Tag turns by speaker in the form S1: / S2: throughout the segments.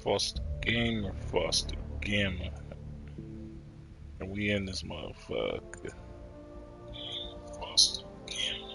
S1: Foster Gamer, Foster Gamer. And we in this motherfucker. Foster Gamer.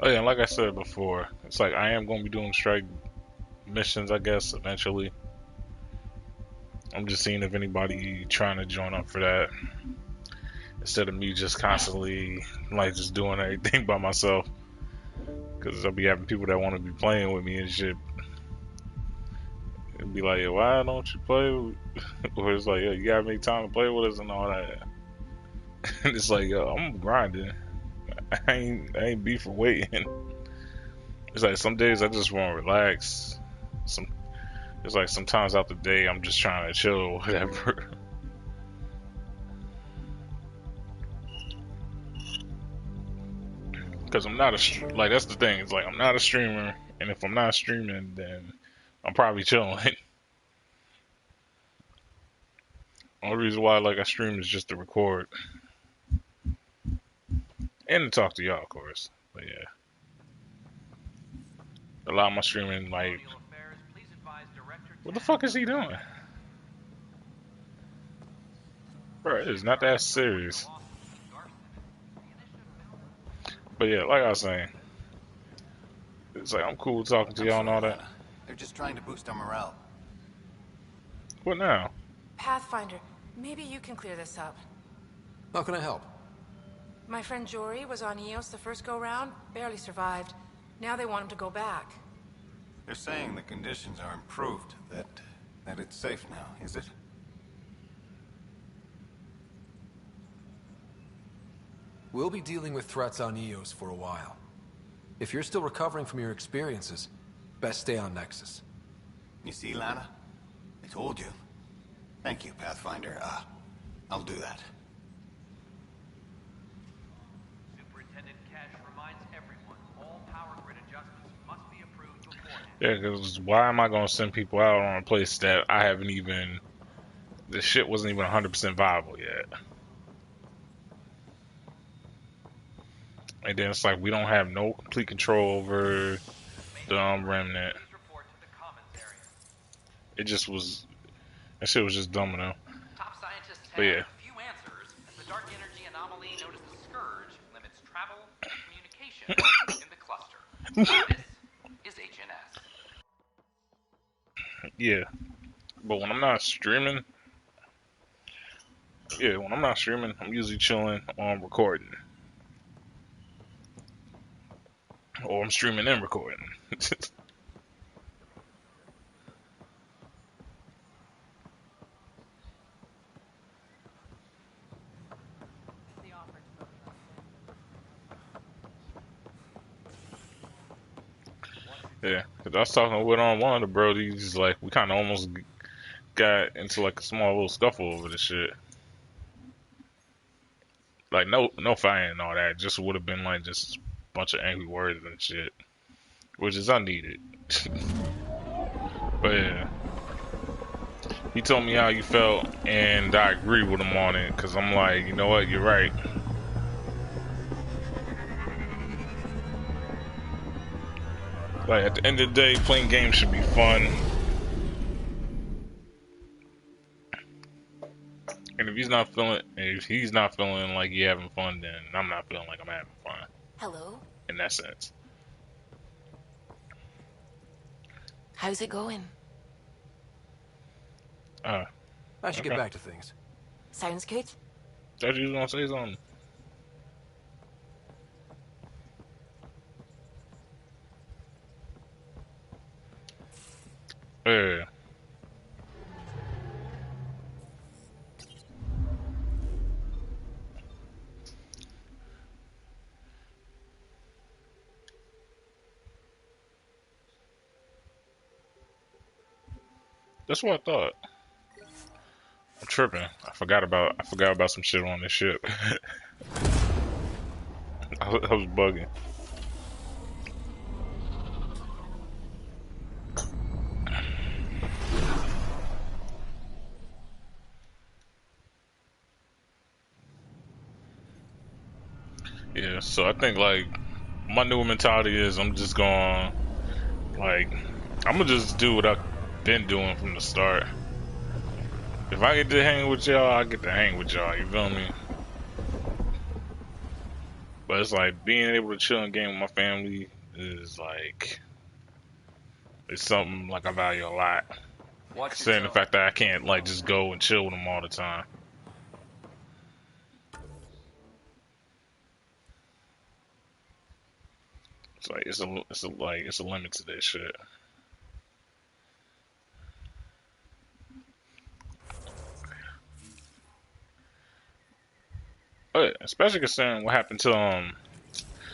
S1: Oh yeah, like I said before, it's like I am going to be doing strike missions, I guess, eventually. I'm just seeing if anybody trying to join up for that, instead of me just constantly like just doing everything by myself. Because I'll be having people that want to be playing with me and shit. It'd be like, yo, why don't you play? Or it's like, yo, you gotta make time to play with us and all that. And it's like, yo, I'm grinding. I ain't beef for waiting. It's like some days I just want to relax. It's like sometimes out the day I'm just trying to chill or whatever. Because I'm not like that's the thing. It's like I'm not a streamer, and if I'm not streaming, then I'm probably chilling. Only reason why like I stream is just to record and to talk to y'all, of course. But yeah, a lot of my streaming like, what the fuck is he doing? Bro, it is not that serious. But yeah, like I was saying, it's like I'm cool talking to y'all and all that.
S2: They're just trying to boost our morale.
S1: What now?
S3: Pathfinder, maybe you can clear this up.
S4: How can I help?
S3: My friend Jory was on Eos the first go-round, barely survived. Now they want him to go back.
S2: They're saying the conditions are improved, that it's safe now, is it?
S4: We'll be dealing with threats on Eos for a while. If you're still recovering from your experiences, best stay on Nexus.
S2: You see, Lana? I told you. Thank you, Pathfinder. I'll do that.
S5: Superintendent Cash reminds everyone all power grid adjustments must be approved beforehand.
S1: Yeah, because why am I going to send people out on a place that I haven't even... The shit wasn't even 100% viable yet. And then it's like we don't have no complete control over the remnant. It just was... That shit was just dumb enough.
S5: Top scientists
S1: But
S5: have
S1: yeah.
S5: few answers, as the dark energy anomaly known as the Scourge limits travel and communication in the cluster. This is HNS.
S1: Yeah. But when I'm not streaming... Yeah, when I'm not streaming, I'm usually chilling on recording. Or I'm streaming and recording. Yeah, because I was talking with one of the brodies, like, we kind of almost got into, like, a small little scuffle over this shit. Like, no fighting and all that, just would have been, like, just a bunch of angry words and shit. Which is unneeded. But, yeah. He told me how you felt, and I agree with him on it, because I'm like, you know what, you're right. Like, at the end of the day, playing games should be fun. And if he's not feeling like you're having fun, then I'm not feeling like I'm having fun.
S3: Hello?
S1: In that sense.
S3: How's it going?
S4: I should get back to things.
S3: Sounds good.
S1: Thought you was gonna say something. Yeah. That's what I thought. tripping. I forgot about some shit on this ship. I was bugging. Yeah, so I think like my new mentality is I'm just going like I'm gonna just do what I've been doing from the start. If I get to hang with y'all, I get to hang with y'all. You feel me? But it's like being able to chill and game with my family is like it's something like I value a lot. Considering the fact that I can't like just go and chill with them all the time. It's like it's a limit to this shit. But especially considering what happened to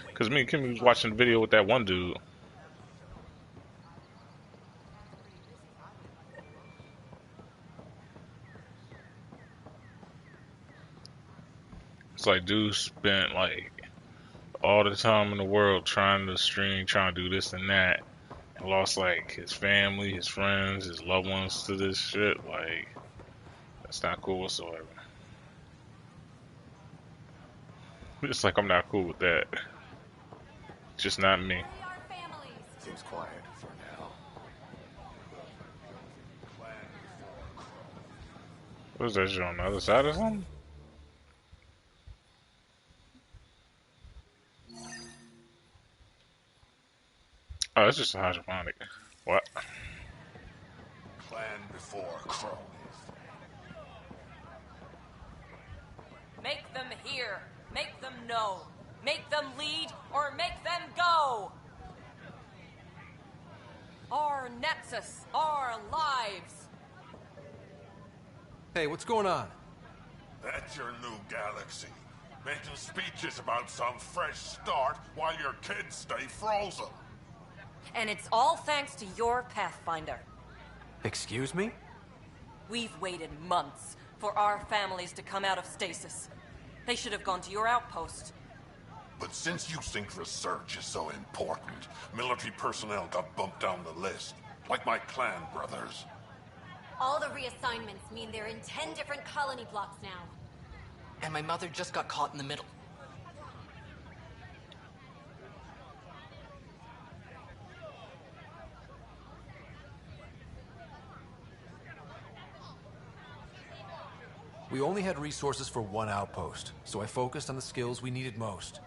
S1: because me and Kimmy was watching the video with that one dude. It's like dude spent like all the time in the world trying to stream, trying to do this and that, and lost like his family, his friends, his loved ones to this shit. Like that's not cool whatsoever. It's like I'm not cool with that. Just not me.
S2: Seems quiet for now.
S1: What is that shit on the other side or something? Oh, it's just a hydroponic. What?
S6: Plan before Crow.
S7: Make them hear. Make them know. Make them lead or make them go. Our nexus, our lives.
S4: Hey, what's going on?
S6: That's your new galaxy. Making speeches about some fresh start while your kids stay frozen.
S7: And it's all thanks to your Pathfinder.
S4: Excuse me?
S7: We've waited months for our families to come out of stasis. They should have gone to your outpost.
S6: But since you think research is so important, military personnel got bumped down the list. Like my clan brothers.
S8: All the reassignments mean they're in 10 different colony blocks now.
S9: And my mother just got caught in the middle.
S4: We only had resources for one outpost, so I focused on the skills we needed most.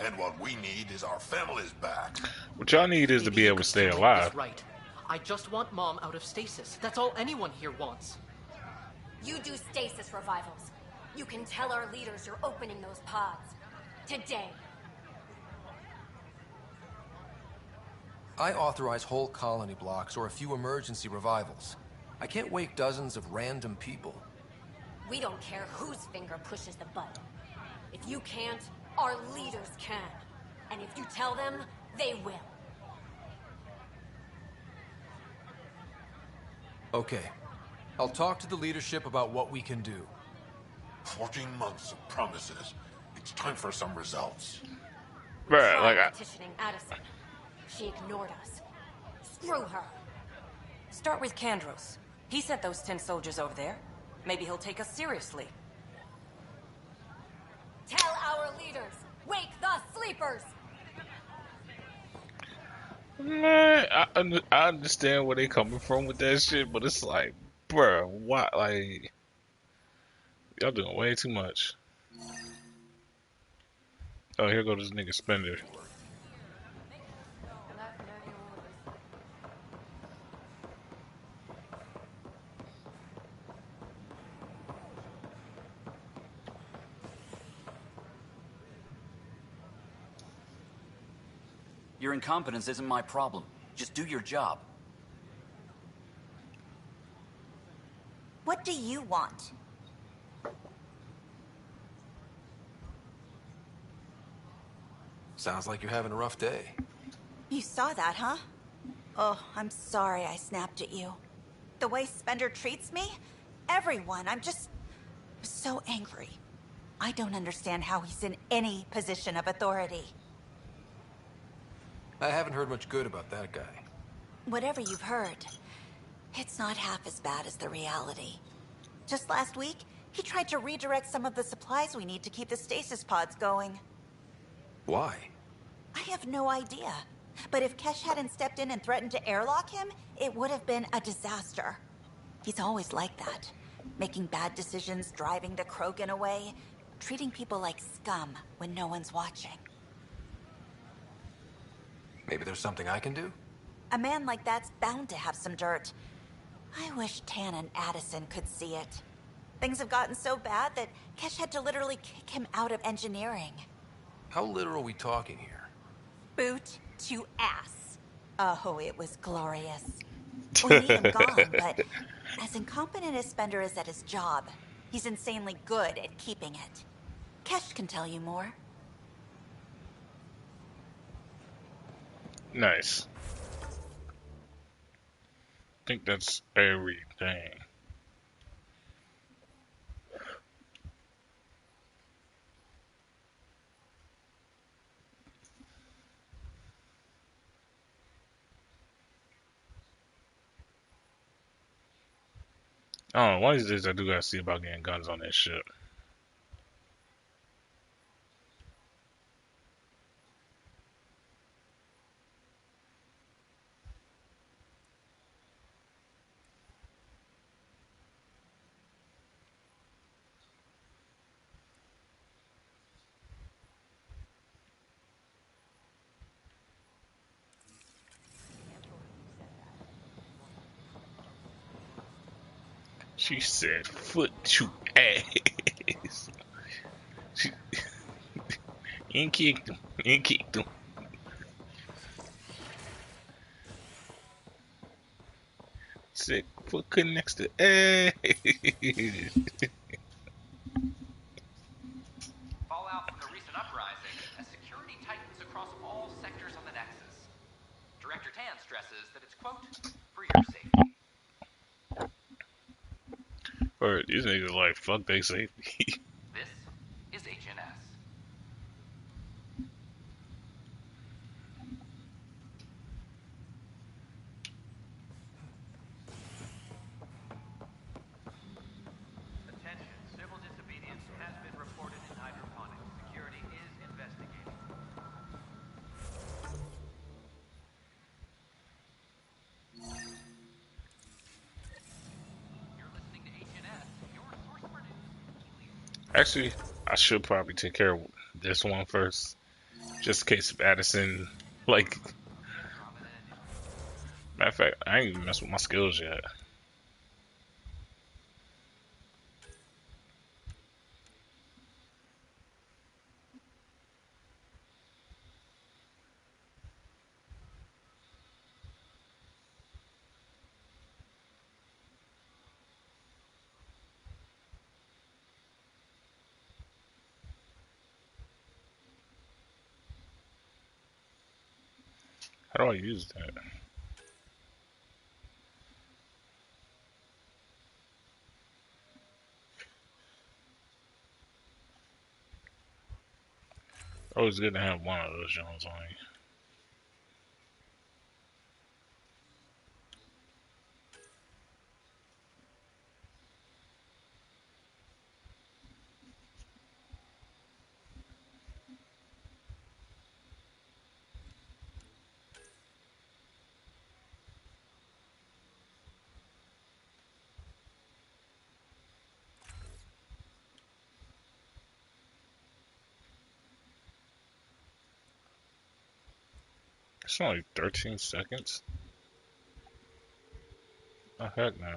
S6: And what we need is our families back.
S1: What y'all need is to be able to stay alive.
S9: Right. I just want Mom out of stasis. That's all anyone here wants.
S8: You do stasis revivals. You can tell our leaders you're opening those pods. Today.
S4: I authorize whole colony blocks or a few emergency revivals. I can't wake dozens of random people.
S8: We don't care whose finger pushes the button. If you can't, our leaders can. And if you tell them, they will.
S4: Okay. I'll talk to the leadership about what we can do.
S6: 14 months of promises. It's time for some results.
S1: Bruh, like
S8: petitioning Addison. She ignored us. Screw her.
S7: Start with Kandros. He sent those 10 soldiers over there. Maybe he'll take us seriously.
S8: Tell our leaders, wake the sleepers.
S1: Man, I understand where they coming from with that shit, but it's like, bruh, why? Like, y'all doing way too much. Oh, here goes this nigga Spender.
S10: Your incompetence isn't my problem. Just do your job.
S11: What do you want?
S4: Sounds like you're having a rough day.
S11: You saw that, huh? Oh, I'm sorry I snapped at you. The way Spender treats me, everyone. I'm just so angry. I don't understand how he's in any position of authority.
S4: I haven't heard much good about that guy.
S11: Whatever you've heard, it's not half as bad as the reality. Just last week, he tried to redirect some of the supplies we need to keep the stasis pods going.
S4: Why?
S11: I have no idea. But if Kesh hadn't stepped in and threatened to airlock him, it would have been a disaster. He's always like that. Making bad decisions, driving the Krogan away, treating people like scum when no one's watching.
S4: Maybe there's something I can do?
S11: A man like that's bound to have some dirt. I wish Tan and Addison could see it. Things have gotten so bad that Kesh had to literally kick him out of engineering.
S4: How literal are we talking here?
S11: Boot to ass. Oh, it was glorious. We need him gone, but as incompetent as Spender is at his job, he's insanely good at keeping it. Kesh can tell you more.
S1: Nice. I think that's everything. Oh, one of these days I do gotta see about getting guns on this ship. She said, "Foot to ass." She and kicked him. And kicked him. Said, "Foot connects to ass."
S5: Fallout from the recent uprising as security tightens across all sectors on the Nexus. Director Tan stresses that it's, quote, for your safety.
S1: Or these niggas like, fuck they safety.
S5: This is HNS.
S12: Attention, civil disobedience has been reported in hydroponics. Security is investigating.
S5: You're listening to HNS, your source for news.
S1: Actually, I should probably take care of this one first, just in case if Addison, like, matter of fact, I ain't even messed with my skills yet. How do I use that? Always good to have one of those Jones on you. It's only 13 seconds. Oh, heck no.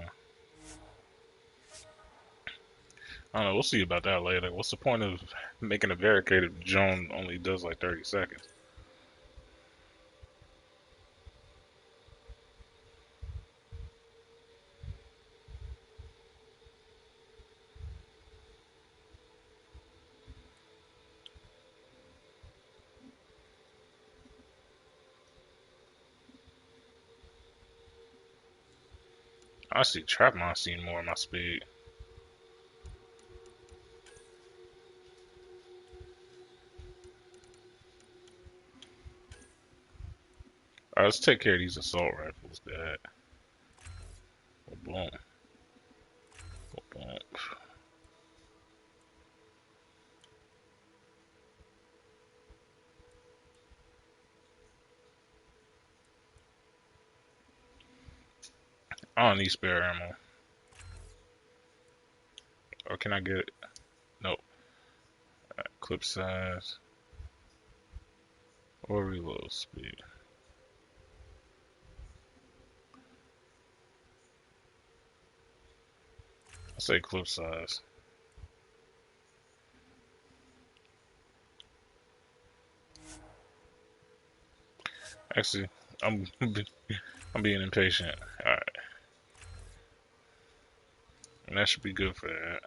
S1: I don't know, we'll see about that later. What's the point of making a barricade if Joan only does like 30 seconds? I see Trapmon seeing more of my speed. Alright, let's take care of these assault rifles, Dad. Boom. Boom. I don't need spare ammo. Or can I get it? Nope. Clip size. Or reload speed. I say clip size. Actually, I'm being impatient. Alright. And that should be good for that.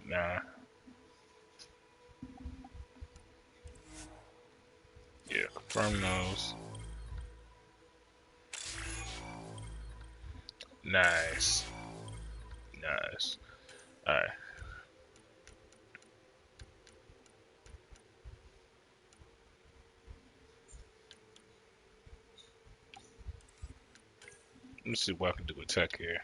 S1: Nah. Yeah, confirm those. Nice. Nice. Alright. Let me see what I can do with tech here.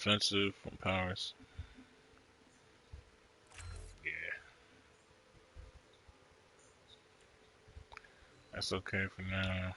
S1: Defensive from powers. Yeah. That's okay for now.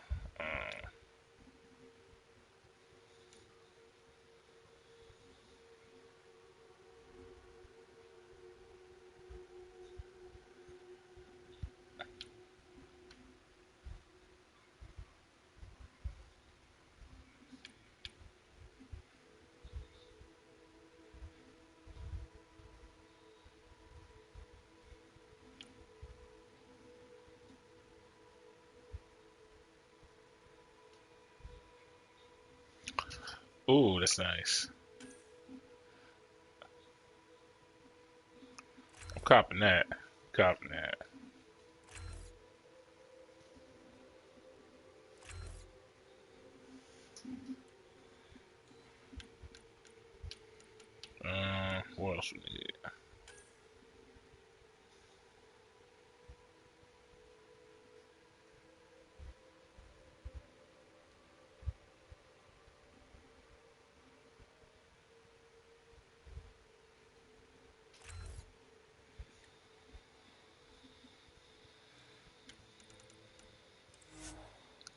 S1: Ooh, that's nice. I'm copping that. Copping that. What else we need?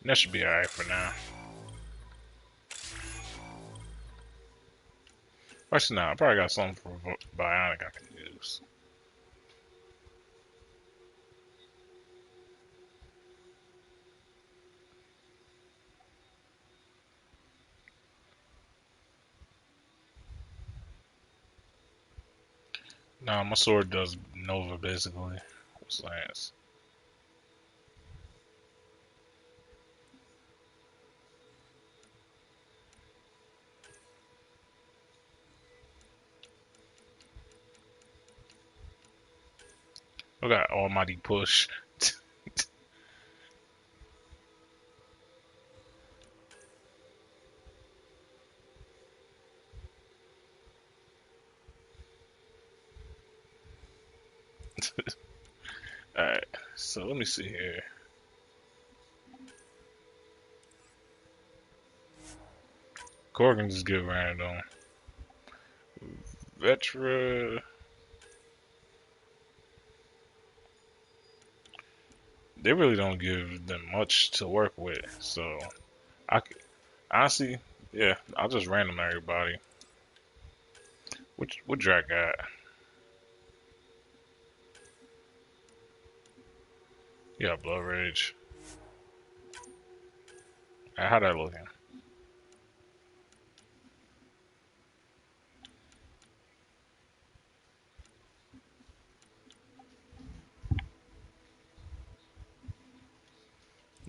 S1: That should be alright for now. Actually, no, I probably got something for Bionic I can use. Nah, my sword does Nova basically. Slants. I got almighty push. Alright, so let me see here. Corgan just get random. Vetra. They really don't give them much to work with, so honestly, yeah, I'll just random everybody. What Drac got? Yeah, blood rage. How that looking?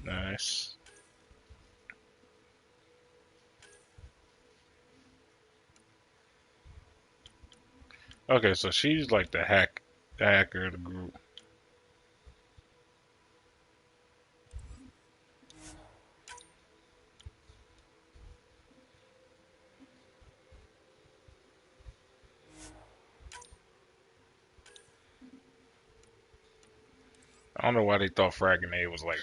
S1: Nice. Okay, so she's like the hacker of the group. I don't know why they thought Fragonade was like.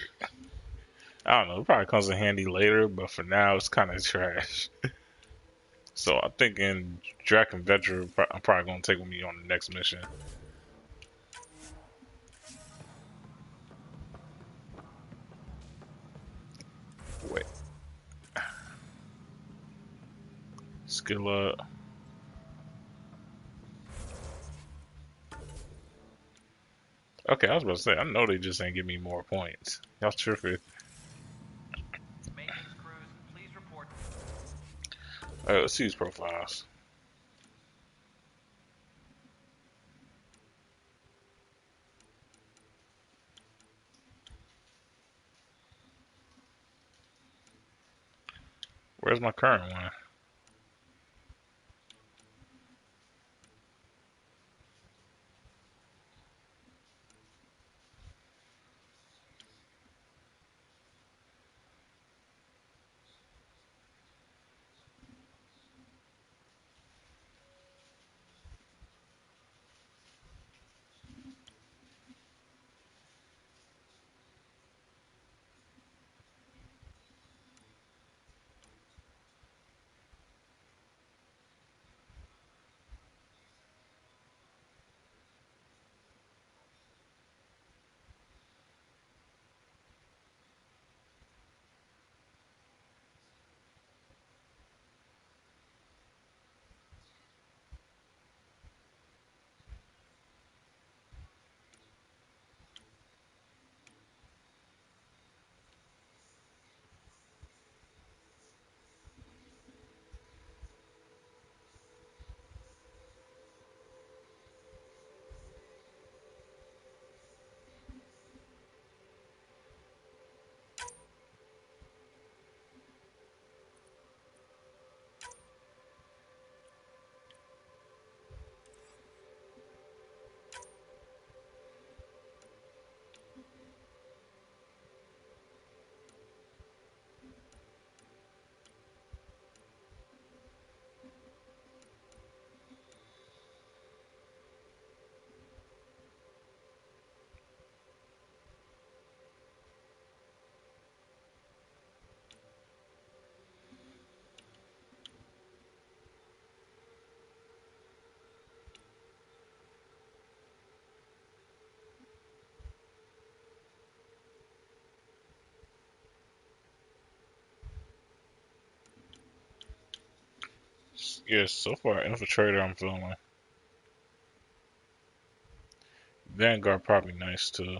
S1: I don't know. It probably comes in handy later, but for now, it's kind of trash. So I'm thinking Drac and Vetra, I'm probably gonna take with me on the next mission. Wait, skill up. Okay, I was about to say, I know they just ain't give me more points. Y'all tripping.
S5: Maintenance crews, please report.
S1: Alright, let's see his profiles. Where's my current one? Yes, so far Infiltrator I'm feeling. Vanguard probably nice too.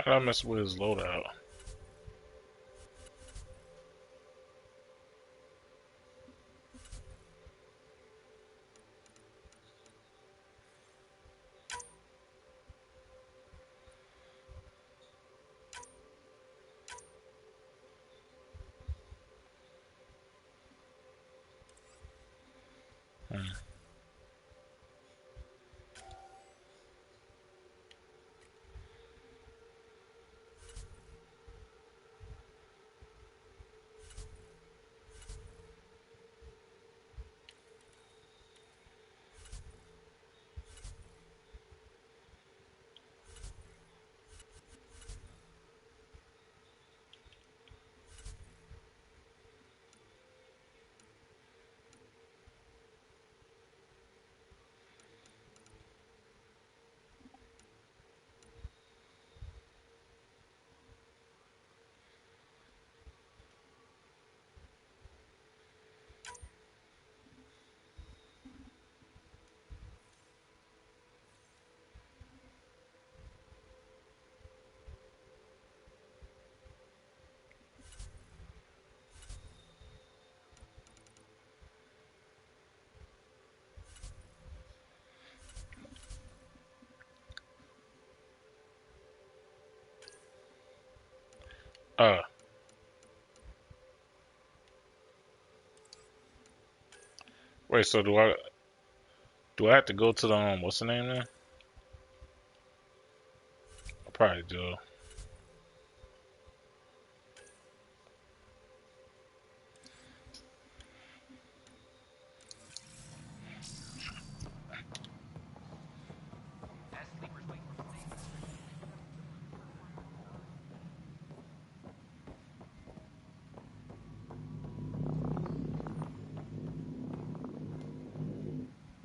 S1: How did I mess with his loadout? Hmm. Wait. So do I have to go to the what's the name then? I probably do.
S12: As sleepers wait for stasis.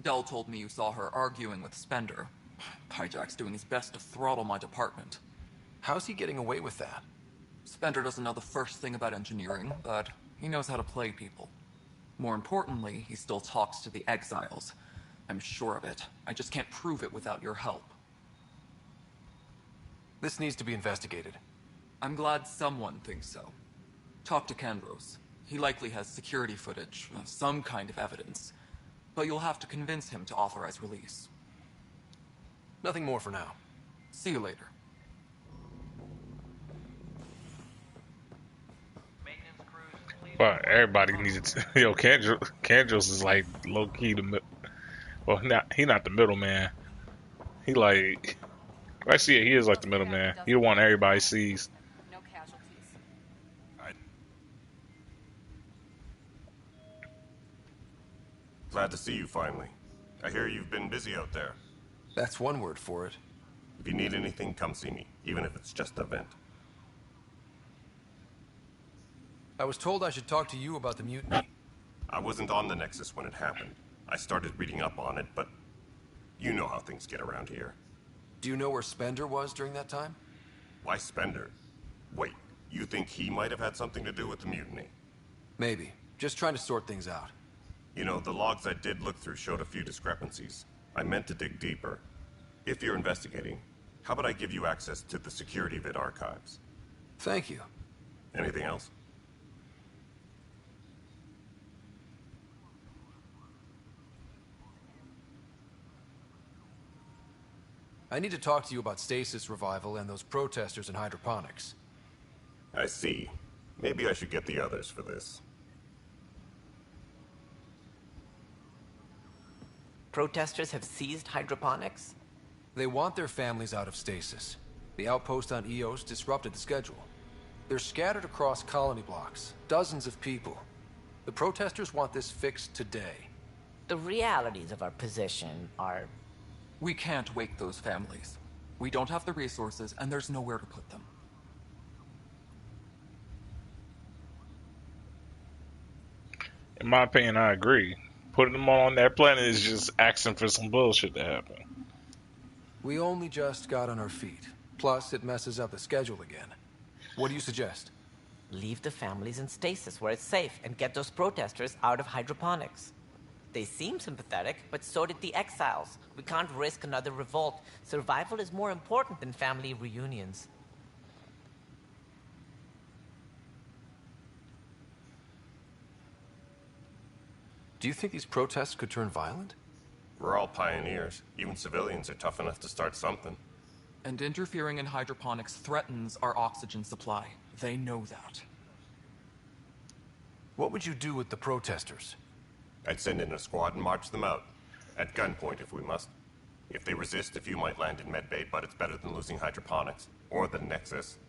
S13: Dell told me you saw her arguing with Spender. Hijack's doing his best to throttle my department.
S4: How's he getting away with that?
S13: Spender doesn't know the first thing about engineering, but he knows how to play people. More importantly, he still talks to the exiles. I'm sure of it. I just can't prove it without your help.
S4: This needs to be investigated.
S13: I'm glad someone thinks so. Talk to Kandros. He likely has security footage, some kind of evidence. But you'll have to convince him to authorize release.
S4: Nothing more for now.
S13: See you later.
S12: Maintenance crews completed.
S1: But everybody needs it. Yo, Kandros is like low key well, he not the middleman. He like, I see it. He is like the middleman. He the one everybody sees.
S7: No casualties.
S14: Glad to see you finally. I hear you've been busy out there.
S4: That's one word for it.
S14: If you need anything, come see me, even if it's just a vent.
S4: I was told I should talk to you about the mutiny.
S14: I wasn't on the Nexus when it happened. I started reading up on it, but you know how things get around here.
S4: Do you know where Spender was during that time?
S14: Why Spender? Wait, you think he might have had something to do with the mutiny?
S4: Maybe. Just trying to sort things out.
S14: You know, the logs I did look through showed a few discrepancies. I meant to dig deeper. If you're investigating, how about I give you access to the security vid archives?
S4: Thank you.
S14: Anything else?
S4: I need to talk to you about stasis revival and those protesters in hydroponics.
S14: I see. Maybe I should get the others for this.
S15: Protesters have seized hydroponics?
S4: They want their families out of stasis. The outpost on Eos disrupted the schedule. They're scattered across colony blocks, dozens of people. The protesters want this fixed today.
S15: The realities of our position are...
S13: We can't wake those families. We don't have the resources, and there's nowhere to put them.
S1: In my opinion, I agree. Putting them on that planet is just asking for some bullshit to happen.
S4: We only just got on our feet. Plus, it messes up the schedule again. What do you suggest?
S15: Leave the families in stasis where it's safe and get those protesters out of hydroponics. They seem sympathetic, but so did the exiles. We can't risk another revolt. Survival is more important than family reunions.
S4: Do you think these protests could turn violent?
S14: We're all pioneers. Even civilians are tough enough to start something.
S13: And interfering in hydroponics threatens our oxygen supply. They know that.
S4: What would you do with the protesters?
S14: I'd send in a squad and march them out. At gunpoint if we must. If they resist, a few might land in medbay, but it's better than losing hydroponics. Or the Nexus.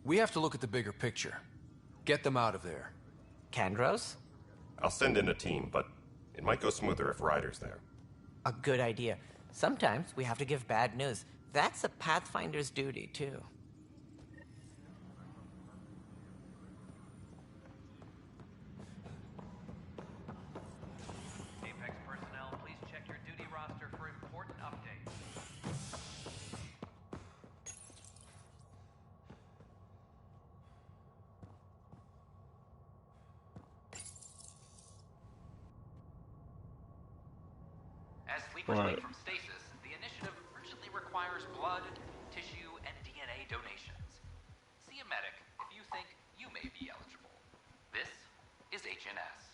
S4: We have to look at the bigger picture. Get them out of there.
S15: Kandros?
S14: I'll send in a team, but it might go smoother if Ryder's there.
S15: A good idea. Sometimes we have to give bad news. That's a Pathfinder's duty, too.
S5: sleepers wake from stasis, the initiative urgently requires blood, tissue, and DNA donations. See a medic if you think you may be eligible. This is HNS.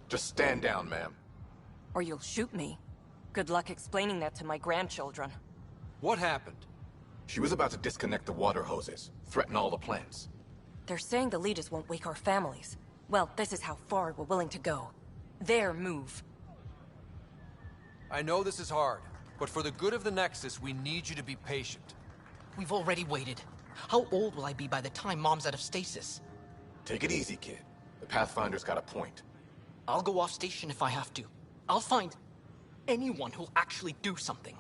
S16: Just stand down, ma'am.
S7: Or you'll shoot me. Good luck explaining that to my grandchildren.
S4: What happened?
S16: She was about to disconnect the water hoses, threaten all the plants.
S7: They're saying the leaders won't wake our families. Well, this is how far we're willing to go. Their move.
S4: I know this is hard, but for the good of the Nexus, we need you to be patient.
S9: We've already waited. How old will I be by the time Mom's out of stasis?
S16: Take it easy, kid. The Pathfinder's got a point.
S9: I'll go off station if I have to. I'll find anyone who'll actually do something.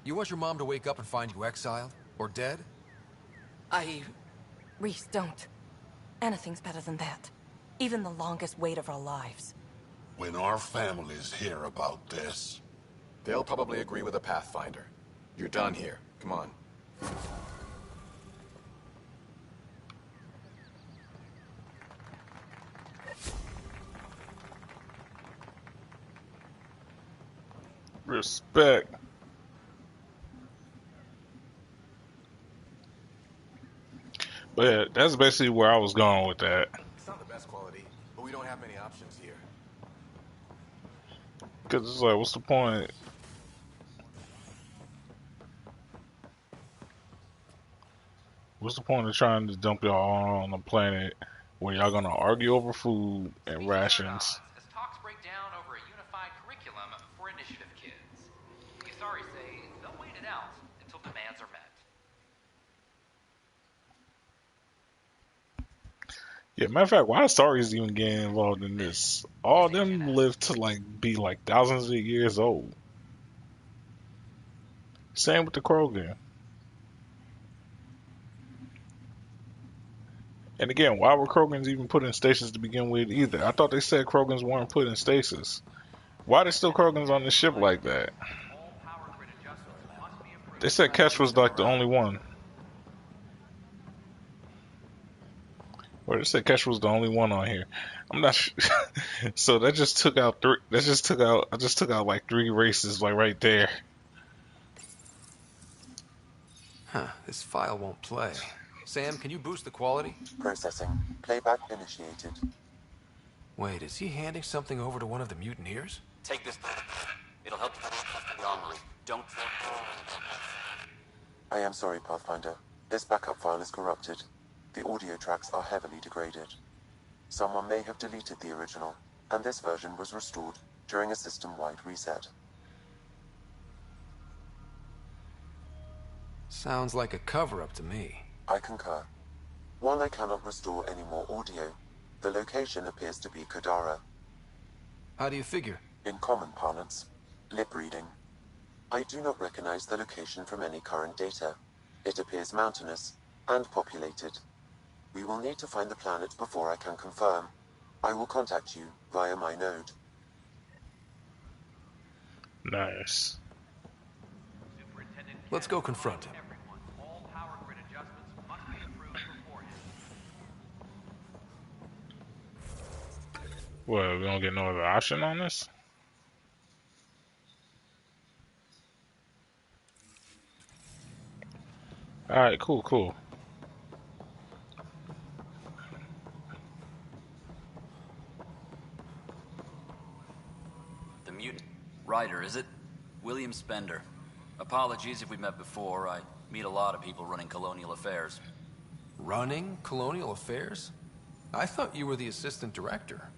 S4: You want your mom to wake up and find you exiled? Or dead?
S7: Reese, don't. Anything's better than that. Even the longest wait of our lives.
S6: When our families hear about this...
S16: They'll probably agree with the Pathfinder. You're done here. Come on.
S1: Respect. But yeah, that's basically where I was going with that.
S16: It's not the best quality, but we don't have many options here.
S1: Because it's like, what's the point? What's the point of trying to dump y'all on the planet when y'all gonna argue over food and rations?
S5: As talks break down over a unified curriculum for initiative kids. The Usari say they'll wait it out until demands are met.
S1: Yeah, matter of fact, why Asari's even getting involved in this? All of them live to be thousands of years old. Same with the Krogan. And again, why were Krogans even put in stasis to begin with either? I thought they said Krogans weren't put in stasis. Why are there still Krogans on the ship like that? They said Kesh was like the only one. Or they said Kesh was the only one on here. I'm not sure. So that just took out three. I just took out like 3 races, like right there.
S4: Huh, this file won't play. Sam, can you boost the quality?
S17: Processing. Playback initiated.
S4: Wait, is he handing something over to one of the mutineers?
S10: Take this. It'll help you the anomaly. Don't...
S17: I am sorry, Pathfinder. This backup file is corrupted. The audio tracks are heavily degraded. Someone may have deleted the original, and this version was restored during a system-wide reset.
S4: Sounds like a cover-up to me.
S17: I concur. While I cannot restore any more audio, the location appears to be Kadara.
S4: How do you figure?
S17: In common parlance, lip reading. I do not recognize the location from any current data. It appears mountainous and populated. We will need to find the planet before I can confirm. I will contact you via my node.
S1: Nice.
S4: Let's go confront him.
S1: Well, we don't get no other option on this? Alright, cool.
S10: The mutant. Ryder, is it? William Spender. Apologies if we met before. I meet a lot of people running colonial affairs.
S4: Running colonial affairs? I thought you were the assistant director.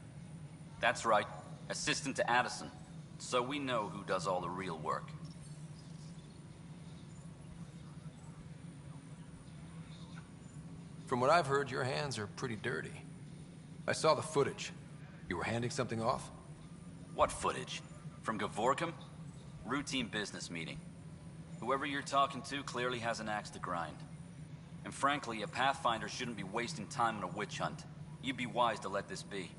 S10: That's right. Assistant to Addison. So we know who does all the real work.
S4: From what I've heard, your hands are pretty dirty. I saw the footage. You were handing something off?
S10: What footage? From Gavorkum? Routine business meeting. Whoever you're talking to clearly has an axe to grind. And frankly, a Pathfinder shouldn't be wasting time on a witch hunt. You'd be wise to let this be.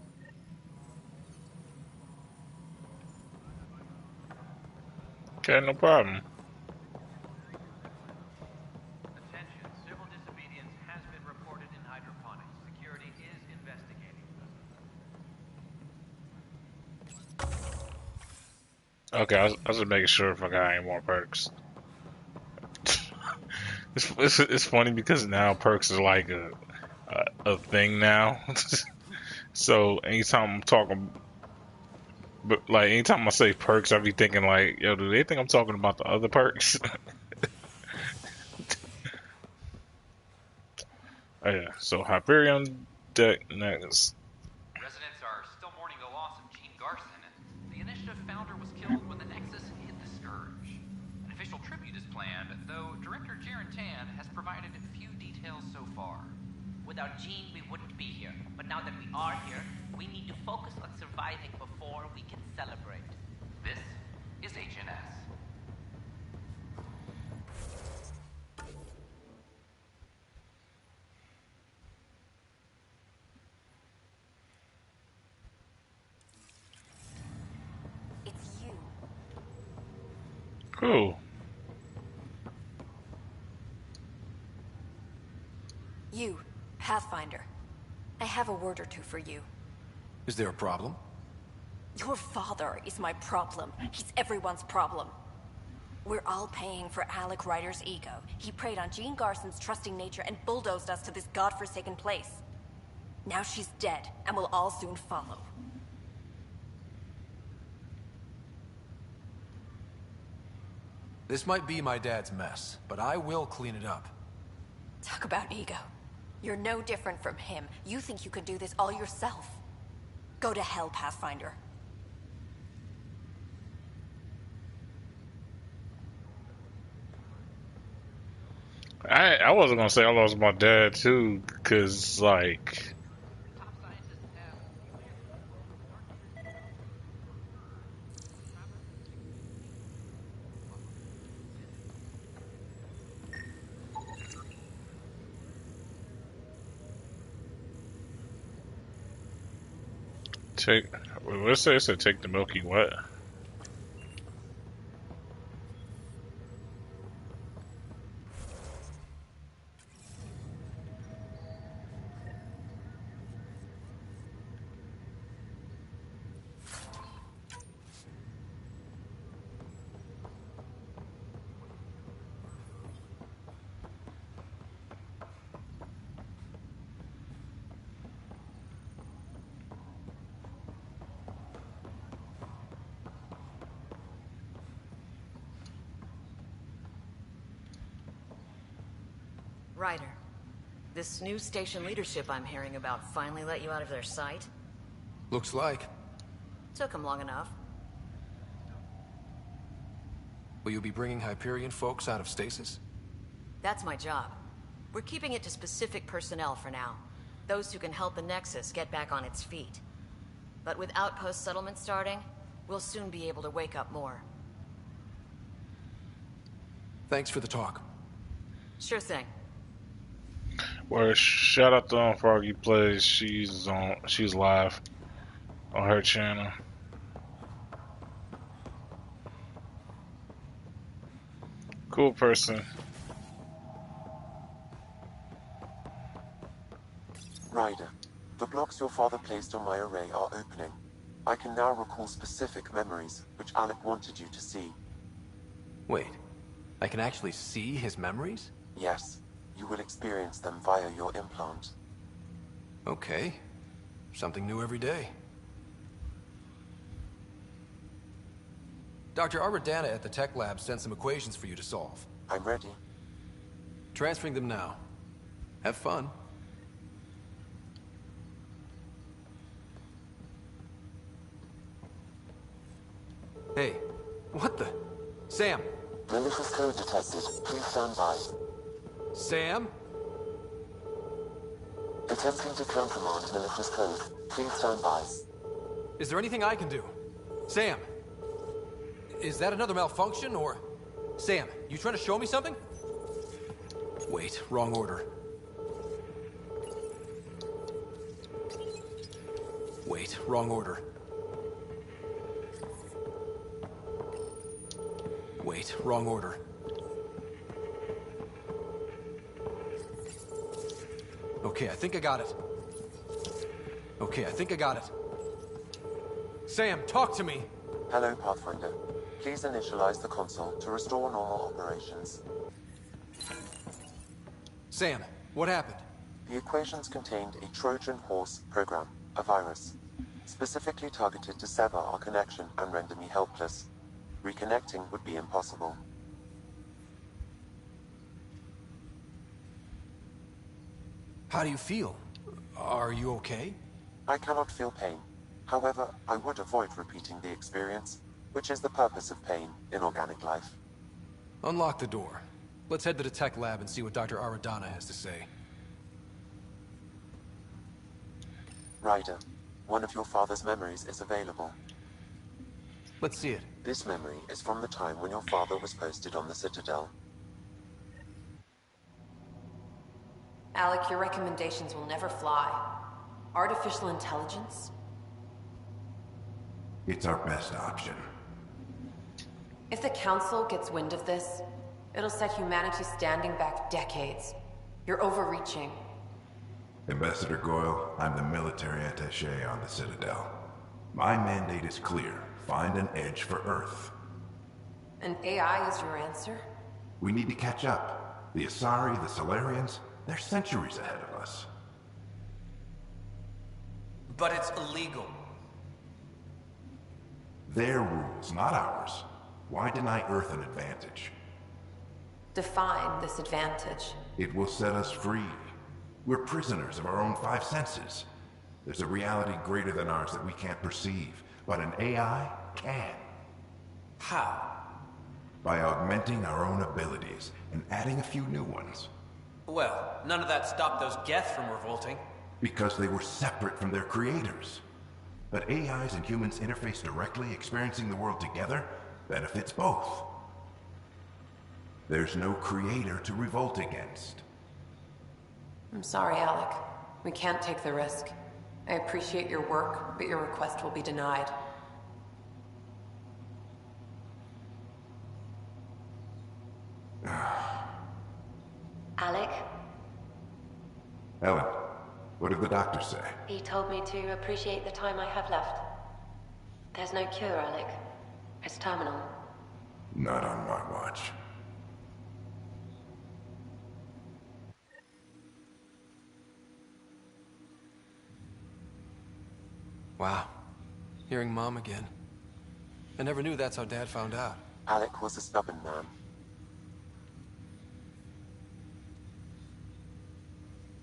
S1: Okay, no problem.
S12: Attention, civil disobedience has been reported in hydroponics. Security is investigating.
S1: Okay, I was just making sure if I got any more perks. It's funny because now perks are like a thing now. So anytime I'm talking, but like anytime I say perks, I be thinking like, yo, do they think I'm talking about the other perks? Oh yeah, so Hyperion deck next.
S5: Residents are still mourning the loss of Gene Garson. The initiative founder was killed when the Nexus hit the Scourge. An official tribute is planned, though Director Jaren Tan has provided few details so far.
S15: Without Jean, we wouldn't be here. But now that we are here, we need to focus on surviving before we can celebrate.
S5: This is HNS.
S8: It's you.
S1: Cool.
S8: You, Pathfinder. I have a word or two for you.
S4: Is there a problem?
S8: Your father is my problem. He's everyone's problem. We're all paying for Alec Ryder's ego. He preyed on Jean Garson's trusting nature and bulldozed us to this godforsaken place. Now she's dead, and we'll all soon follow.
S4: This might be my dad's mess, but I will clean it up.
S8: Talk about ego. You're no different from him. You think you could do this all yourself. Go to hell, Pathfinder.
S1: I wasn't gonna say I lost my dad too, cause like. Let's say it take the Milky what?
S18: Ryder, this new station leadership I'm hearing about finally let you out of their sight?
S4: Looks like.
S18: Took them long enough.
S4: Will you be bringing Hyperion folks out of stasis?
S18: That's my job. We're keeping it to specific personnel for now. Those who can help the Nexus get back on its feet. But with outpost settlement starting, we'll soon be able to wake up more.
S4: Thanks for the talk.
S18: Sure thing.
S1: Well, shout out to Froggy Plays. She's live on her channel. Cool person.
S17: Ryder, the blocks your father placed on my array are opening. I can now recall specific memories, which Alec wanted you to see.
S4: Wait, I can actually see his memories?
S17: Yes, you will experience them via your implant.
S4: Okay, something new every day. Dr. Arbordana at the tech lab sent some equations for you to solve.
S17: I'm ready.
S4: Transferring them now. Have fun. Hey, what the? Sam!
S17: Malicious code detected. Please stand by.
S4: Sam?
S17: Attempting to countermand malicious code. Please stand by.
S4: Is there anything I can do? Sam! Is that another malfunction, or... Sam, you trying to show me something? Wait, wrong order. Wait, wrong order. wrong order. Okay, I think I got it. Okay, I think I got it. Sam, talk to me!
S17: Hello, Pathfinder. Please initialize the console to restore normal operations.
S4: Sam, what happened?
S17: The equations contained a Trojan horse program, a virus, specifically targeted to sever our connection and render me helpless. Reconnecting would be impossible.
S4: How do you feel? Are you okay?
S17: I cannot feel pain. However, I would avoid repeating the experience, which is the purpose of pain in organic life.
S4: Unlock the door. Let's head to the tech lab and see what Dr. Aradana has to say.
S17: Ryder, one of your father's memories is available.
S4: Let's see it.
S17: This memory is from the time when your father was posted on the Citadel.
S19: Alec, your recommendations will never fly. Artificial intelligence?
S20: It's our best option.
S19: If the Council gets wind of this, it'll set humanity standing back decades. You're overreaching.
S20: Ambassador Goyle, I'm the military attaché on the Citadel. My mandate is clear. Find an edge for Earth.
S19: And AI is your answer?
S20: We need to catch up. The Asari, the Solarians, they're centuries ahead of us.
S9: But it's illegal.
S20: Their rules, not ours. Why deny Earth an advantage?
S19: Define this advantage.
S20: It will set us free. We're prisoners of our own five senses. There's a reality greater than ours that we can't perceive, but an AI can.
S9: How?
S20: By augmenting our own abilities and adding a few new ones.
S9: Well, none of that stopped those Geth from revolting.
S20: Because they were separate from their creators. But AIs and humans interface directly, experiencing the world together, benefits both. There's no creator to revolt against.
S19: I'm sorry, Alec. We can't take the risk. I appreciate your work, but your request will be denied.
S21: Alec?
S20: Ellen, what did the doctor say?
S21: He told me to appreciate the time I have left. There's no cure, Alec. It's terminal.
S20: Not on my watch.
S4: Wow. Hearing Mom again. I never knew that's how Dad found out.
S17: Alec was a stubborn man.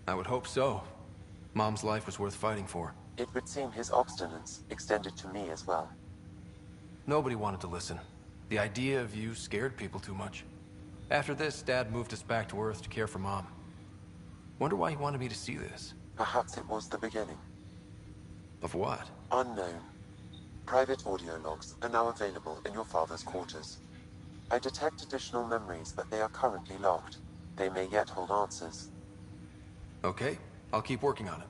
S4: I would hope so. Mom's life was worth fighting for.
S17: It would seem his obstinance extended to me as well.
S4: Nobody wanted to listen. The idea of you scared people too much. After this, Dad moved us back to Earth to care for Mom. Wonder why he wanted me to see this.
S17: Perhaps it was the beginning.
S4: Of what?
S17: Unknown. Private audio logs are now available in your father's quarters. I detect additional memories, but they are currently locked. They may yet hold answers.
S4: Okay, I'll keep working on it.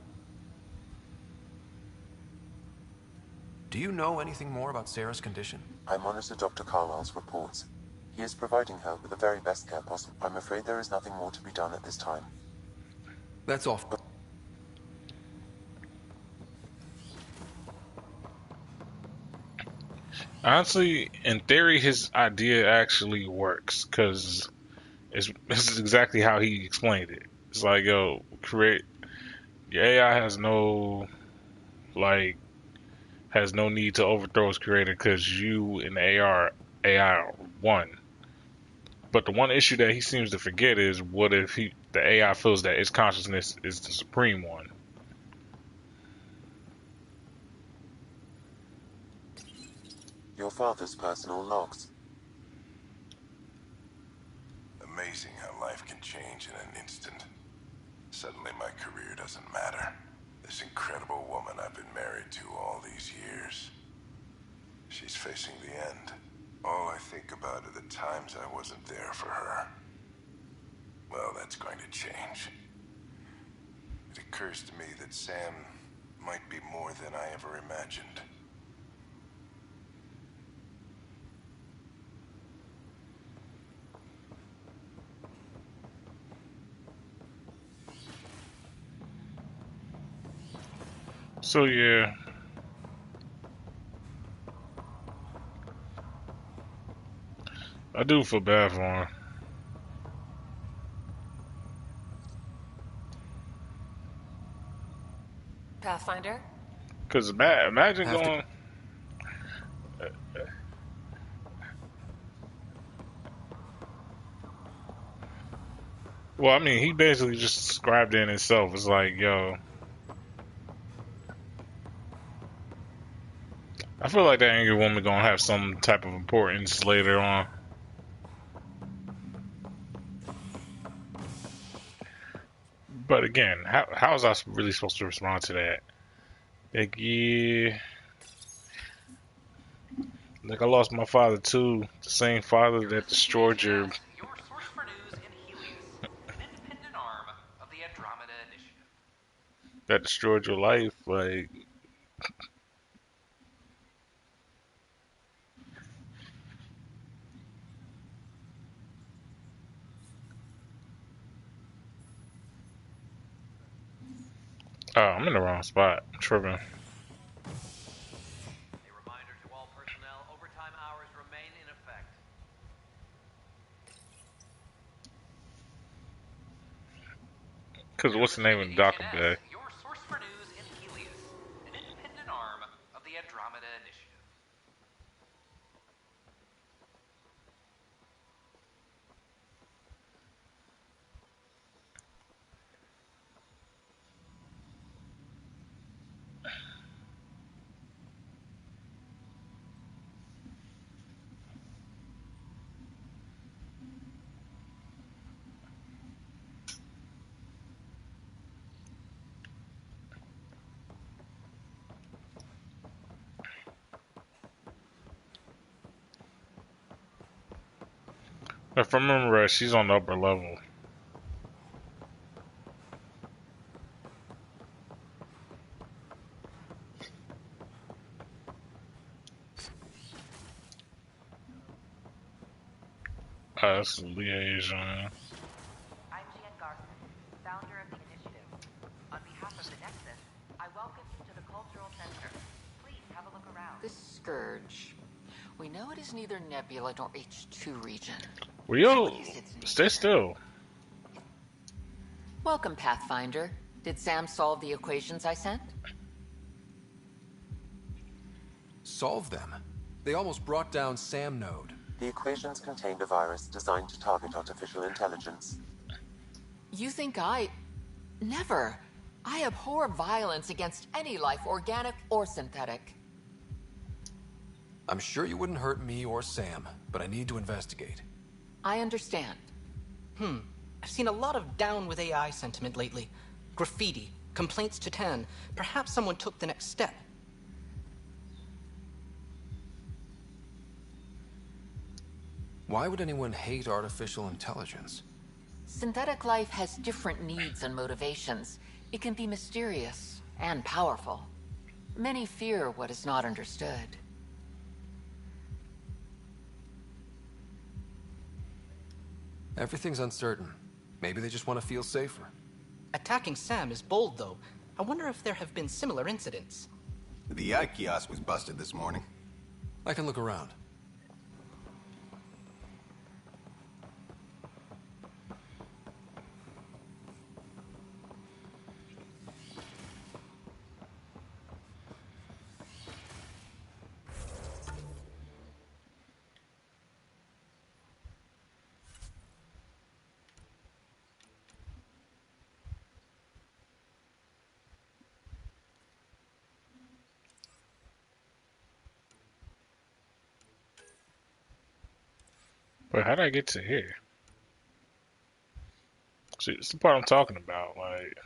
S4: Do you know anything more about Sarah's condition?
S17: I monitor Dr. Carlisle's reports. He is providing her with the very best care possible. I'm afraid there is nothing more to be done at this time.
S4: That's all.
S1: Honestly, in theory, his idea actually works, because this is exactly how he explained it. It's like, yo, your AI has no need to overthrow its creator, because you and the AI are one. But the one issue that he seems to forget is, what if the AI feels that its consciousness is the supreme one?
S17: Your father's personal logs.
S6: Amazing how life can change in an instant. Suddenly my career doesn't matter. This incredible woman I've been married to all these years. She's facing the end. All I think about are the times I wasn't there for her. Well, that's going to change. It occurs to me that Sam might be more than I ever imagined.
S1: So yeah. I do feel bad for him.
S7: Pathfinder?
S1: Cause imagine
S4: Have to.
S1: going. Well, I mean, he basically just described it in himself. It's like, yo, I feel like that angry woman gonna have some type of importance later on. But again, how is I really supposed to respond to that? Like, yeah, like I lost my father too. The same father that destroyed your
S5: Source for news in Helios, an independent arm of the Andromeda Initiative.
S1: life. Like, oh, I'm in the wrong spot. I'm tripping.
S12: A reminder to all personnel, overtime hours remain in effect.
S1: Cause what's the name of the doctor bay?
S5: Your source for news in Helios, an independent arm of the Andromeda Initiative.
S1: If I remember right, she's on the upper level. That's the liaison.
S3: I'm Jan Garson, founder of the initiative. On behalf of the Nexus, I welcome you to the Cultural Center. Please have a look around.
S9: The Scourge. We know it is neither Nebula nor H2 region.
S1: Well, yo, stay still.
S9: Welcome, Pathfinder. Did Sam solve the equations I sent?
S4: Solve them? They almost brought down Sam Node.
S17: The equations contained a virus designed to target artificial intelligence.
S9: You think I... Never. I abhor violence against any life, organic or synthetic.
S4: I'm sure you wouldn't hurt me or Sam, but I need to investigate.
S9: I understand.
S22: I've seen a lot of down with AI sentiment lately. Graffiti, complaints to 10. Perhaps someone took the next step.
S4: Why would anyone hate artificial intelligence?
S9: Synthetic life has different needs and motivations. It can be mysterious and powerful. Many fear what is not understood.
S4: Everything's uncertain. Maybe they just want to feel safer.
S22: Attacking Sam is bold, though. I wonder if there have been similar incidents.
S2: The AI kiosk was busted this morning.
S4: I can look around.
S1: But how did I get to here? See, it's the part I'm talking about. Like,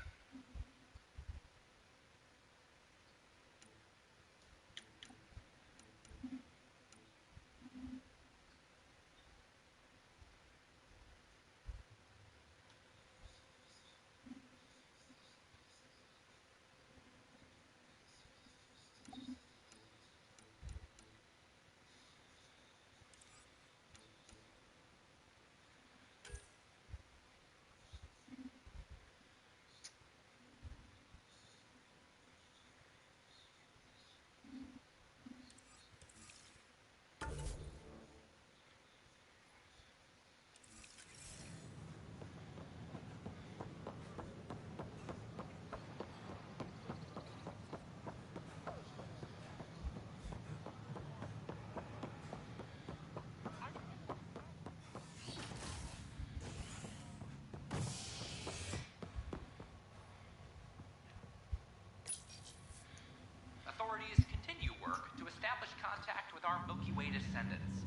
S5: our Milky Way descendants.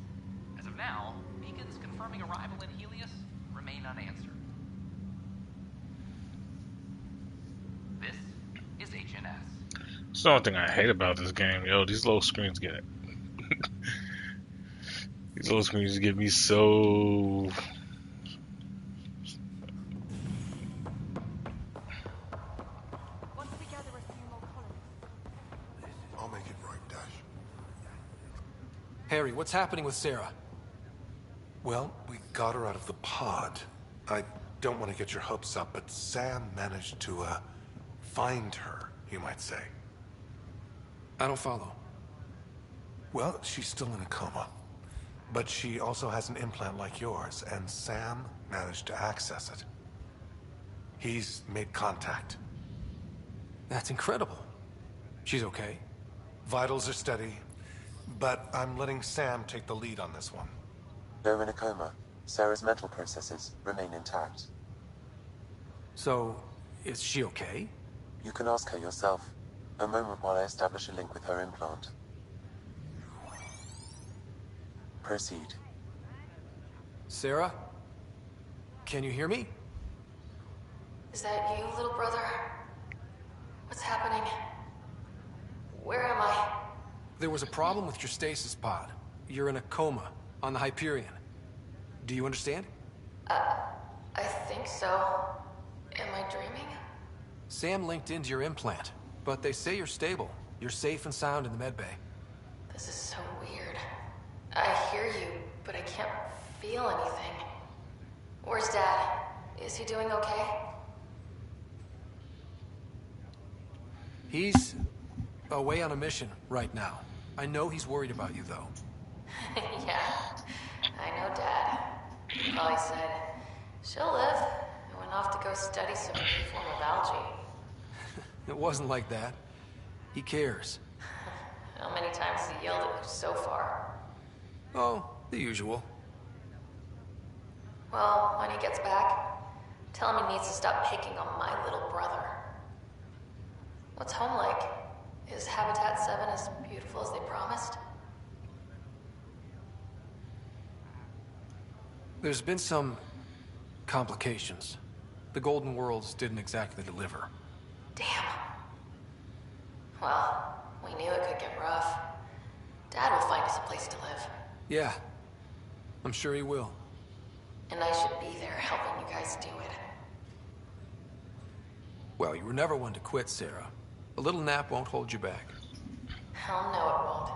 S5: As of now, beacons confirming arrival in Helios remain unanswered. This is HNS.
S1: It's the only thing I hate about this game, yo. These little screens get these little screens get me so.
S20: I'll make it right, Dash.
S4: Harry, what's happening with Sarah?
S20: Well, we got her out of the pod. I don't want to get your hopes up, but Sam managed to, find her, you might say.
S4: I don't follow.
S20: Well, she's still in a coma. But she also has an implant like yours, and Sam managed to access it. He's made contact.
S4: That's incredible. She's okay?
S20: Vitals are steady, but I'm letting Sam take the lead on this one.
S17: Though in a coma, Sarah's mental processes remain intact.
S4: So, is she okay?
S17: You can ask her yourself. A moment while I establish a link with her implant. Proceed.
S4: Sarah? Can you hear me?
S21: Is that you, little brother? What's happening? Where am I?
S4: There was a problem with your stasis pod. You're in a coma on the Hyperion. Do you understand?
S21: I think so. Am I dreaming?
S4: Sam linked into your implant, but they say you're stable. You're safe and sound in the medbay.
S21: This is so weird. I hear you, but I can't feel anything. Where's Dad? Is he doing okay?
S4: He's away on a mission right now. I know he's worried about you, though.
S21: Yeah, I know Dad. He probably said, she'll live, and went off to go study some new form of algae.
S4: It wasn't like that. He cares.
S21: How many times has he yelled at you so far?
S4: Oh, the usual.
S21: Well, when he gets back, tell him he needs to stop picking on my little brother. What's home like? Is Habitat 7 as beautiful as they promised?
S4: There's been some complications. The Golden Worlds didn't exactly deliver.
S21: Damn. Well, we knew it could get rough. Dad will find us a place to live.
S4: Yeah, I'm sure he will.
S21: And I should be there helping you guys do it.
S4: Well, you were never one to quit, Sarah. A little nap won't hold you back.
S21: Hell no, it won't.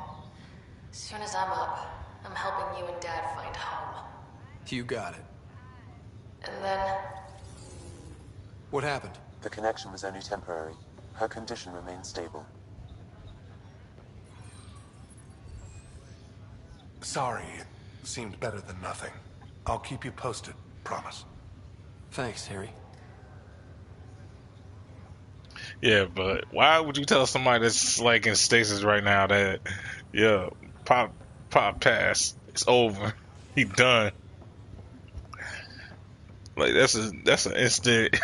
S21: As soon as I'm up, I'm helping you and Dad find home.
S4: You got it.
S21: And then...
S4: What happened?
S17: The connection was only temporary. Her condition remains stable.
S20: Sorry, it seemed better than nothing. I'll keep you posted, promise.
S4: Thanks, Harry.
S1: Yeah, but why would you tell somebody that's like in stasis right now that, yeah, pop pass, it's over, he done. Like that's an instant.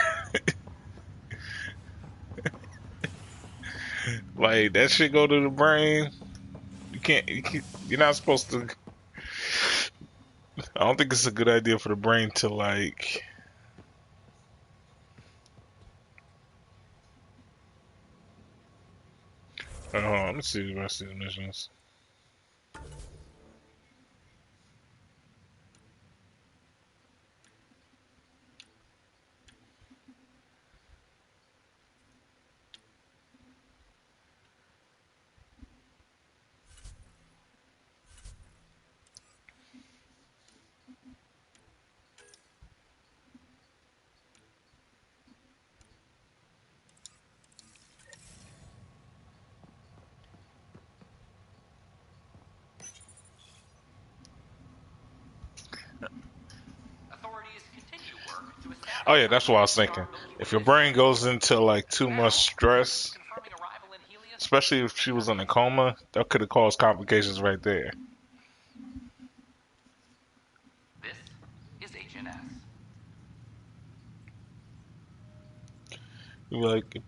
S1: Like that shit go to the brain. You're not supposed to. I don't think it's a good idea for the brain to like. Hold on, let me see the rest of the missions. Oh yeah, that's what I was thinking. If your brain goes into like too much stress, especially if she was in a coma, that could have caused complications right there.
S5: This is HNS.
S1: You're like,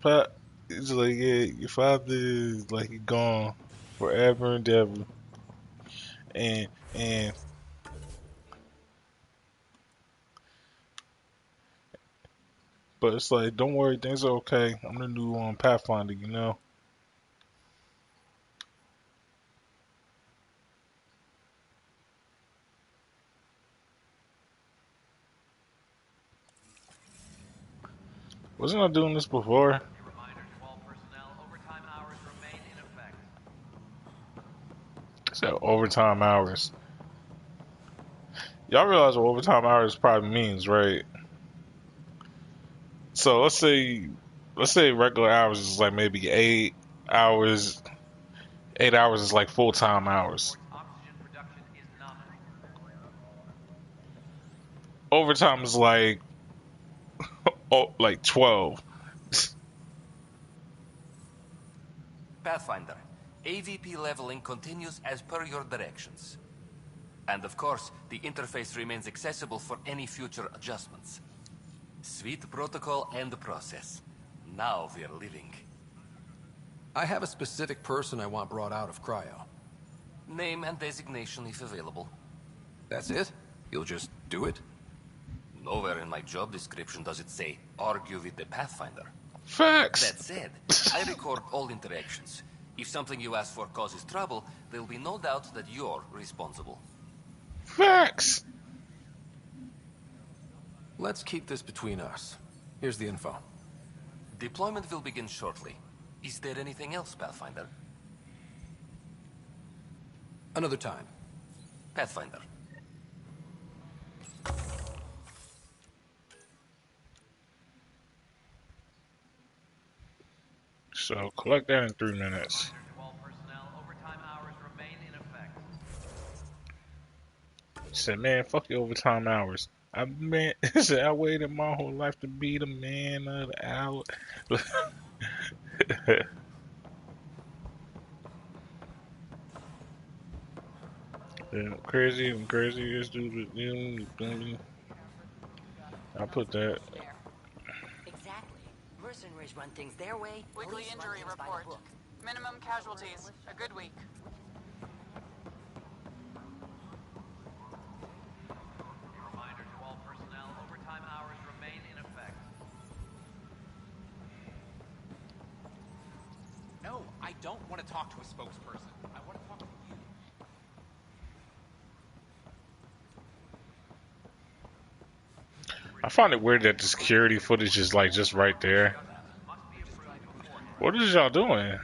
S1: it's like, yeah, your father is like gone forever and ever. and but it's like, don't worry, things are okay. I'm the new Pathfinder, you know. Wasn't I doing this before? So overtime hours. Y'all realize what overtime hours probably means, right? So let's say regular hours is like maybe 8 hours. 8 hours is like full-time hours. Overtime is like 12.
S11: Pathfinder, AVP leveling continues as per your directions. And of course, the interface remains accessible for any future adjustments. Sweet protocol and process. Now we're living.
S4: I have a specific person I want brought out of cryo.
S11: Name and designation if available.
S4: That's it? You'll just do it?
S11: Nowhere in my job description does it say, argue with the Pathfinder.
S1: Facts!
S11: That said, I record all interactions. If something you ask for causes trouble, there will be no doubt that you're responsible.
S1: Facts!
S4: Let's keep this between us. Here's the info.
S11: Deployment will begin shortly. Is there anything else, Pathfinder?
S4: Another time.
S11: Pathfinder.
S1: So collect that in 3 minutes. He said, man, fuck your overtime hours. I waited my whole life to be the man of the hour. Yeah, crazy and crazy is stupid. I put that.
S13: Exactly. Mercenaries run things their way.
S23: Weekly injury report. Minimum casualties. A good week.
S12: Reminder to all personnel, overtime hours remain in effect.
S5: No, I don't want to talk to a spokesperson. I want to talk to you.
S1: I find it weird that the security footage is like just right there. What is y'all doing?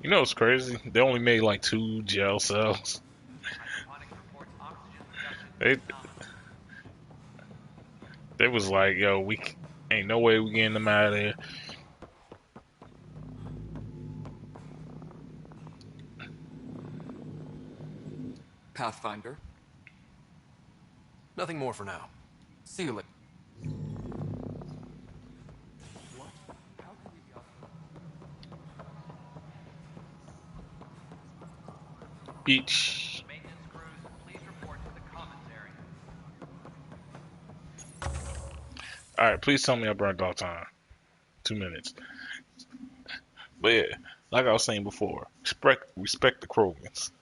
S1: You know what's crazy? They only made like 2 jail cells. They was like, yo, ain't no way we getting them out of there.
S4: Pathfinder. Nothing more for now. See you later.
S1: Beach.
S12: Maintenance crews, please report to the commissary.
S1: Alright, please tell me I burned off time. 2 minutes. But yeah, like I was saying before, respect the Krogans.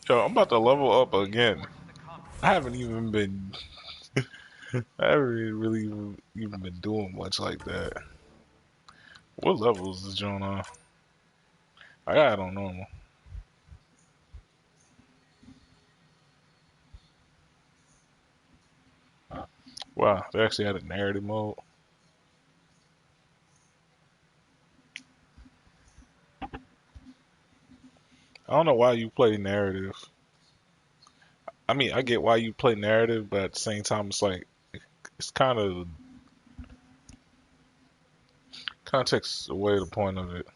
S1: Yo, I'm about to level up again. I haven't even been I haven't really even been doing much like that. What levels is John on? I got it on normal. Wow, they actually had a narrative mode. I don't know why you play narrative. I mean, I get why you play narrative, but at the same time, it's like it's kind of takes away the point of it.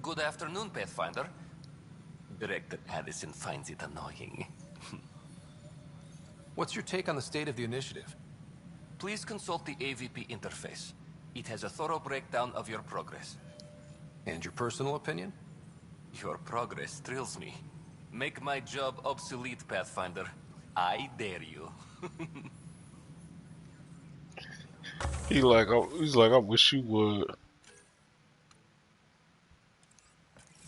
S11: good afternoon, Pathfinder. Director Addison finds it annoying.
S4: What's your take on the state of the initiative?
S11: Please consult the AVP interface. It has a thorough breakdown of your progress.
S4: And your personal opinion?
S11: Your progress thrills me. Make my job obsolete, Pathfinder. I dare you.
S1: He's like, I wish you would.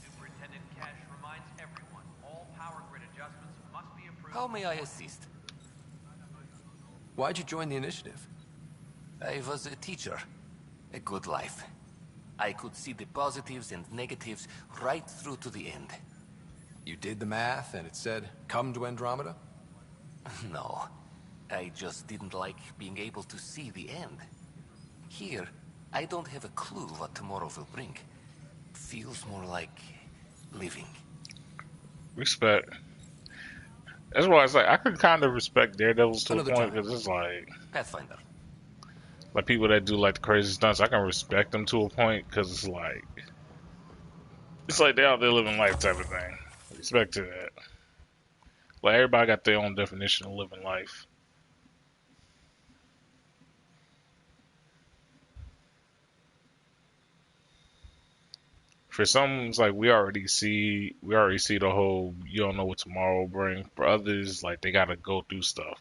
S12: Superintendent Cash reminds everyone, all power grid adjustments must be approved.
S11: How may I assist?
S4: Why'd you join the initiative?
S11: I was a teacher. A good life. I could see the positives and negatives right through to the end.
S4: You did the math and it said, come to Andromeda?
S11: No. I just didn't like being able to see the end. Here, I don't have a clue what tomorrow will bring. Feels more like living.
S1: Respect. That's why it's like I could kind of respect Daredevils to
S11: Another
S1: a point
S11: time.
S1: because it's like
S11: Pathfinder.
S1: like people that do like the crazy stunts. I can respect them to a point because it's like they out there living life type of thing. Respect to that. Like everybody got their own definition of living life. For some, it's like we already see the whole you don't know what tomorrow will bring. For others, like they gotta go through stuff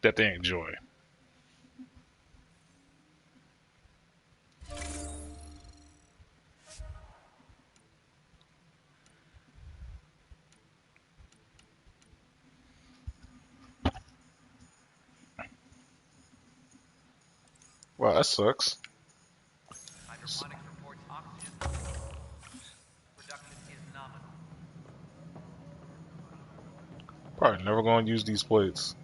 S1: that they enjoy. Well, that sucks.
S12: Hydroponics reports oxygen production is nominal.
S1: Probably never gonna use these plates.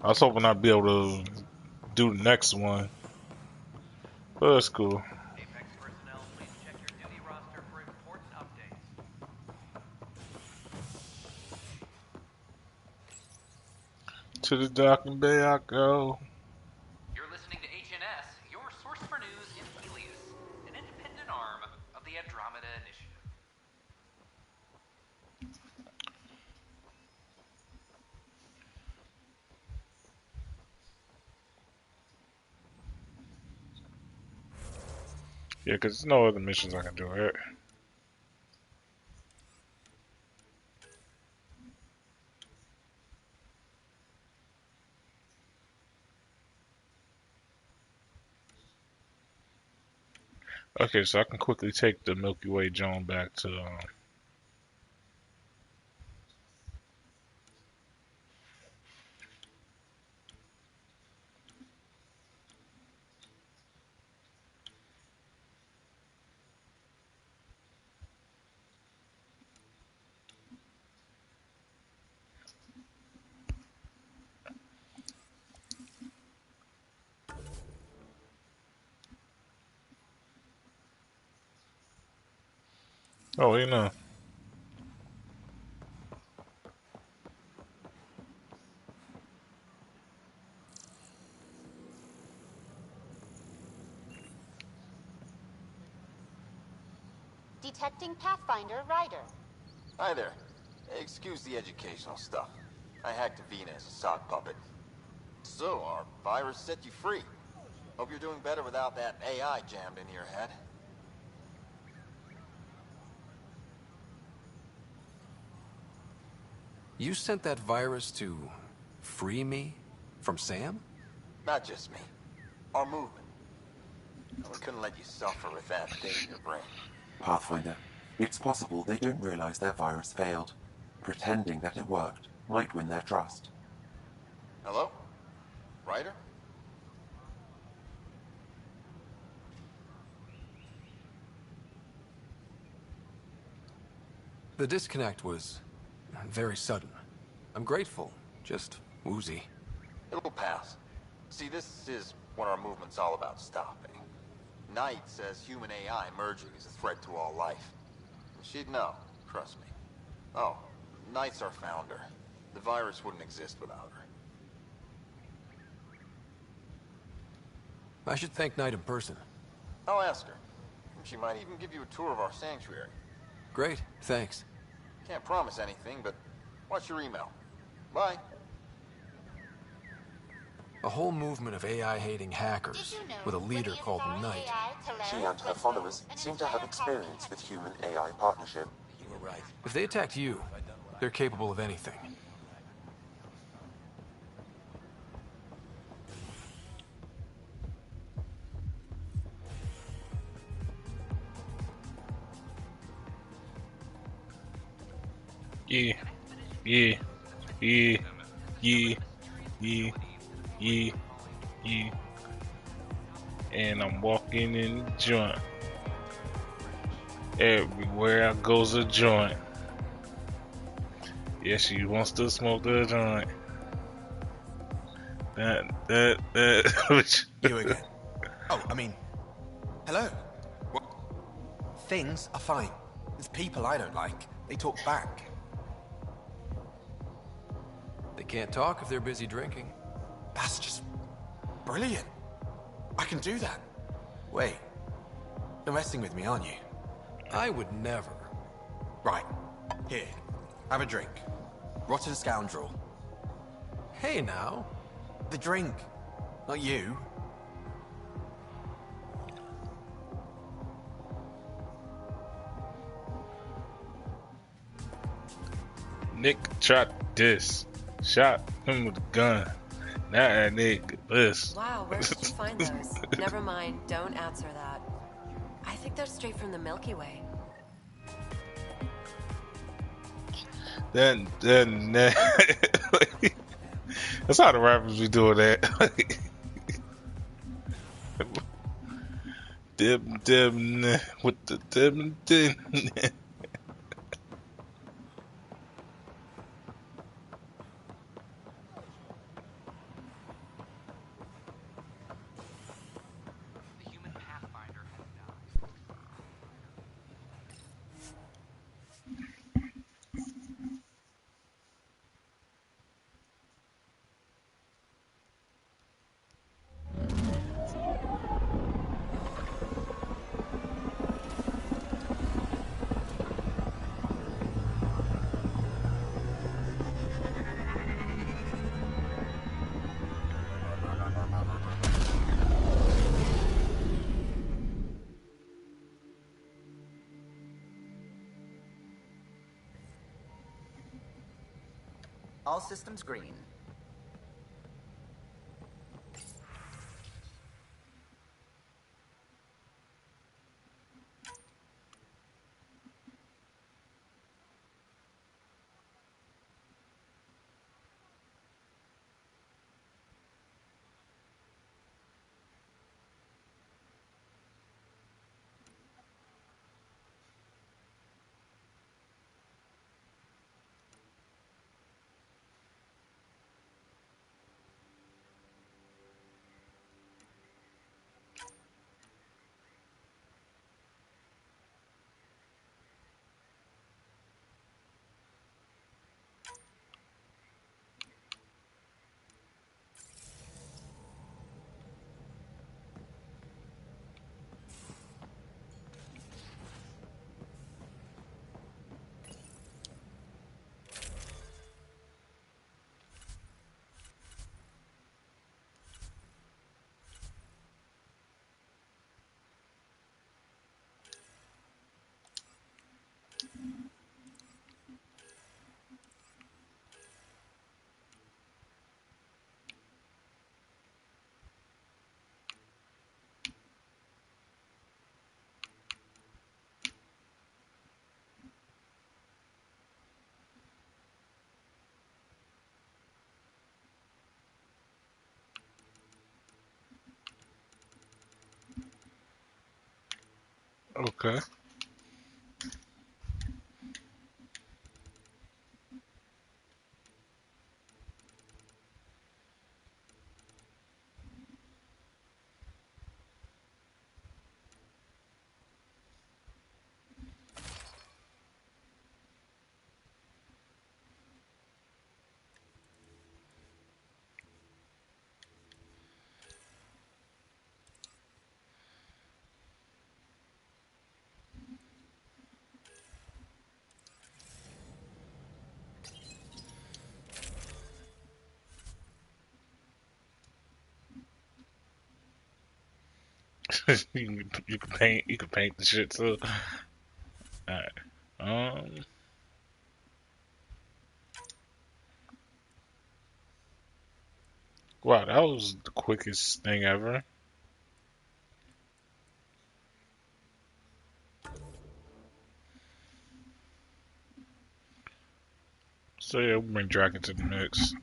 S1: I was hoping I'd be able to do the next one. But that's cool.
S12: Apex personnel, please check your duty roster for important updates.
S1: To the docking bay I go.
S5: You're listening to HNS, your source for news in Helios, an independent arm of the Andromeda Initiative.
S1: Yeah, because there's no other missions I can do here. Okay, so I can quickly take the Milky Way Joan back to oh, you know.
S10: Detecting Pathfinder Ryder.
S2: Hi there. Excuse the educational stuff. I hacked Avina as a sock puppet. So, our virus set you free. Hope you're doing better without that AI jammed into your head.
S4: You sent that virus to free me from Sam?
S2: Not just me. Our movement. We couldn't let you suffer with that thing in your brain.
S17: Pathfinder, it's possible they don't realize their virus failed. Pretending that it worked might win their trust.
S2: Hello? Ryder?
S4: The disconnect was very sudden. I'm grateful, just woozy.
S2: It'll pass. See, this is what our movement's all about stopping. Knight says human AI merging is a threat to all life. She'd know, trust me. Oh, Knight's our founder. The virus wouldn't exist without her.
S4: I should thank Knight in person.
S2: I'll ask her. She might even give you a tour of our sanctuary.
S4: Great, thanks.
S2: Can't promise anything, but watch your email. Bye.
S4: A whole movement of AI-hating hackers with a leader called Knight.
S17: She and her followers seem to have experience with human-AI partnership.
S11: You were right.
S4: If they attacked you, they're capable of anything.
S1: Yeah, yeah, yeah, yeah, yeah, yeah, yeah. And I'm walking in the joint. Everywhere I go's a joint. Yeah, she wants to smoke the joint. That.
S10: You again. Oh, I mean, hello. What? Things are fine. There's people I don't like. They talk back.
S4: They can't talk if they're busy drinking.
S10: That's just brilliant. I can do that. Wait, you're messing with me, aren't you?
S4: I would never.
S10: Right. Here, have a drink. Rotten scoundrel.
S4: Hey now.
S10: The drink, not you.
S1: Nick tried this. Shot him with a gun. Now that nigga this.
S19: Wow, where did you find those? Never mind, don't answer that. I think they're straight from the Milky Way.
S1: Then that's how the rappers be doing that. Dim with the dim.
S14: All systems green.
S1: Okay. You can paint. You can paint the shit too. Alright. Wow, that was the quickest thing ever. So yeah, we'll bring Draken to the mix.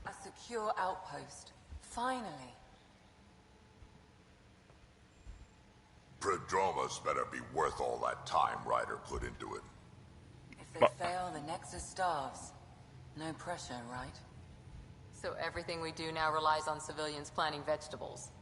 S19: A secure outpost. Finally.
S14: Prodroma's better be worth all that time Ryder put into it.
S19: If they fail, the Nexus starves. No pressure, right?
S15: So everything we do now relies on civilians planting vegetables.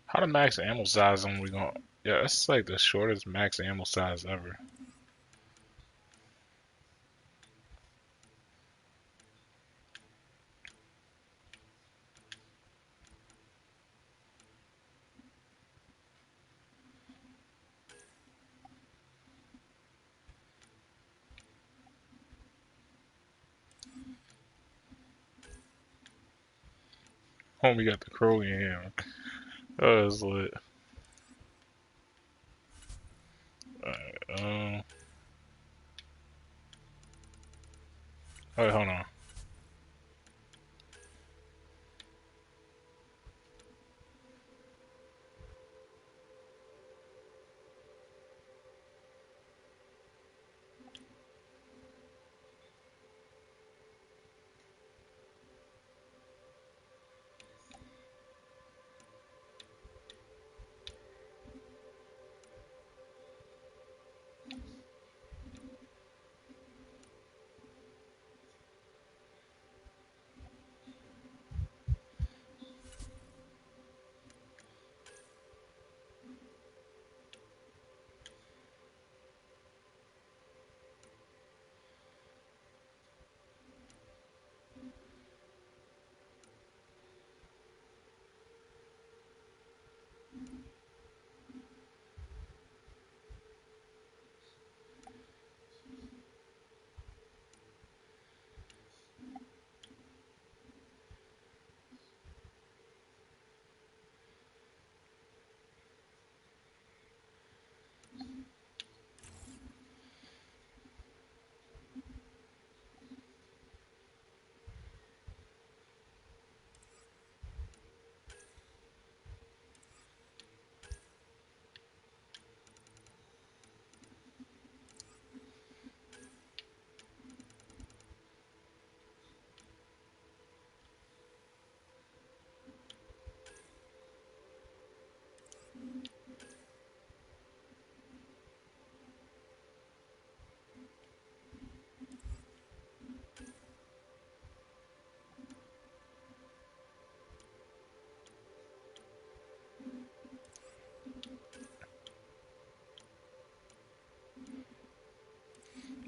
S1: How the max ammo size am we going? Yeah, that's like the shortest max ammo size ever. Homie got the crow in him. Oh, it's lit. Alright, wait, hold on.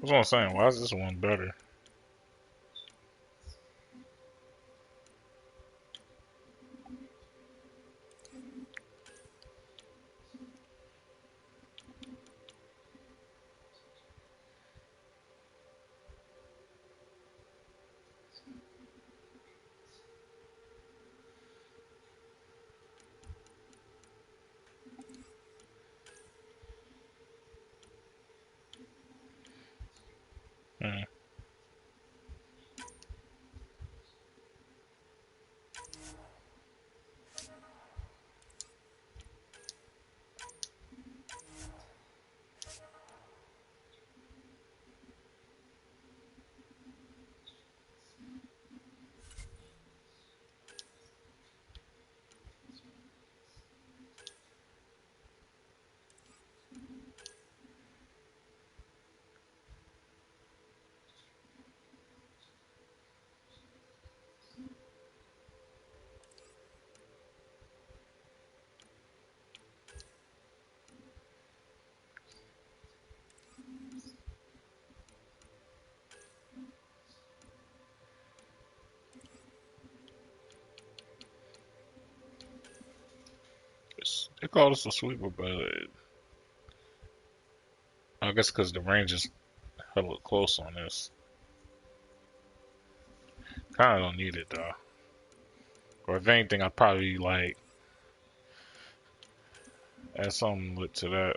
S1: That's what I'm saying. Why is this one better? Hmm. They call us a sweeper, but I guess because the range is hella close on this. Kind of don't need it though. Or if anything, I'd probably like add something lit to that.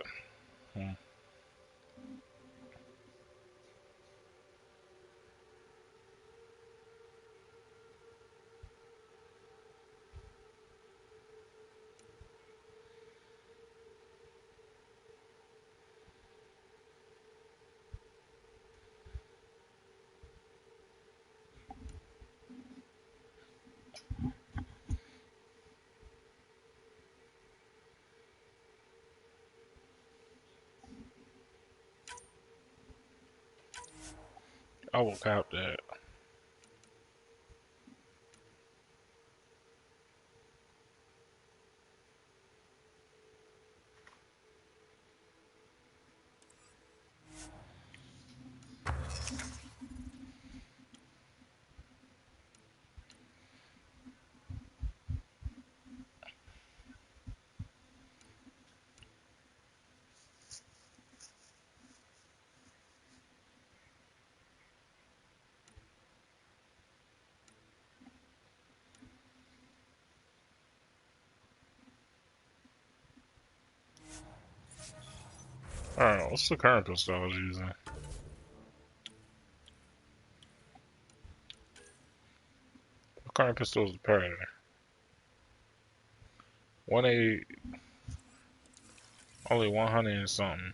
S1: I will cop that. Alright, what's the current pistol I was using? The current pistol is the Predator. 180, only 100 and something.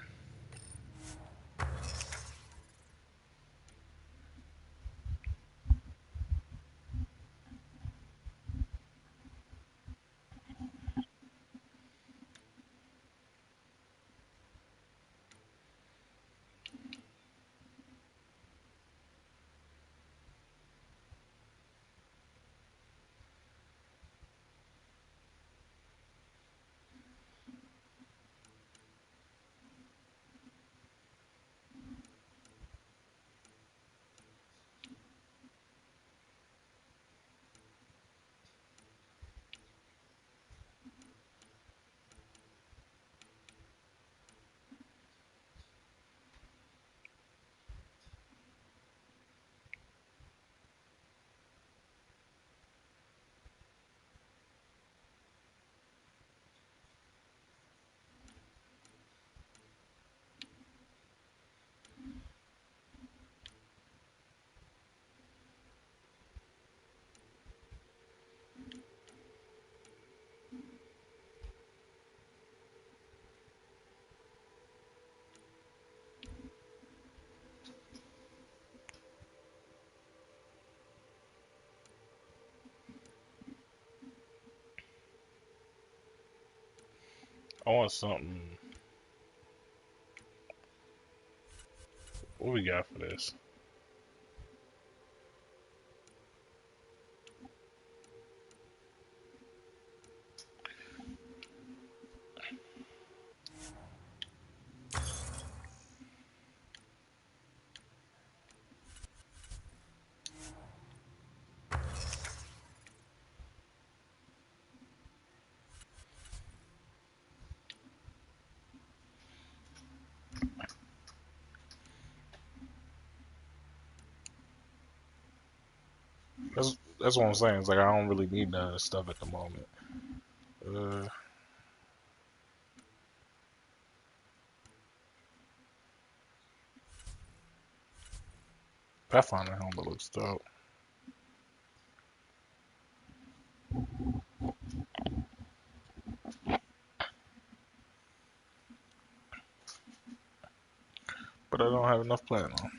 S1: I want something. What we got for this? That's what I'm saying. It's like I don't really need none of this stuff at the moment. Pathfinder helmet looks dope. But I don't have enough platinum.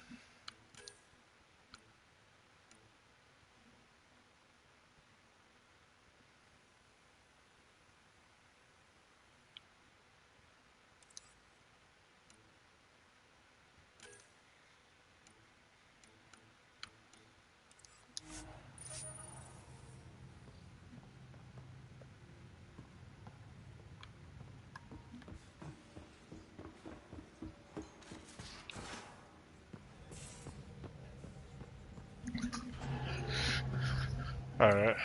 S1: Alright.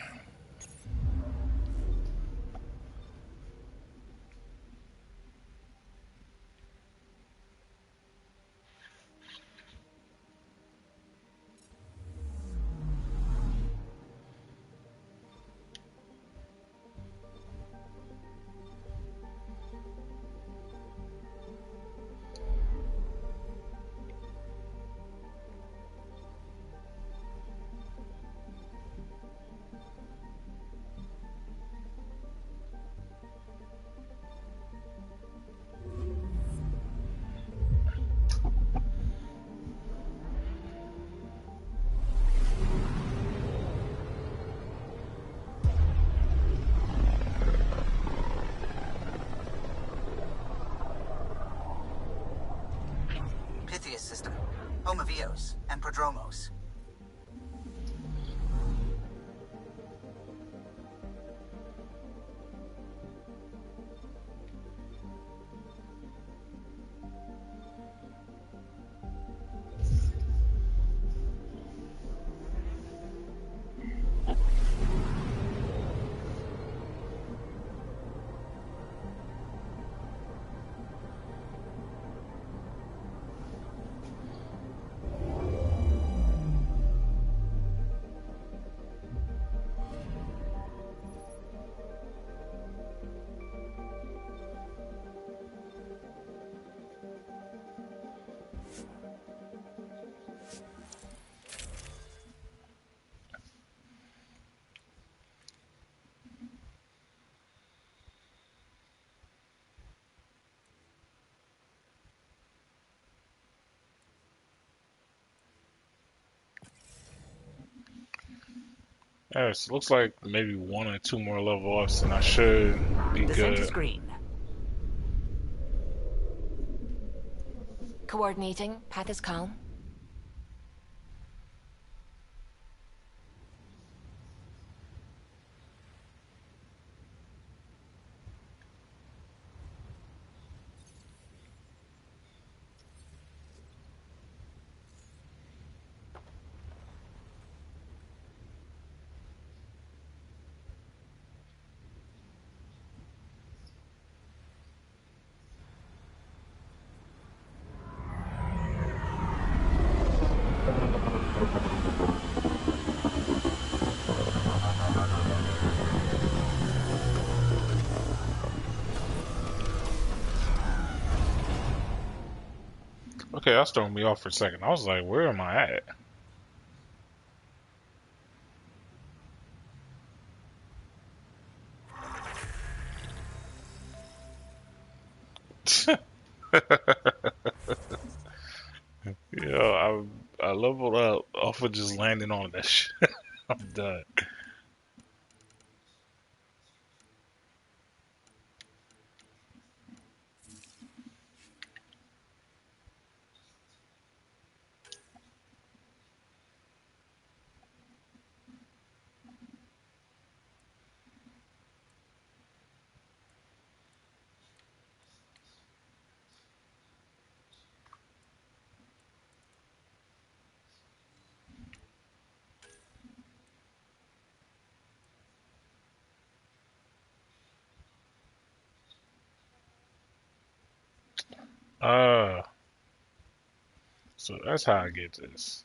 S1: Yes, looks like maybe 1 or 2 more level ups, and I should be
S8: Descent
S1: good.
S8: is green.
S9: Coordinating. Path is calm.
S1: Okay, that's throwing me off for a second. I was like, where am I at? Yeah, I leveled up off of just landing on that shit. I'm done. Uh, so that's how I get this.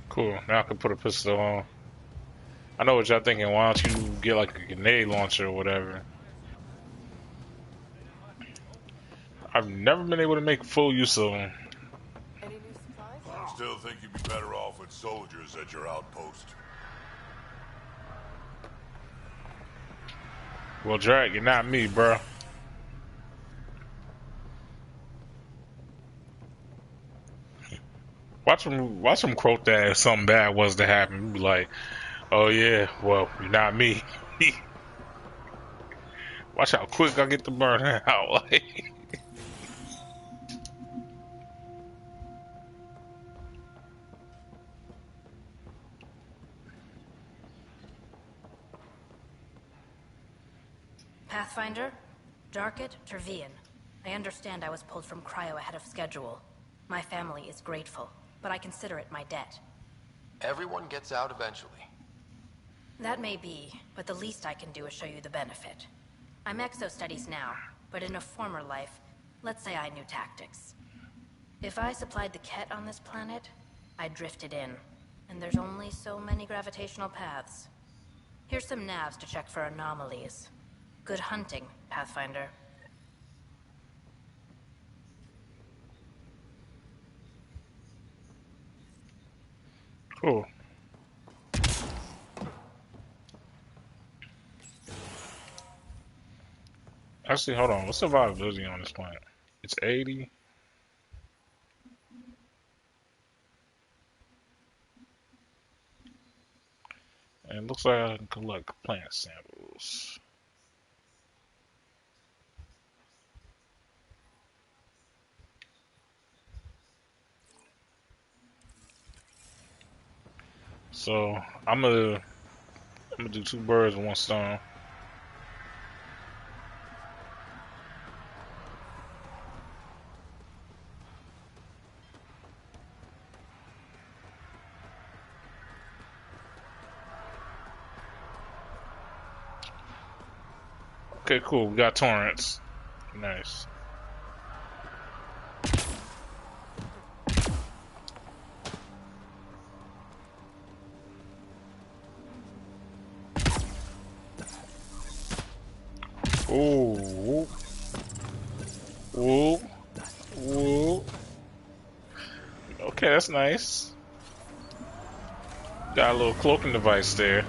S1: Cool. Now I can put a pistol on. I know what y'all thinking. Why don't you get like a grenade launcher or whatever? I've never been able to make full use of them.
S14: I still think you'd be better off with soldiers at your outpost.
S1: Well, Drake, you're not me, bro. Watch him quote that if something bad was to happen. Be like, oh yeah, well, you're not me. Watch how quick I get to burn out. Like,
S16: Pathfinder, Darket, Tervian. I understand I was pulled from Cryo ahead of schedule. My family is grateful, but I consider it my debt.
S4: Everyone gets out eventually.
S16: That may be, but the least I can do is show you the benefit. I'm exo studies now, but in a former life, Let's say I knew tactics. If I supplied the Ket on this planet, I'd drift it in. And there's only so many gravitational paths. Here's some navs to check for anomalies. Good hunting, Pathfinder.
S1: Cool. Actually, hold on. What's survivability on this planet? It's 80. And it looks like I can collect plant samples. So I'm gonna do 2 birds with 1 stone. Okay, cool. We got torrents. Nice. Ooh. Ooh. Ooh. Okay, that's nice. Got a little cloaking device there.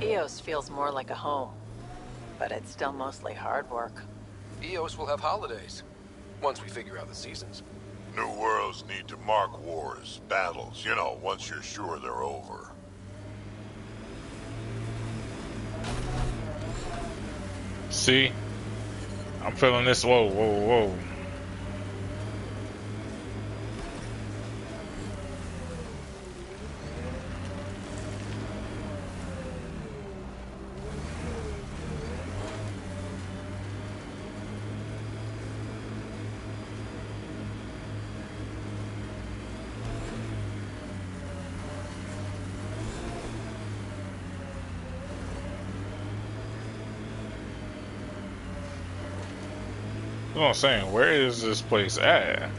S9: EOS feels more like a home, but it's still mostly hard work.
S4: EOS will have holidays, once we figure out the seasons.
S14: New worlds need to mark wars, battles, you know, once you're sure they're over.
S1: See? I'm feeling this. Whoa, whoa, whoa. That's what I'm saying. Where is this place at?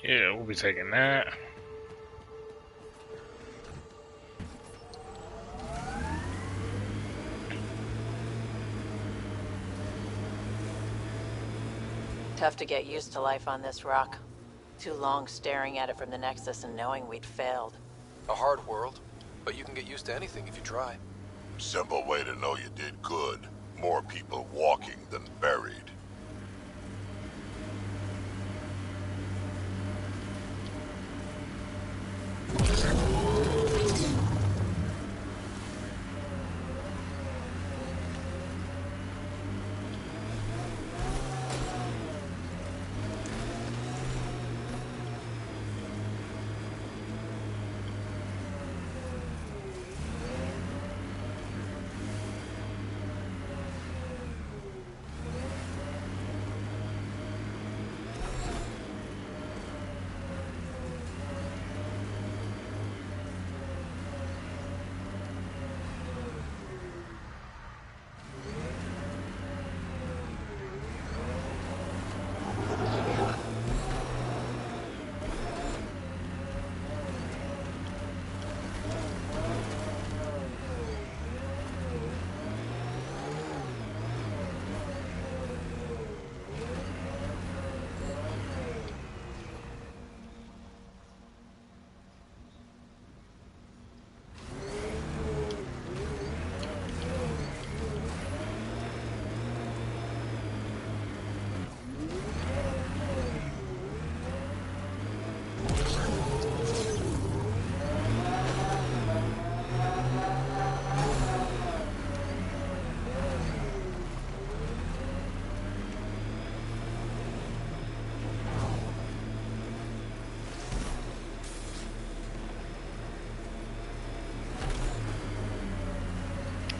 S1: Yeah, we'll be taking that.
S9: Tough to get used to life on this rock. Too long staring at it from the Nexus and knowing we'd failed.
S4: A hard world, but you can get used to anything if you try.
S14: Simple way to know you did good. More people walking than buried.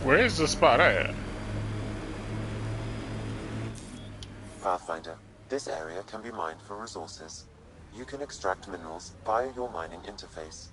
S1: Where is the spot at?
S17: Pathfinder, this area can be mined for resources. You can extract minerals via your mining interface.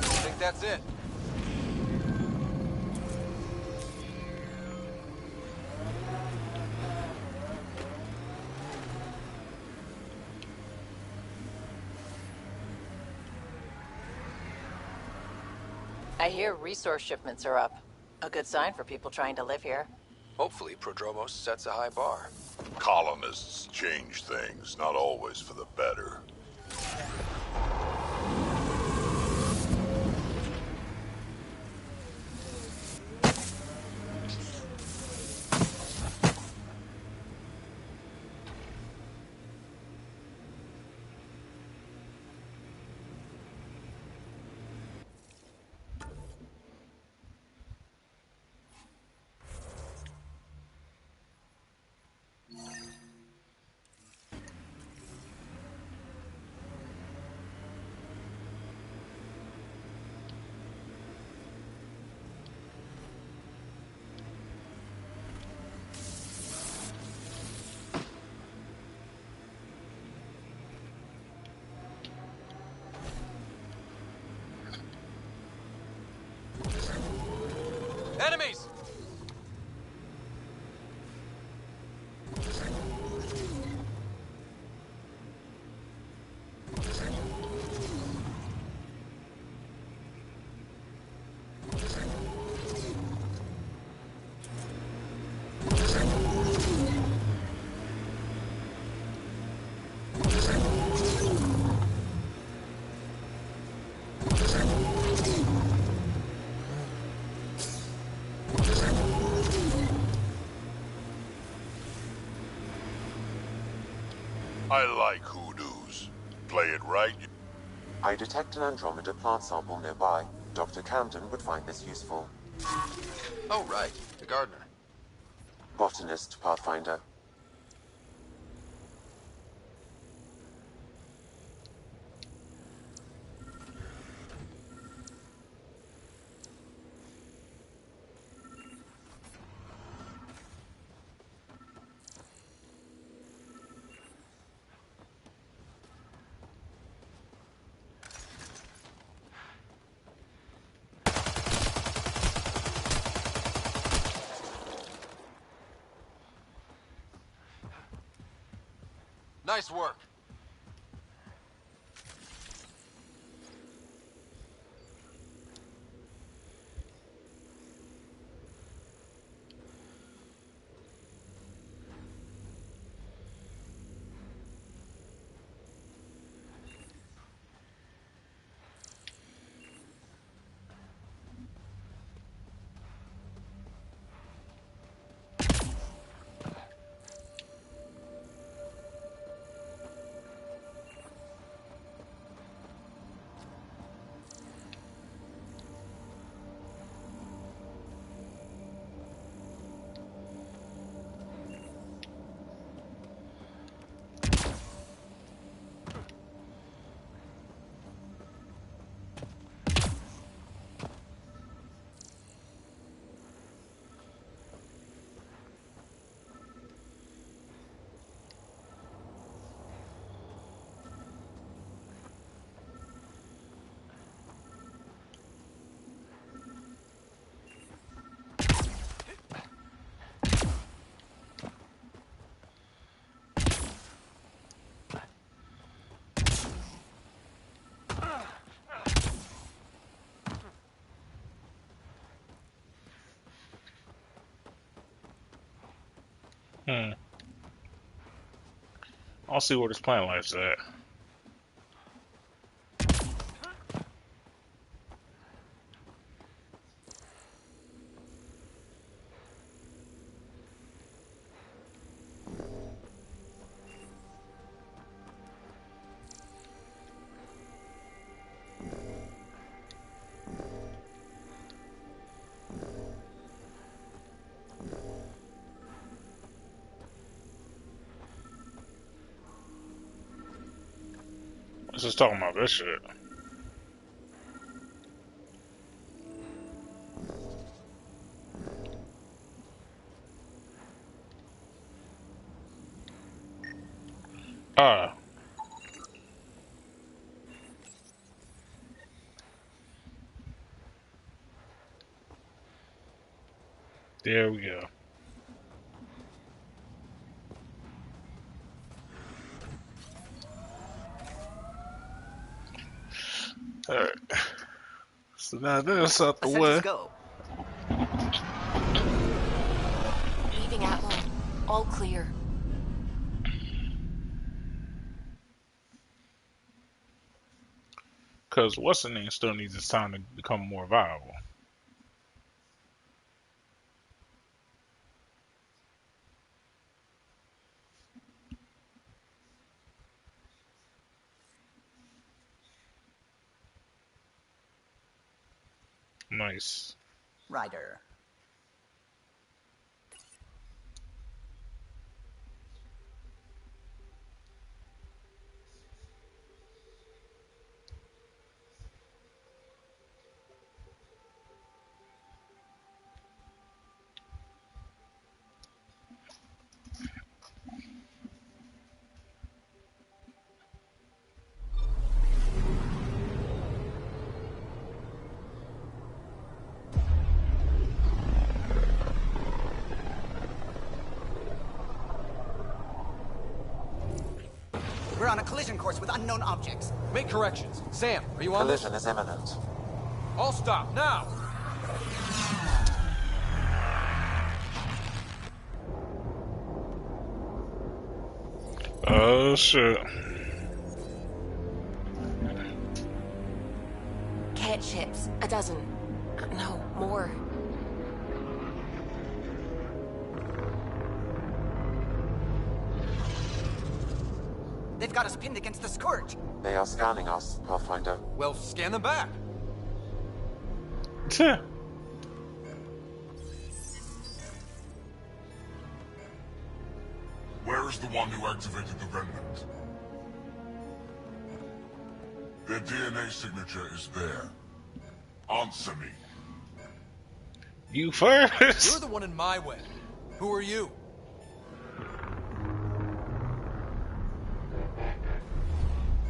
S4: I think that's it.
S9: I hear resource shipments are up. A good sign for people trying to live here.
S4: Hopefully, Prodromos sets a high bar.
S14: Colonists change things, not always for the better.
S4: Enemies!
S14: I like hoodoos. Play it right.
S17: I detect an Andromeda plant sample nearby. Dr. Camden would find this useful.
S4: Oh, right. The gardener.
S17: Botanist, Pathfinder.
S4: Nice work.
S1: I'll see where this plant life's at. Let's just talking about this shit. Ah. There we go. Alright. So now that's out the way.
S22: Go.
S9: Leaving at one. All clear.
S1: Because what's the name still needs its time to become more viable. Nice.
S22: Ryder. We're on a collision course with unknown objects.
S4: Make corrections. Sam, are you on this?
S17: Collision is imminent.
S4: All stop, now!
S1: Oh shit.
S9: Cat ships. A dozen. No, more.
S22: They've got us pinned against the Scourge.
S17: They are scanning us, Pathfinder.
S4: Well, scan them back.
S14: Where is the one who activated the remnant? Their DNA signature is there. Answer me.
S1: You first.
S4: You're the one in my way. Who are you?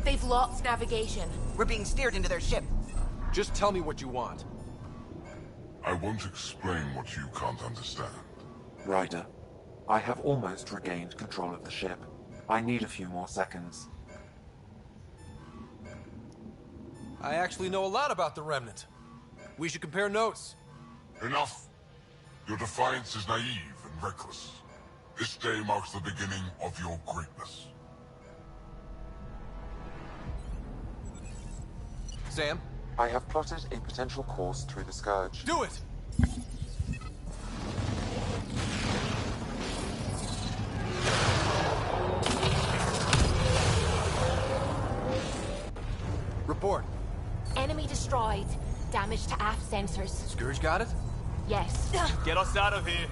S9: They've lost navigation.
S22: We're being steered into their ship.
S4: Just tell me what you want.
S14: I won't explain what you can't understand.
S17: Ryder, I have almost regained control of the ship. I need a few more seconds.
S4: I actually know a lot about the Remnant. We should compare notes.
S14: Enough. Your defiance is naive and reckless. This day marks the beginning of your greatness.
S4: Sam?
S17: I have plotted a potential course through the Scourge.
S4: Do it! Report.
S9: Enemy destroyed. Damage to aft sensors.
S4: Scourge got it?
S9: Yes.
S6: Get us out of here.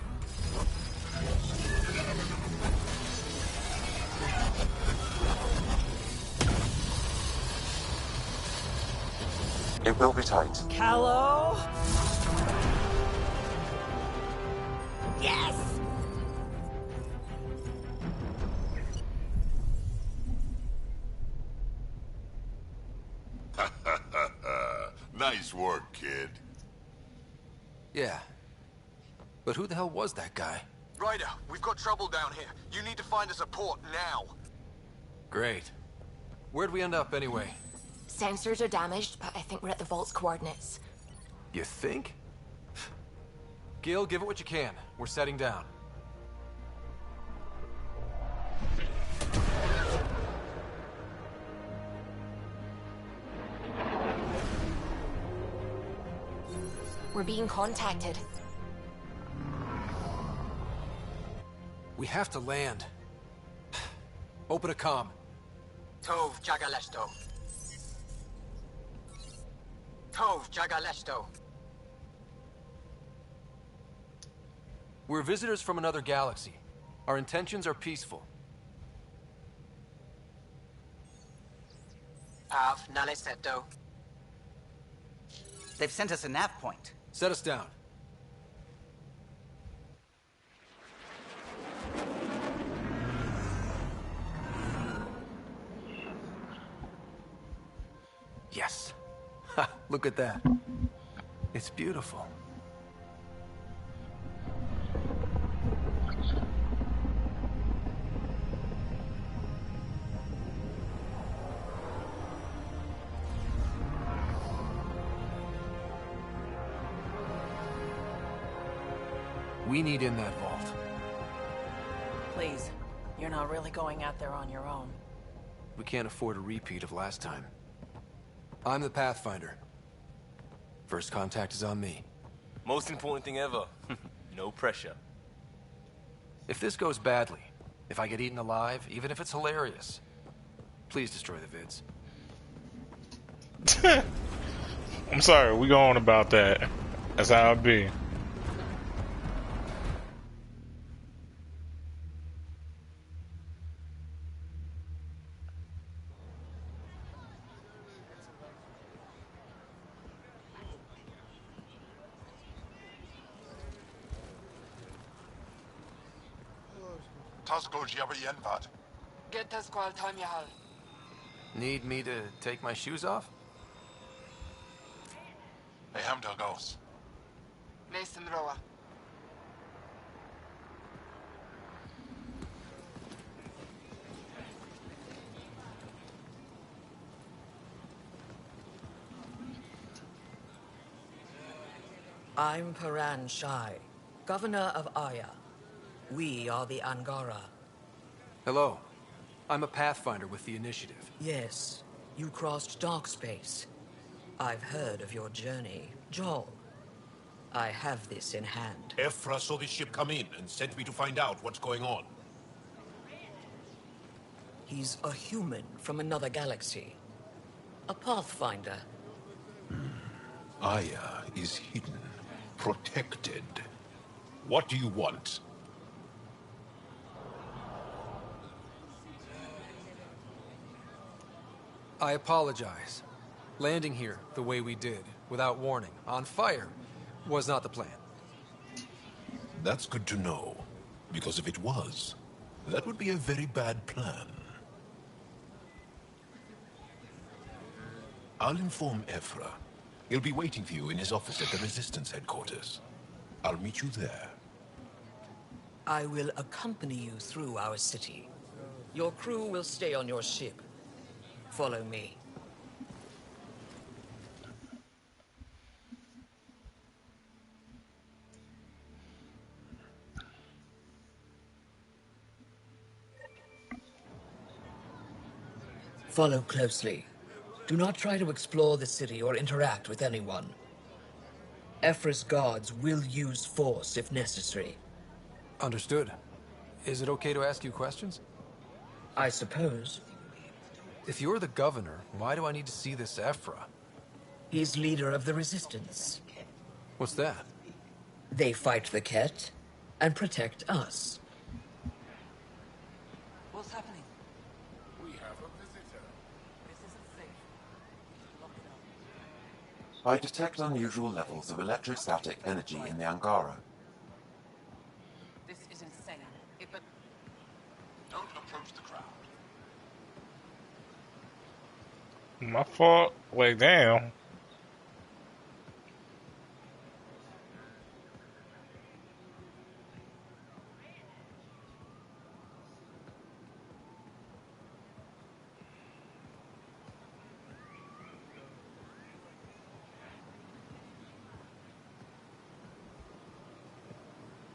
S17: It will be tight.
S22: Callow? Yes!
S14: Nice work, kid.
S4: Yeah. But who the hell was that guy?
S6: Ryder, we've got trouble down here. You need to find us a port now.
S4: Great. Where'd we end up anyway?
S9: Sensors are damaged, but I think we're at the vault's coordinates.
S4: You think? Gil, give it what you can. We're setting down.
S9: We're being contacted.
S4: We have to land. Open a comm.
S22: Tov Jagaleshto. Tov Jagaleshto.
S4: We're visitors from another galaxy. Our intentions are peaceful.
S7: Av, nale setto.
S8: They've sent us a nav point.
S4: Set us down. Yes. Ha, look at that. It's beautiful. We need in that vault.
S18: Please, you're not really going out there on your own.
S4: We can't afford a repeat of last time. I'm the Pathfinder. First contact is on me.
S24: Most important thing ever. No pressure.
S4: If this goes badly, if I get eaten alive, even if it's hilarious, please destroy the vids.
S1: I'm sorry, we go on about that. That's how it be.
S7: Get us time yahal.
S4: Need me to take my shoes off?
S7: Nathan Roa.
S25: I'm Paran Shai, Governor of Aya. We are the Angara.
S4: Hello. I'm a Pathfinder with the Initiative.
S25: Yes, you crossed dark space. I've heard of your journey, Joel. I have this in hand.
S26: Ephra saw this ship come in and sent me to find out what's going on.
S25: He's a human from another galaxy. A Pathfinder.
S26: Aya is hidden, protected. What do you want?
S4: I apologize. Landing here the way we did, without warning, on fire, was not the plan.
S26: That's good to know. Because if it was, that would be a very bad plan. I'll inform Ephra. He'll be waiting for you in his office at the Resistance headquarters. I'll meet you there.
S25: I will accompany you through our city. Your crew will stay on your ship. Follow me. Follow closely. Do not try to explore the city or interact with anyone. Ephra's guards will use force if necessary.
S4: Understood. Is it okay to ask you questions?
S25: I suppose.
S4: If you're the governor, why do I need to see this Ephra?
S25: He's leader of the Resistance.
S4: What's that?
S25: They fight the Ket and protect us.
S7: What's happening?
S14: We have a visitor.
S7: This isn't safe. Lock it up.
S17: I detect unusual levels of electrostatic energy in the Angara.
S7: This is insane. But
S14: don't approach the crowd.
S1: My fault. Wait, damn.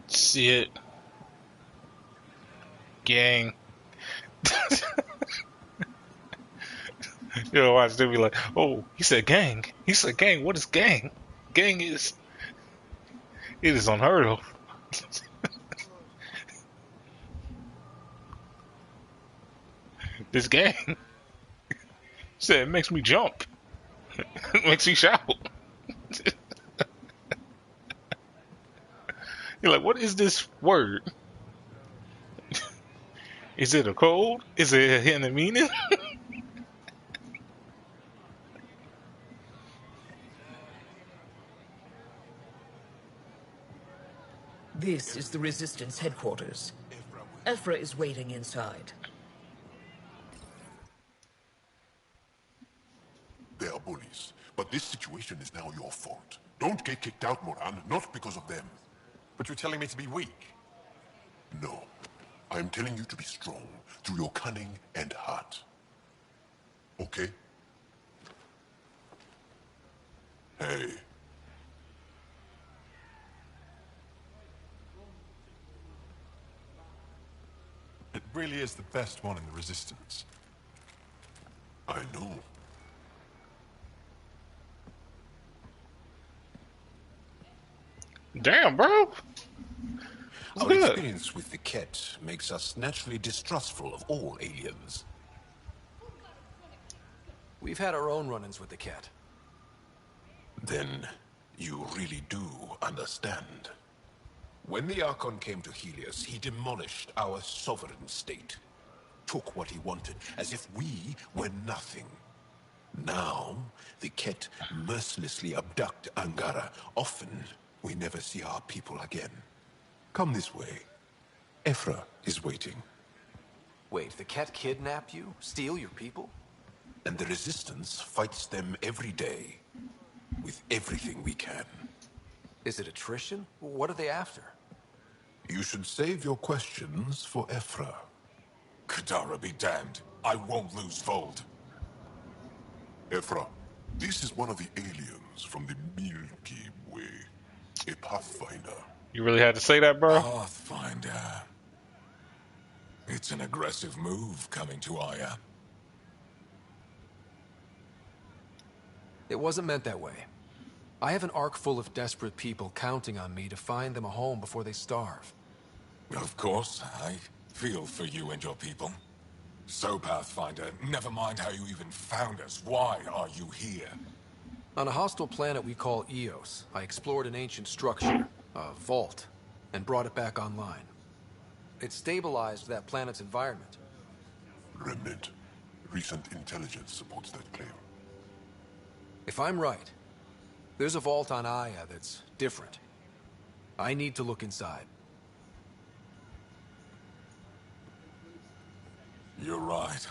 S1: Shit. Gang. Yo, watch, they be like, oh, he said gang. He said gang. What is gang? Gang is... It is unheard of. This gang. Said it makes me jump. It makes me shout. You're like, what is this word? Is it a code? Is it a hidden meaning?
S25: This is the Resistance headquarters. Ephra is waiting inside.
S26: They are bullies, but this situation is now your fault. Don't get kicked out, Moran, not because of them.
S10: But you're telling me to be weak?
S26: No. I'm telling you to be strong, through your cunning and heart. Okay? Hey.
S3: It really is the best one in the Resistance.
S26: I know.
S1: Damn, bro.
S26: Our
S1: Good.
S26: experience with the Ket makes us naturally distrustful of all aliens.
S4: We've had our own run-ins with the Ket.
S26: Then you really do understand. When the Archon came to Helios, he demolished our sovereign state. Took what he wanted, as if we were nothing. Now, the Ket mercilessly abduct Angara. Often, we never see our people again. Come this way. Ephra is waiting.
S4: Wait, the Ket kidnap you? Steal your people?
S26: And the Resistance fights them every day. With everything we can.
S4: Is it attrition? What are they after?
S26: You should save your questions for Ephra.
S14: Kadara be damned. I won't lose Vold.
S26: Ephra, this is one of the aliens from the Milky Way. A Pathfinder.
S1: You really had to say that, bro?
S14: Pathfinder. It's an aggressive move coming to Aya.
S4: It wasn't meant that way. I have an ark full of desperate people counting on me to find them a home before they starve.
S14: Of course, I feel for you and your people. So, Pathfinder, never mind how you even found us. Why are you here?
S4: On a hostile planet we call Eos, I explored an ancient structure, a vault, and brought it back online. It stabilized that planet's environment.
S26: Remnant. Recent intelligence supports that claim.
S4: If I'm right, there's a vault on Aya that's different. I need to look inside.
S14: You're right.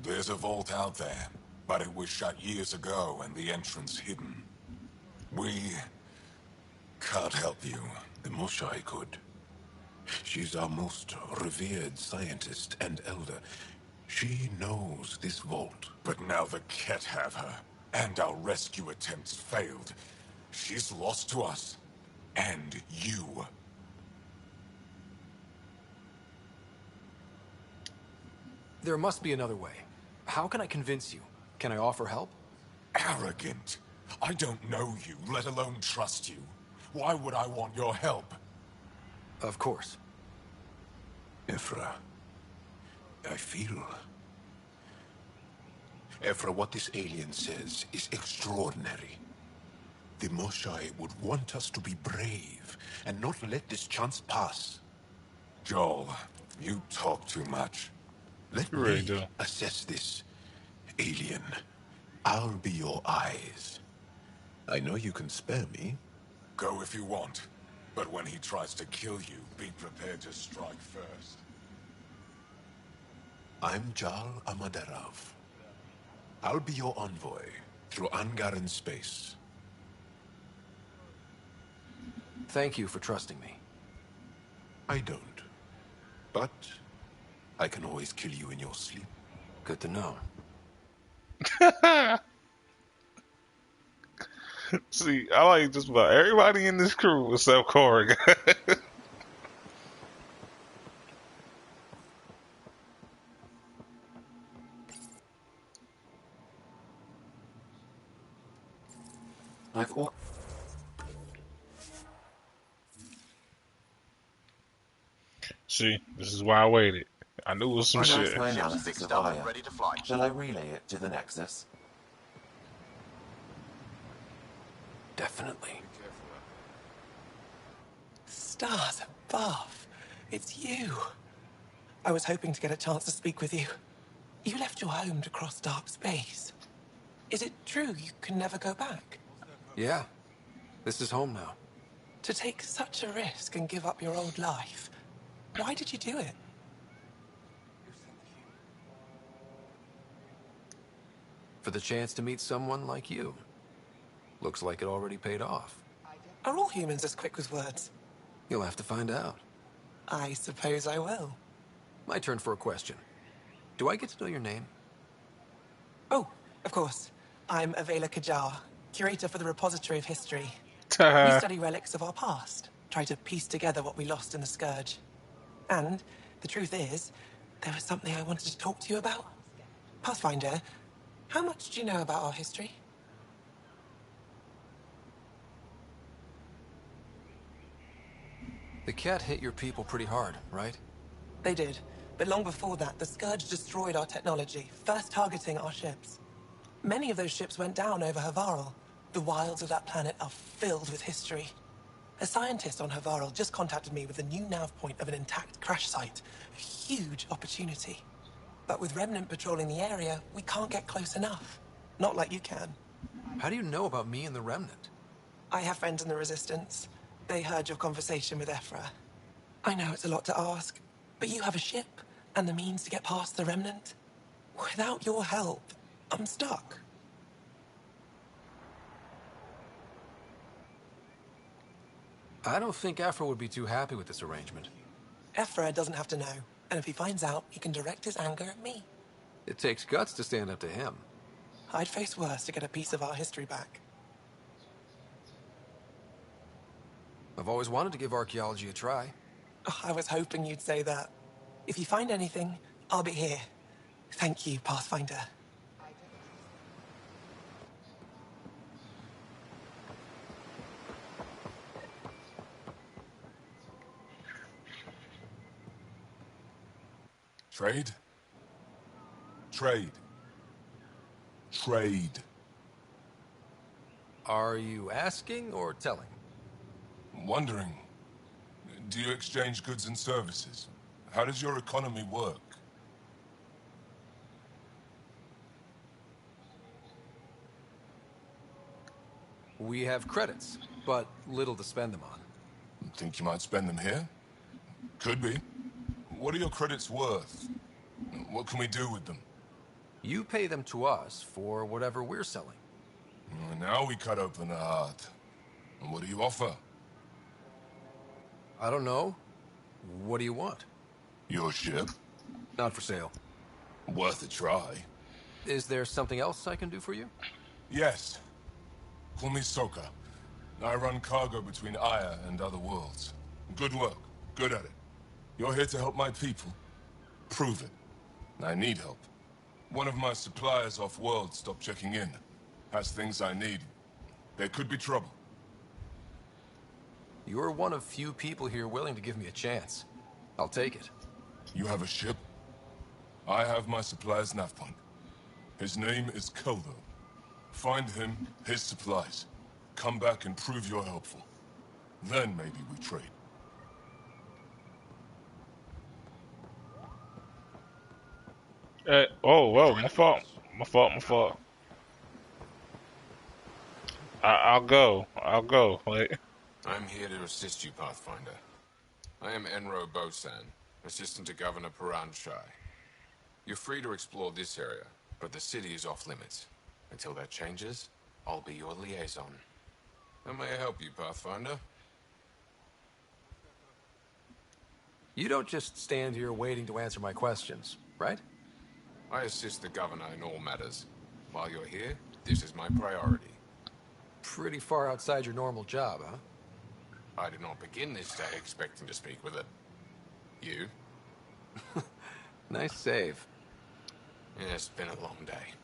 S14: There's a vault out there, but it was shut years ago and the entrance hidden. We can't help you.
S26: The Moshai could. She's our most revered scientist and elder. She knows this vault.
S14: But now the Ket have her, and our rescue attempts failed. She's lost to us, and you.
S4: There must be another way. How can I convince you? Can I offer help?
S14: Arrogant. I don't know you, let alone trust you. Why would I want your help?
S4: Of course.
S26: Ephra, I feel... Ephra, what this alien says is extraordinary. The Moshai would want us to be brave and not let this chance pass.
S14: Joel, you talk too much.
S26: Let
S1: You really
S26: me
S1: do.
S26: assess this, alien. I'll be your eyes. I know you can spare me.
S14: Go if you want. But when he tries to kill you, be prepared to strike first.
S26: I'm Jal Amaderav. I'll be your envoy through Angaran space.
S4: Thank you for trusting me.
S26: I don't. But I can always kill you in your sleep.
S4: Good to know.
S1: See, I like just about everybody in this crew except Korg. See, this is why I waited. I knew it was some shit.
S17: My analysis of Aya. Shall I relay it to the Nexus?
S4: Definitely.
S8: Stars above. It's you. I was hoping to get a chance to speak with you. You left your home to cross dark space. Is it true you can never go back?
S4: Yeah. This is home now.
S8: To take such a risk and give up your old life, why did you do it?
S4: For the chance to meet someone like you. Looks like it already paid off.
S8: Are all humans as quick with words?
S4: You'll have to find out.
S8: I suppose I will.
S4: My turn for a question. Do I get to know your name?
S8: Oh, of course. I'm Avela Kajar, curator for the Repository of History. We study relics of our past, try to piece together what we lost in the Scourge. And the truth is, there was something I wanted to talk to you about. Pathfinder, how much do you know about our history?
S4: The cat hit your people pretty hard, right?
S8: They did. But long before that, the Scourge destroyed our technology, first targeting our ships. Many of those ships went down over Havarl. The wilds of that planet are filled with history. A scientist on Havarl just contacted me with a new nav point of an intact crash site. A huge opportunity. But with Remnant patrolling the area, we can't get close enough. Not like you can.
S4: How do you know about me and the Remnant?
S8: I have friends in the Resistance. They heard your conversation with Ephra. I know it's a lot to ask, but you have a ship and the means to get past the Remnant. Without your help, I'm stuck.
S4: I don't think Afro would be too happy with this arrangement.
S8: Ephra doesn't have to know, and if he finds out, he can direct his anger at me.
S4: It takes guts to stand up to him.
S8: I'd face worse to get a piece of our history back.
S4: I've always wanted to give archaeology a try.
S8: Oh, I was hoping you'd say that. If you find anything, I'll be here. Thank you, Pathfinder.
S14: Trade? Trade. Trade.
S4: Are you asking or telling?
S14: Wondering, do you exchange goods and services? How does your economy work?
S4: We have credits, but little to spend them on.
S14: Think you might spend them here? Could be. What are your credits worth? What can we do with them?
S4: You pay them to us for whatever we're selling.
S14: Now we cut open the heart. And what do you offer?
S4: I don't know. What do you want?
S14: Your ship?
S4: Not for sale.
S14: Worth a try.
S4: Is there something else I can do for you?
S14: Yes. Call me Soka. I run cargo between Aya and other worlds. Good work. Good at it. You're here to help my people. Prove it. I need help. One of my suppliers off-world stopped checking in. Has things I need. There could be trouble.
S4: You're one of few people here willing to give me a chance. I'll take it.
S14: You have a ship? I have my supplier's nav point. His name is Koldo. Find him, his supplies. Come back and prove you're helpful. Then maybe we trade.
S1: Oh, whoa, my fault. I'll go. Wait.
S5: I'm here to assist you, Pathfinder. I am Enro Bosan, assistant to Governor Paran Shai. You're free to explore this area, but the city is off limits. Until that changes, I'll be your liaison. How may I help you, Pathfinder?
S4: You don't just stand here waiting to answer my questions, right?
S5: I assist the governor in all matters. While you're here, this is my priority.
S4: Pretty far outside your normal job, huh?
S5: I did not begin this day expecting to speak with it. You?
S4: Nice save.
S5: Yeah, it's been a long day.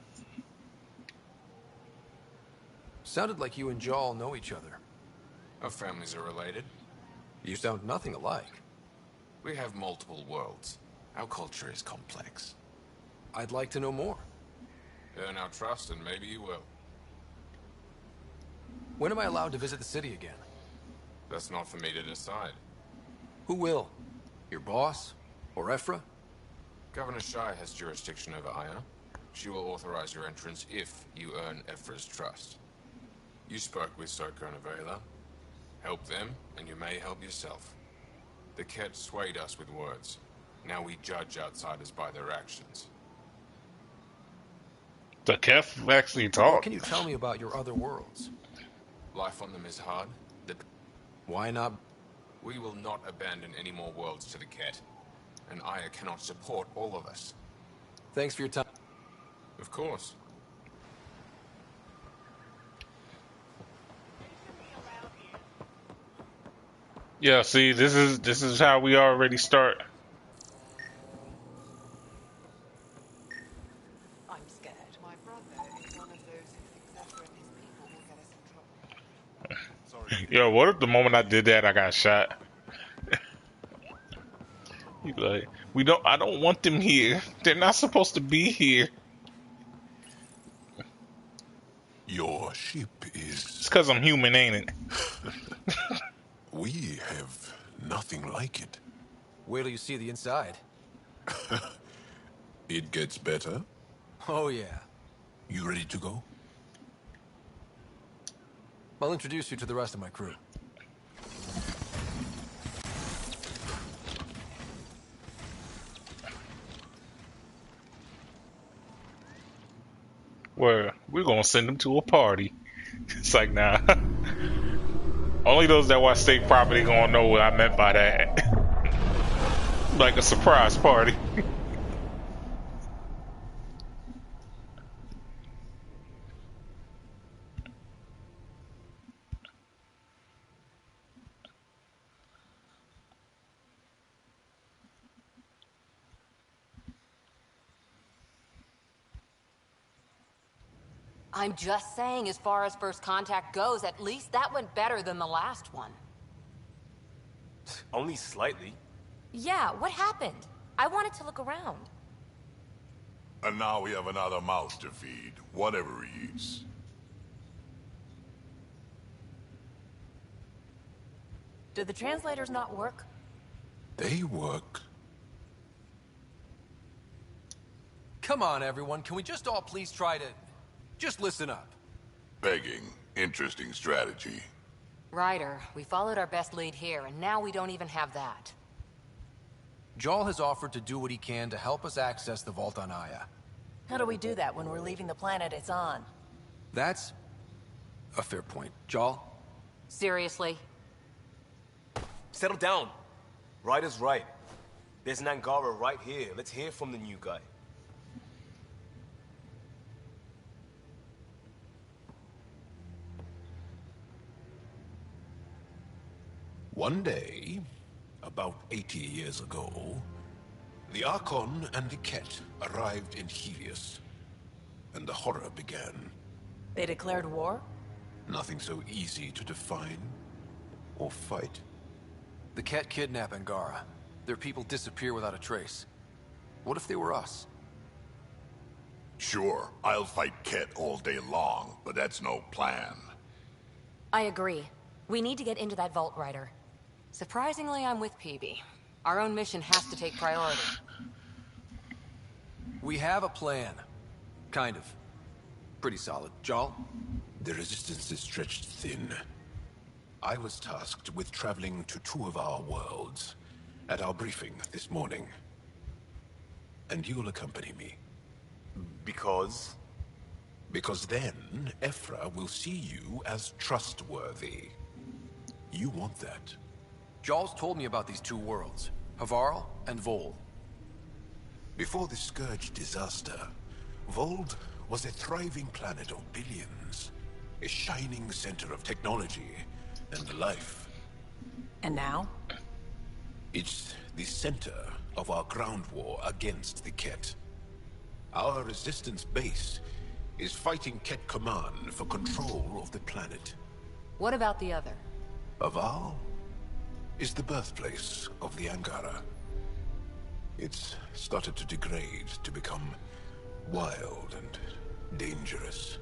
S4: Sounded like you and Jal know each other.
S5: Our families are related.
S4: You sound nothing alike.
S5: We have multiple worlds. Our culture is complex.
S4: I'd like to know more.
S5: Earn our trust and maybe you will.
S4: When am I allowed to visit the city again?
S5: That's not for me to decide.
S4: Who will? Your boss? Or Ephra?
S5: Governor Shai has jurisdiction over Aya. She will authorize your entrance if you earn Ephra's trust. You spoke with Soka and Avela. Help them, and you may help yourself. The Ket swayed us with words. Now we judge outsiders by their actions.
S1: The Kef actually
S4: What
S1: talk.
S4: can you tell me about your other worlds?
S5: Life on them is hard.
S4: Why not?
S5: We will not abandon any more worlds to the Ket. And Aya cannot support all of us.
S4: Thanks for your time.
S5: Of course.
S1: Yeah, see, this is how we already start.
S7: I'm scared. My brother is one of those who thinks Zephyr and his people will get us in trouble.
S1: Yo, what if the moment I did that I got shot? He's like, I don't want them here. They're not supposed to be here.
S26: Your ship is...
S1: It's because I'm human, ain't it?
S26: We have nothing like it.
S4: Wait till you see the inside.
S26: It gets better.
S4: Oh, yeah.
S26: You ready to go?
S4: I'll introduce you to the rest of my crew.
S1: Where we're gonna send them to a party. It's like, nah. Only those that watch State Property gonna know what I meant by that. Like a surprise party.
S15: I'm just saying, as far as first contact goes, at least that went better than the last one.
S24: Only slightly.
S15: Yeah, what happened? I wanted to look around.
S3: And now we have another mouth to feed, whatever he eats.
S18: Do the translators not work?
S26: They work.
S4: Come on, everyone. Can we just all please try to... just listen up?
S3: Begging. Interesting strategy.
S15: Ryder, we followed our best lead here, and now we don't even have that.
S4: Jarl has offered to do what he can to help us access the vault on Aya.
S18: How do we do that when we're leaving the planet it's on?
S4: That's a fair point. Jarl?
S15: Seriously?
S24: Settle down. Ryder's right. There's an Angara right here. Let's hear from the new guy.
S26: One day, about 80 years ago, the Archon and the Ket arrived in Helios, and the horror began.
S18: They declared war?
S26: Nothing so easy to define or fight.
S4: The Ket kidnap Angara. Their people disappear without a trace. What if they were us?
S3: Sure, I'll fight Ket all day long, but that's no plan.
S15: I agree. We need to get into that vault, Ryder. Surprisingly, I'm with PB. Our own mission has to take priority.
S4: We have a plan. Kind of. Pretty solid. Jarl?
S26: The resistance is stretched thin. I was tasked with traveling to two of our worlds at our briefing this morning. And you'll accompany me.
S24: Because?
S26: Because then, Ephra will see you as trustworthy. You want that.
S4: Jarl's told me about these two worlds, Havarl and Vold.
S26: Before the Scourge disaster, Vold was a thriving planet of billions. A shining center of technology and life.
S18: And now?
S26: It's the center of our ground war against the Ket. Our resistance base is fighting Ket Command for control of the planet.
S15: What about the other?
S26: Havarl is the birthplace of the Angara. It's started to degrade, to become wild and dangerous.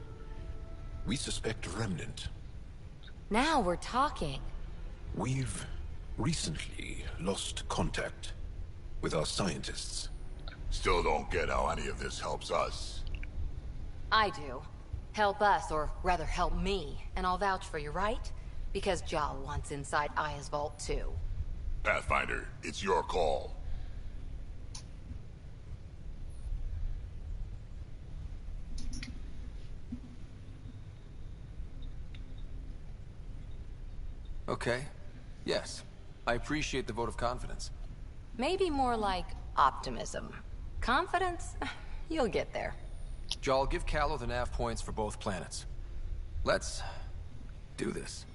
S26: We suspect Remnant.
S15: Now we're talking.
S26: We've recently lost contact with our scientists.
S3: Still don't get how any of this helps us.
S15: I do. Help us, or rather help me, and I'll vouch for you, right? Because Jal wants inside Aya's vault too.
S3: Pathfinder, it's your call.
S4: Okay. Yes. I appreciate the vote of confidence.
S15: Maybe more like optimism. Confidence? You'll get there.
S4: Jal, give Callow the nav points for both planets. Let's do this.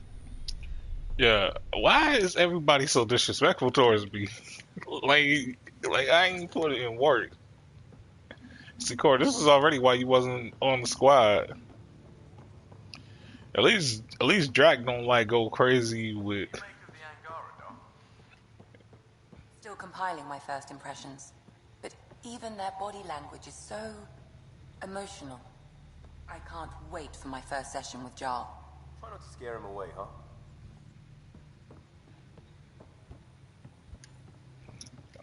S1: Yeah, why is everybody so disrespectful towards me? like I ain't put it in work. See, Corey, this is already why you wasn't on the squad. At least Drac don't like go crazy with.
S19: Still compiling my first impressions. But even their body language is so emotional. I can't wait for my first session with Jarl.
S24: Try not to scare him away, huh?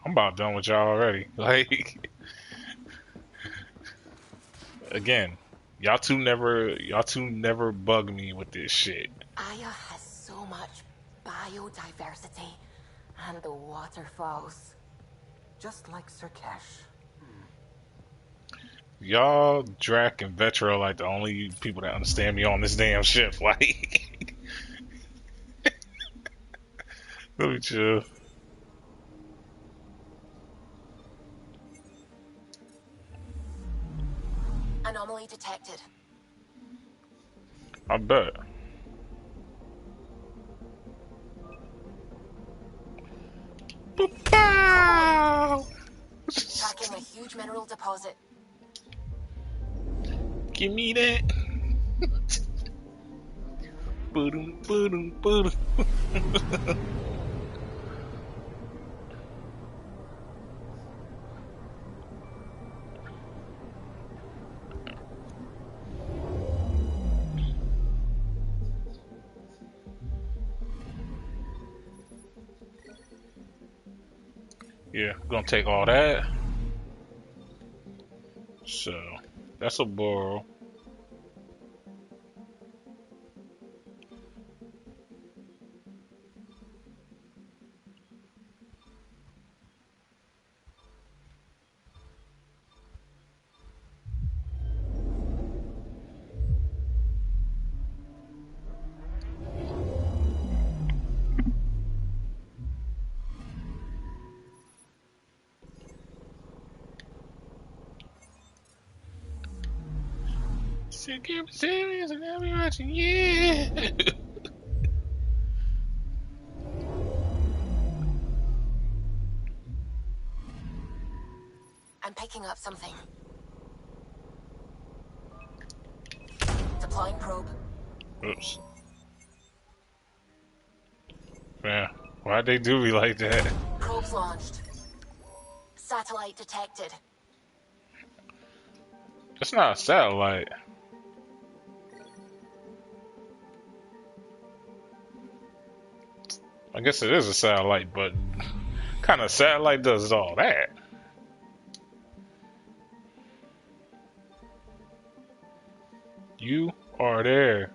S1: I'm about done with y'all already. Like, again, y'all two never bug me with this shit.
S9: Aya has so much biodiversity and the waterfalls.
S11: Just like Sirkesh.
S1: Y'all, Drac, and Vetra are like the only people that understand me on this damn ship. Like, let me chill.
S9: Anomaly detected.
S1: I bet.
S9: Tracking a huge mineral deposit.
S1: Give me that. Boom, boom, boom. Yeah, gonna take all that. So, that's a borrow. Serious and I'll be watching. Yeah.
S9: I'm picking up something. Deploying probe.
S1: Oops. Man, why'd they do me like that?
S9: Probes launched. Satellite detected.
S1: That's not a satellite. I guess it is a satellite, but kind of satellite does all that? You are there.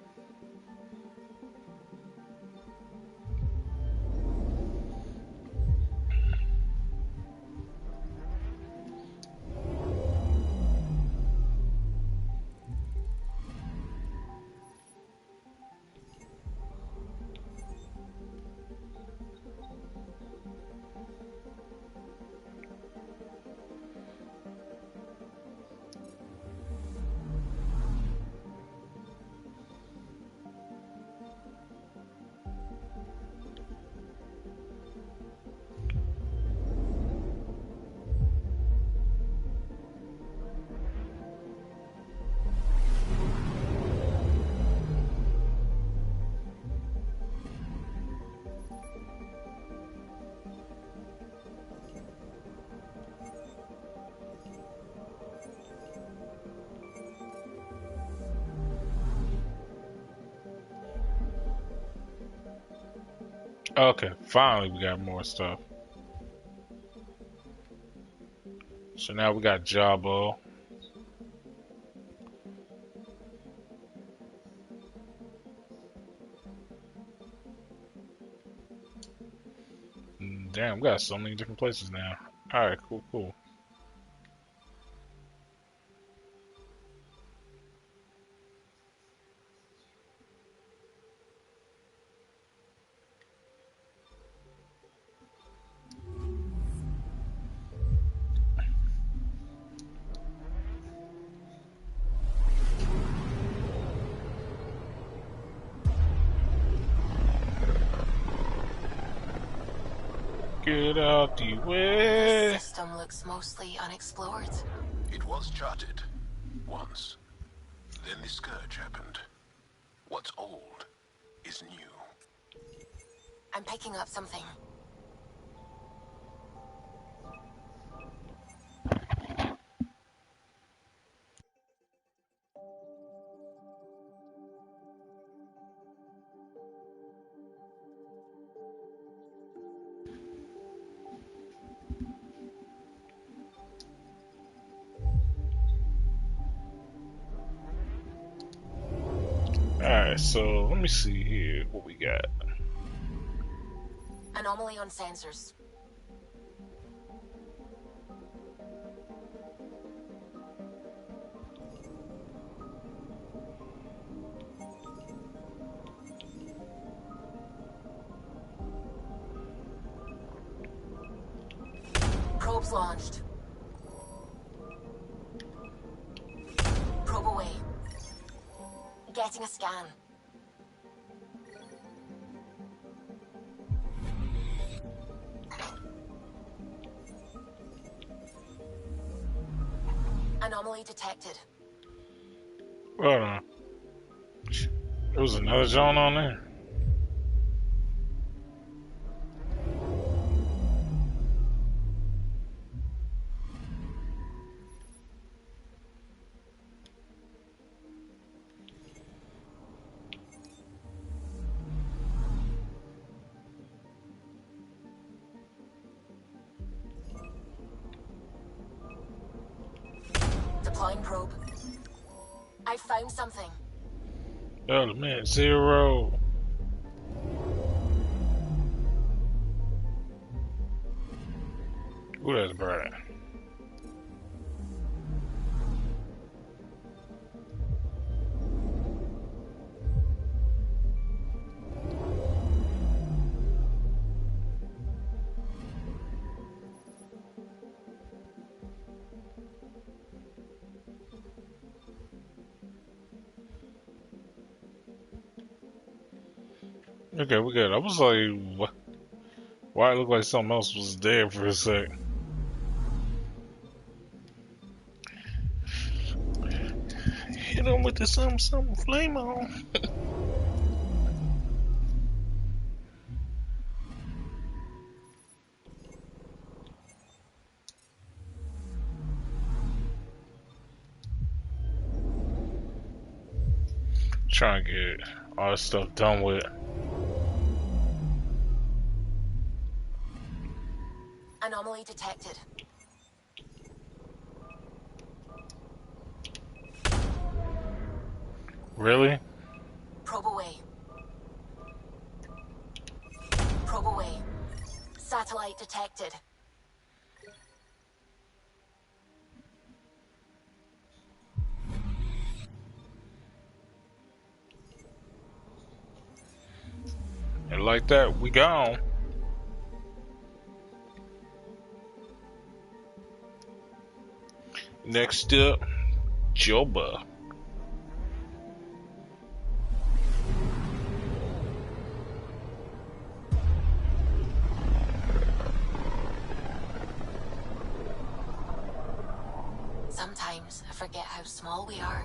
S1: Okay, finally we got more stuff. So now we got Jabbo. damn, we got so many different places now. Alright, cool, cool. Get out the way.
S9: The system looks mostly unexplored.
S26: It was charted. Once. Then the scourge happened. What's old is new.
S9: I'm picking up something.
S1: Alright, so let me see here what we got.
S9: Anomaly on sensors. Probes launched. Probe away. Getting a scan. Anomaly detected.
S1: Hold on. There was another zone on there.
S9: Deploying probe. I found something.
S1: Element 0. Ooh, that's bright. Okay, we good. I was like, what? Why it looked like something else was there for a sec? Hit him with the something flame on. Trying to get all this stuff done with.
S9: Anomaly detected.
S1: Really?
S9: Probe away. Probe away. Satellite detected.
S1: And like that, we gone. Next up, Joba.
S9: Sometimes I forget how small we are.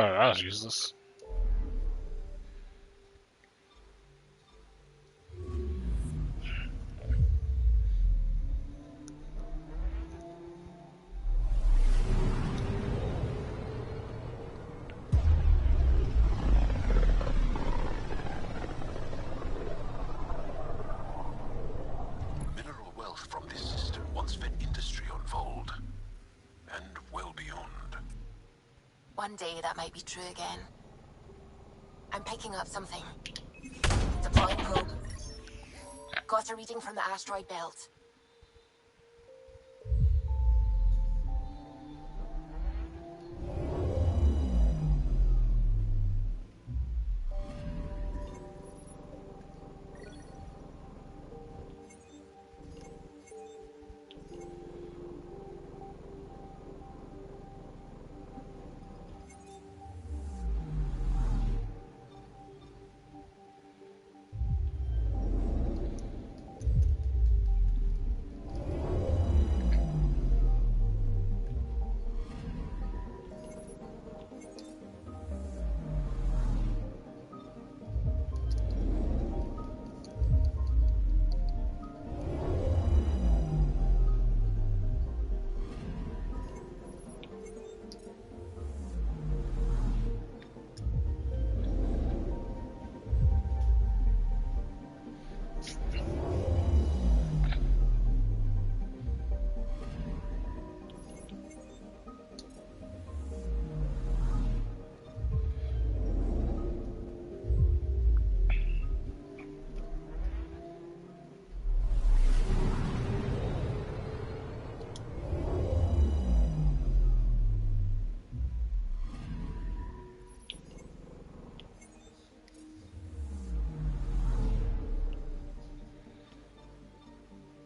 S1: Well, that was useless.
S26: Mineral wealth from this system once fed industry on Vold, and well beyond.
S9: One day that might be true again. I'm picking up something. Deploying probe. Got a reading from the asteroid belt.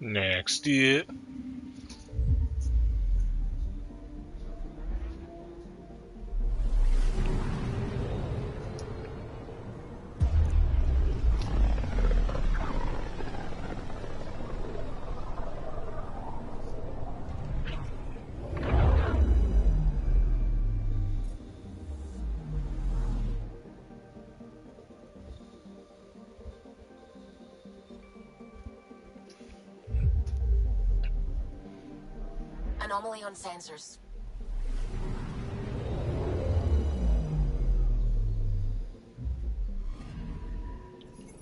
S1: Next it.
S9: Anomaly on sensors.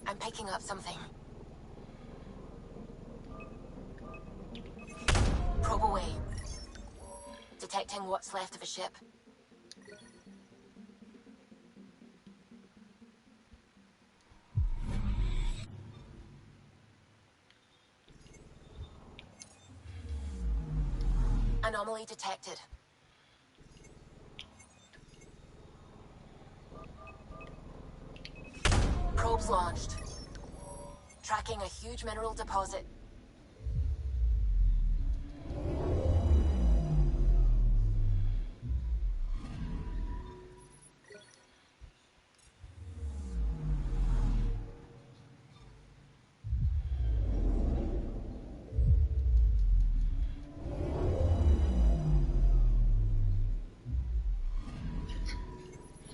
S9: I'm picking up something. Probe away. Detecting what's left of a ship. Anomaly detected. Probes launched. Tracking a huge mineral deposit.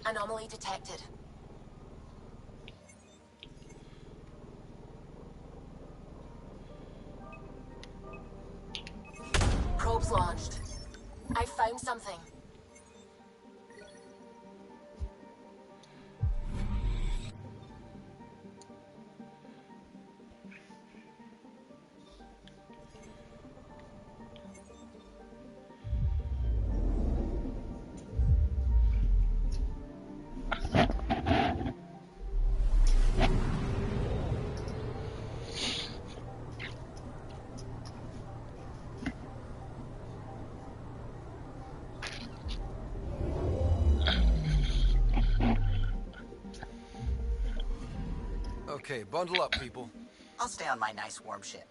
S9: Anomaly detected. Probes launched. I found something.
S4: Okay, bundle up, people.
S2: I'll stay on my nice warm ship.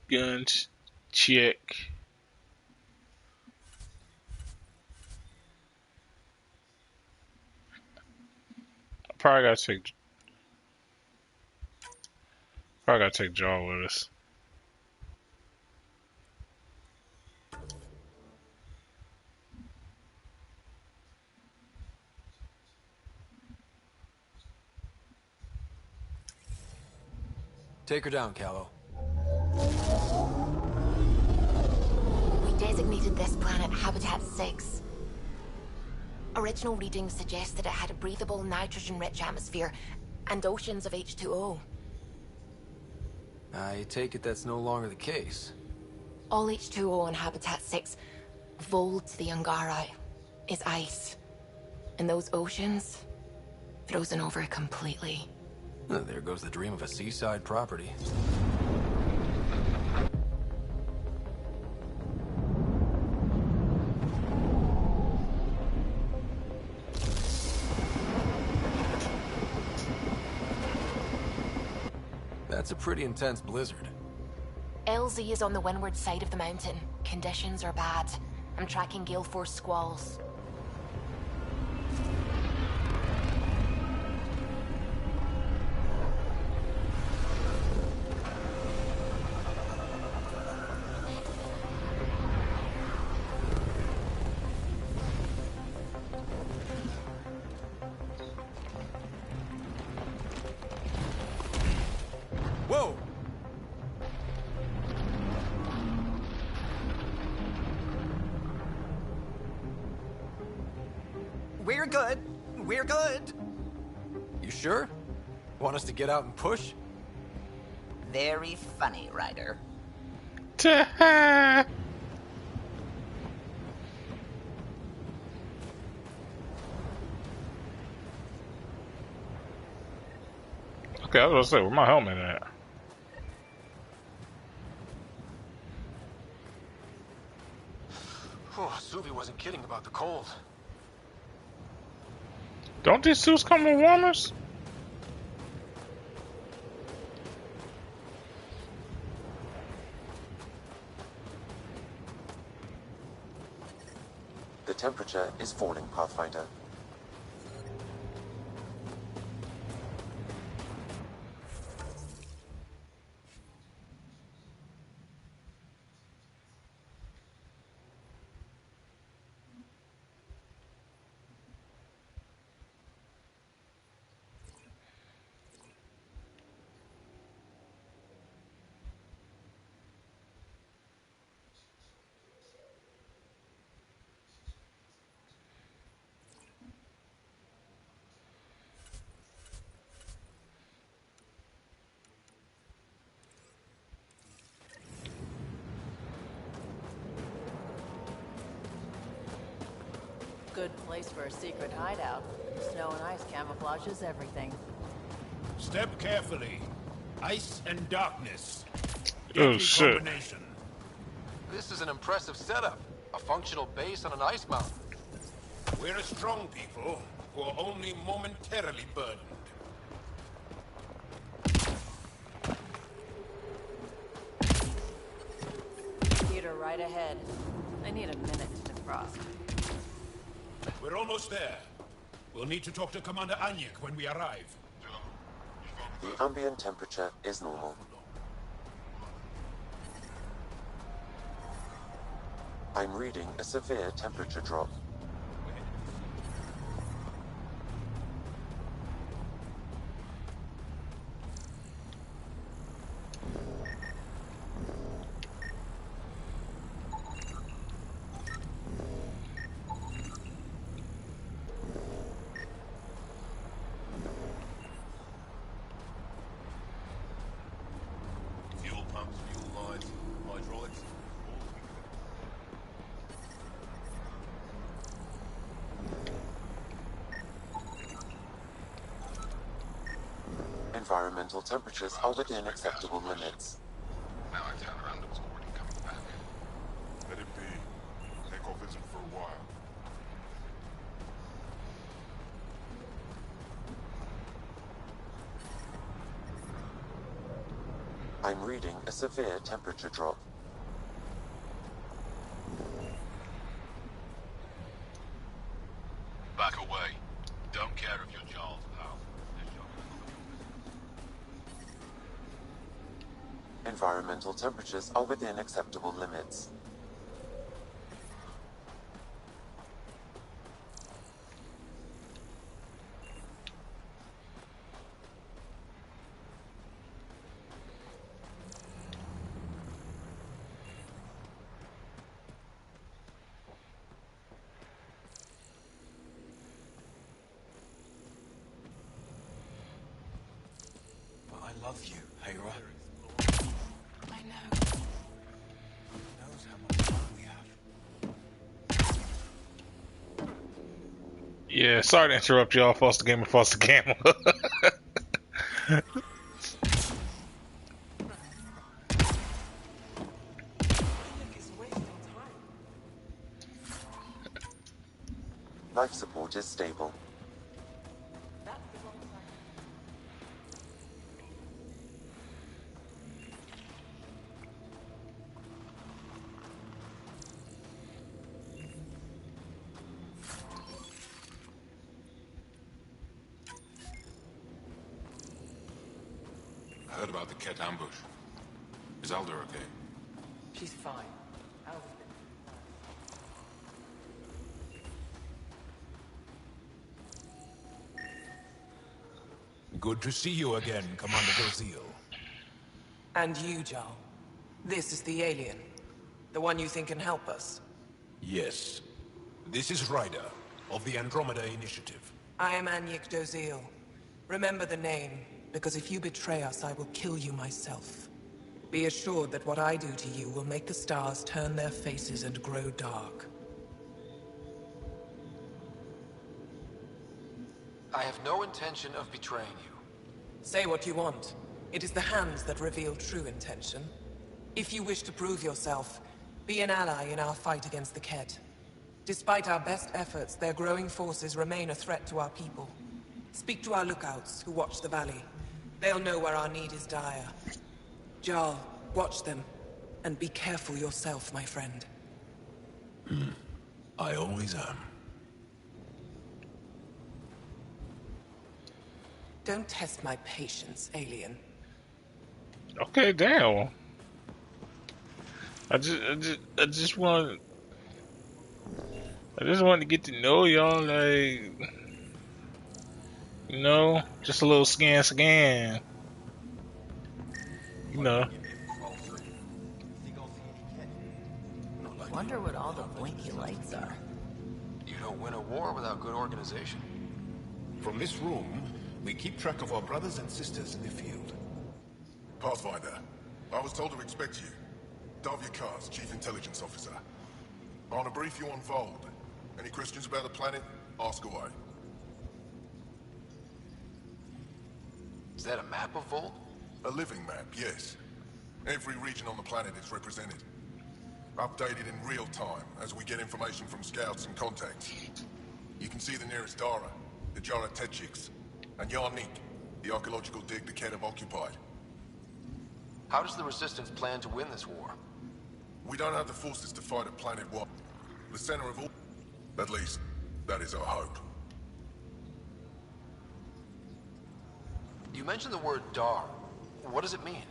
S1: Guns. Check. Probably gotta take Jaw with us.
S4: Take her down, Callow.
S9: We designated this planet Habitat 6. Original readings suggest that it had a breathable, nitrogen-rich atmosphere and oceans of H2O.
S4: I take it that's no longer the case.
S9: All H2O on Habitat 6, vol to the Angara, is ice. And those oceans, frozen over completely.
S4: There goes the dream of a seaside property. That's a pretty intense blizzard.
S9: LZ is on the windward side of the mountain. Conditions are bad. I'm tracking gale force squalls.
S10: Whoa!
S2: We're good. We're good.
S4: You sure? Want us to get out and push?
S2: Very funny, Ryder.
S1: Okay, I was gonna say, where my helmet at?
S24: Oh, Suvi wasn't kidding about the cold.
S1: Don't these suits come with warmers?
S17: The temperature is falling, Pathfinder.
S18: Good place for a secret hideout. Snow and ice camouflages everything.
S26: Step carefully. Ice and darkness.
S1: Oh,
S26: Deadly
S1: shit.
S26: combination.
S4: This is an impressive setup. A functional base on an ice mountain.
S26: We're a strong people who are only momentarily burdened.
S18: Theater right ahead. I need a minute to defrost.
S26: We're almost there. We'll need to talk to Commander Anyek when we arrive.
S17: The ambient temperature is normal. I'm reading a severe temperature drop.
S26: Fuel pumps, fuel lines, hydraulics.
S17: Environmental temperatures are within acceptable limits.
S26: Now I turned around, it was already coming back. Let it be. Take off isn't for a while.
S17: I'm reading a severe temperature drop.
S12: Back away. Don't care if you're Jarl's pal.
S17: Environmental temperatures are within acceptable limits.
S10: But I love you, Hera.
S18: I know.
S10: Who knows how much time we have?
S1: Yeah, sorry to interrupt y'all, Foster Gamer, Foster Gamer.
S17: Life support is stable.
S5: Heard about the Ket ambush. Is Alder okay?
S8: She's fine. Alva's
S26: Good to see you again, Commander Dozil.
S8: And you, Jarl. This is the alien. The one you think can help us.
S26: Yes. This is Ryder, of the Andromeda Initiative.
S8: I am Anyik Dozil. Remember the name, because if you betray us, I will kill you myself. Be assured that what I do to you will make the stars turn their faces and grow dark.
S4: I have no intention of betraying you.
S8: Say what you want. It is the hands that reveal true intention. If you wish to prove yourself, be an ally in our fight against the Ket. Despite our best efforts, their growing forces remain a threat to our people. Speak to our lookouts, who watch the valley. They'll know where our need is dire. Jarl, watch them, and be careful yourself, my friend.
S26: I always am.
S8: Don't test my patience, alien.
S1: Okay, damn. I just want to get to know y'all, like, you know, just a little scan. You know.
S18: Wonder what all the blinky lights are.
S4: You don't win a war without good organization.
S26: From this room, we keep track of our brothers and sisters in the field.
S3: Pathfinder, I was told to expect you. Davia Kars, Chief Intelligence Officer. I want to brief you on Vold. Any questions about the planet? Ask away.
S4: Is that a map of Volt?
S3: A living map, yes. Every region on the planet is represented. Updated in real time as we get information from scouts and contacts. You can see the nearest Dara, the Jara Tetchiks, and Yarnik, the archaeological dig the Ket have occupied.
S4: How does the Resistance plan to win this war?
S3: We don't have the forces to fight a planet-wide. The center of all... At least, that is our hope.
S4: You mentioned the word Dar. What does it mean?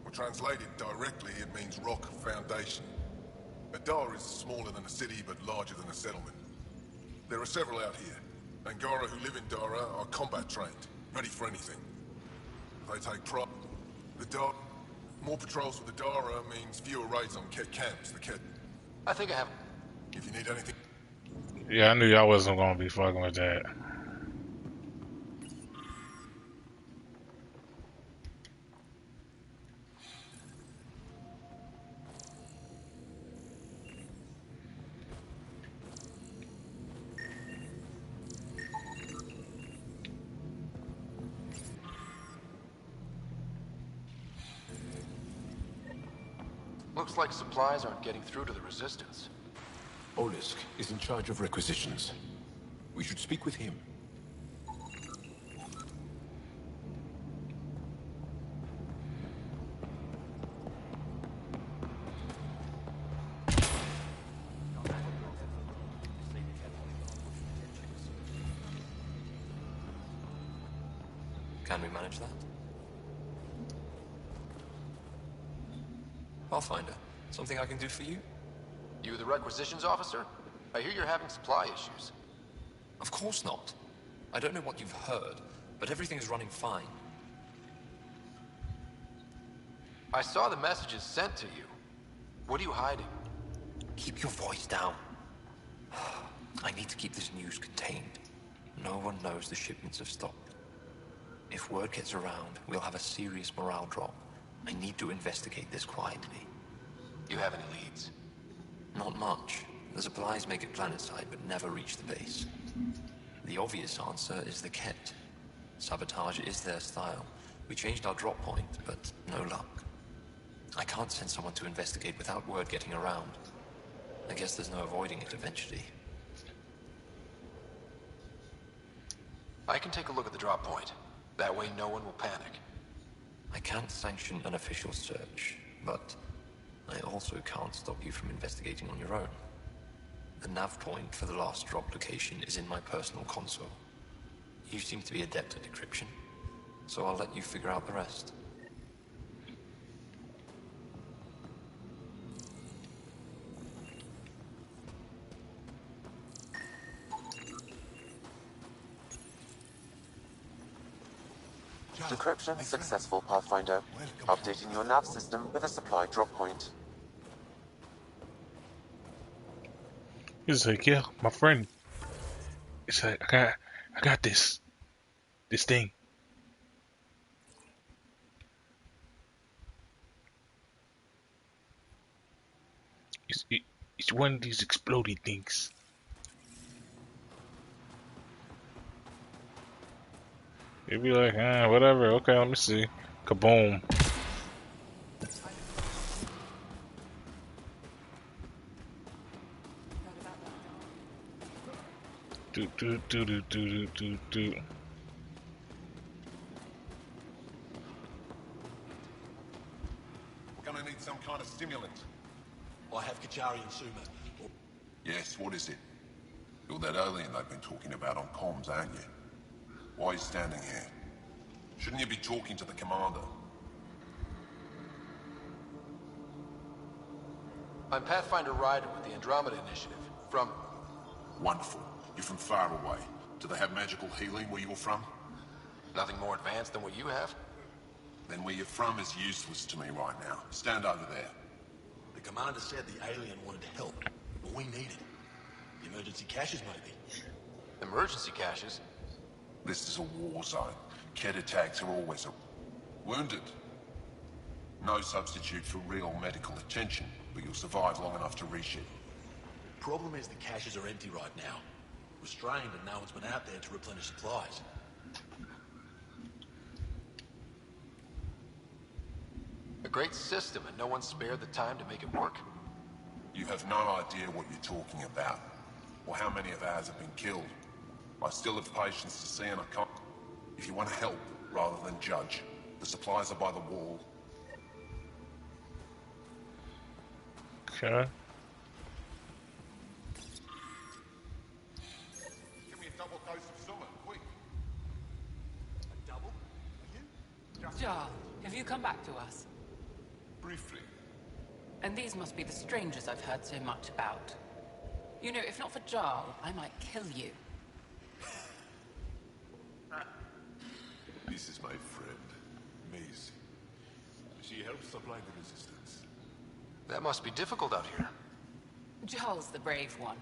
S3: Well, translated directly, it means rock foundation. A Dar is smaller than a city, but larger than a settlement. There are several out here. Angara who live in Dara are combat trained, ready for anything. They take pride. The Dar... More patrols with the Dara means fewer raids on Ket camps. The Ket...
S4: I think I have...
S3: If you need anything...
S1: Yeah, I knew y'all wasn't gonna be fucking with that.
S4: Looks like supplies aren't getting through to the Resistance.
S26: Olisk is in charge of requisitions. We should speak with him.
S4: Can we manage that? Pathfinder, something I can do for you?
S6: You the requisitions officer? I hear you're having supply issues.
S4: Of course not. I don't know what you've heard, but everything's running fine.
S6: I saw the messages sent to you. What are you hiding?
S4: Keep your voice down. I need to keep this news contained. No one knows the shipments have stopped. If word gets around, we'll have a serious morale drop. I need to investigate this quietly.
S6: You have any leads?
S4: Not much. The supplies make it planetside, but never reach the base. The obvious answer is the Ket. Sabotage is their style. We changed our drop point, but no luck. I can't send someone to investigate without word getting around. I guess there's no avoiding it eventually.
S6: I can take a look at the drop point. That way no one will panic.
S4: I can't sanction an official search, but I also can't stop you from investigating on your own. The nav point for the last drop location is in my personal console. You seem to be adept at decryption, so I'll let you figure out the rest.
S17: Decryption successful, Pathfinder. Updating your nav system with a supply drop point.
S1: He's like, yeah, my friend. It's like, I got this thing. It's one of these exploding things. You'd be like, whatever. Okay, let me see. Kaboom. Do.
S3: We're gonna need some kind of stimulant.
S12: I have Kachari and Suma.
S3: Yes, what is it? You're that alien they've been talking about on comms, aren't you? Why are you standing here? Shouldn't you be talking to the commander?
S6: I'm Pathfinder Ryder with the Andromeda Initiative. From...
S3: Wonderful. You're from far away. Do they have magical healing where you're from?
S6: Nothing more advanced than what you have?
S3: Then where you're from is useless to me right now. Stand over there.
S12: The commander said the alien wanted to help. What we needed. The emergency caches, maybe.
S6: Emergency caches?
S3: This is a war zone. Ket attacks are always wounded. No substitute for real medical attention, but you'll survive long enough to reship.
S12: Problem is the caches are empty right now. Restrained and no one's been out there to replenish supplies.
S6: A great system and no one spared the time to make it work?
S3: You have no idea what you're talking about, or how many of ours have been killed. I still have patience to see and I can't... If you want to help, rather than judge, the supplies are by the wall.
S1: Okay.
S3: Give me a double dose of Suma, quick.
S12: A double? Are you?
S18: Jarl, have you come back to us?
S3: Briefly.
S18: And these must be the strangers I've heard so much about. You know, if not for Jarl, I might kill you.
S3: This is my friend, Maisie. She helps supply the resistance.
S6: That must be difficult out here.
S18: Jarl's the brave one.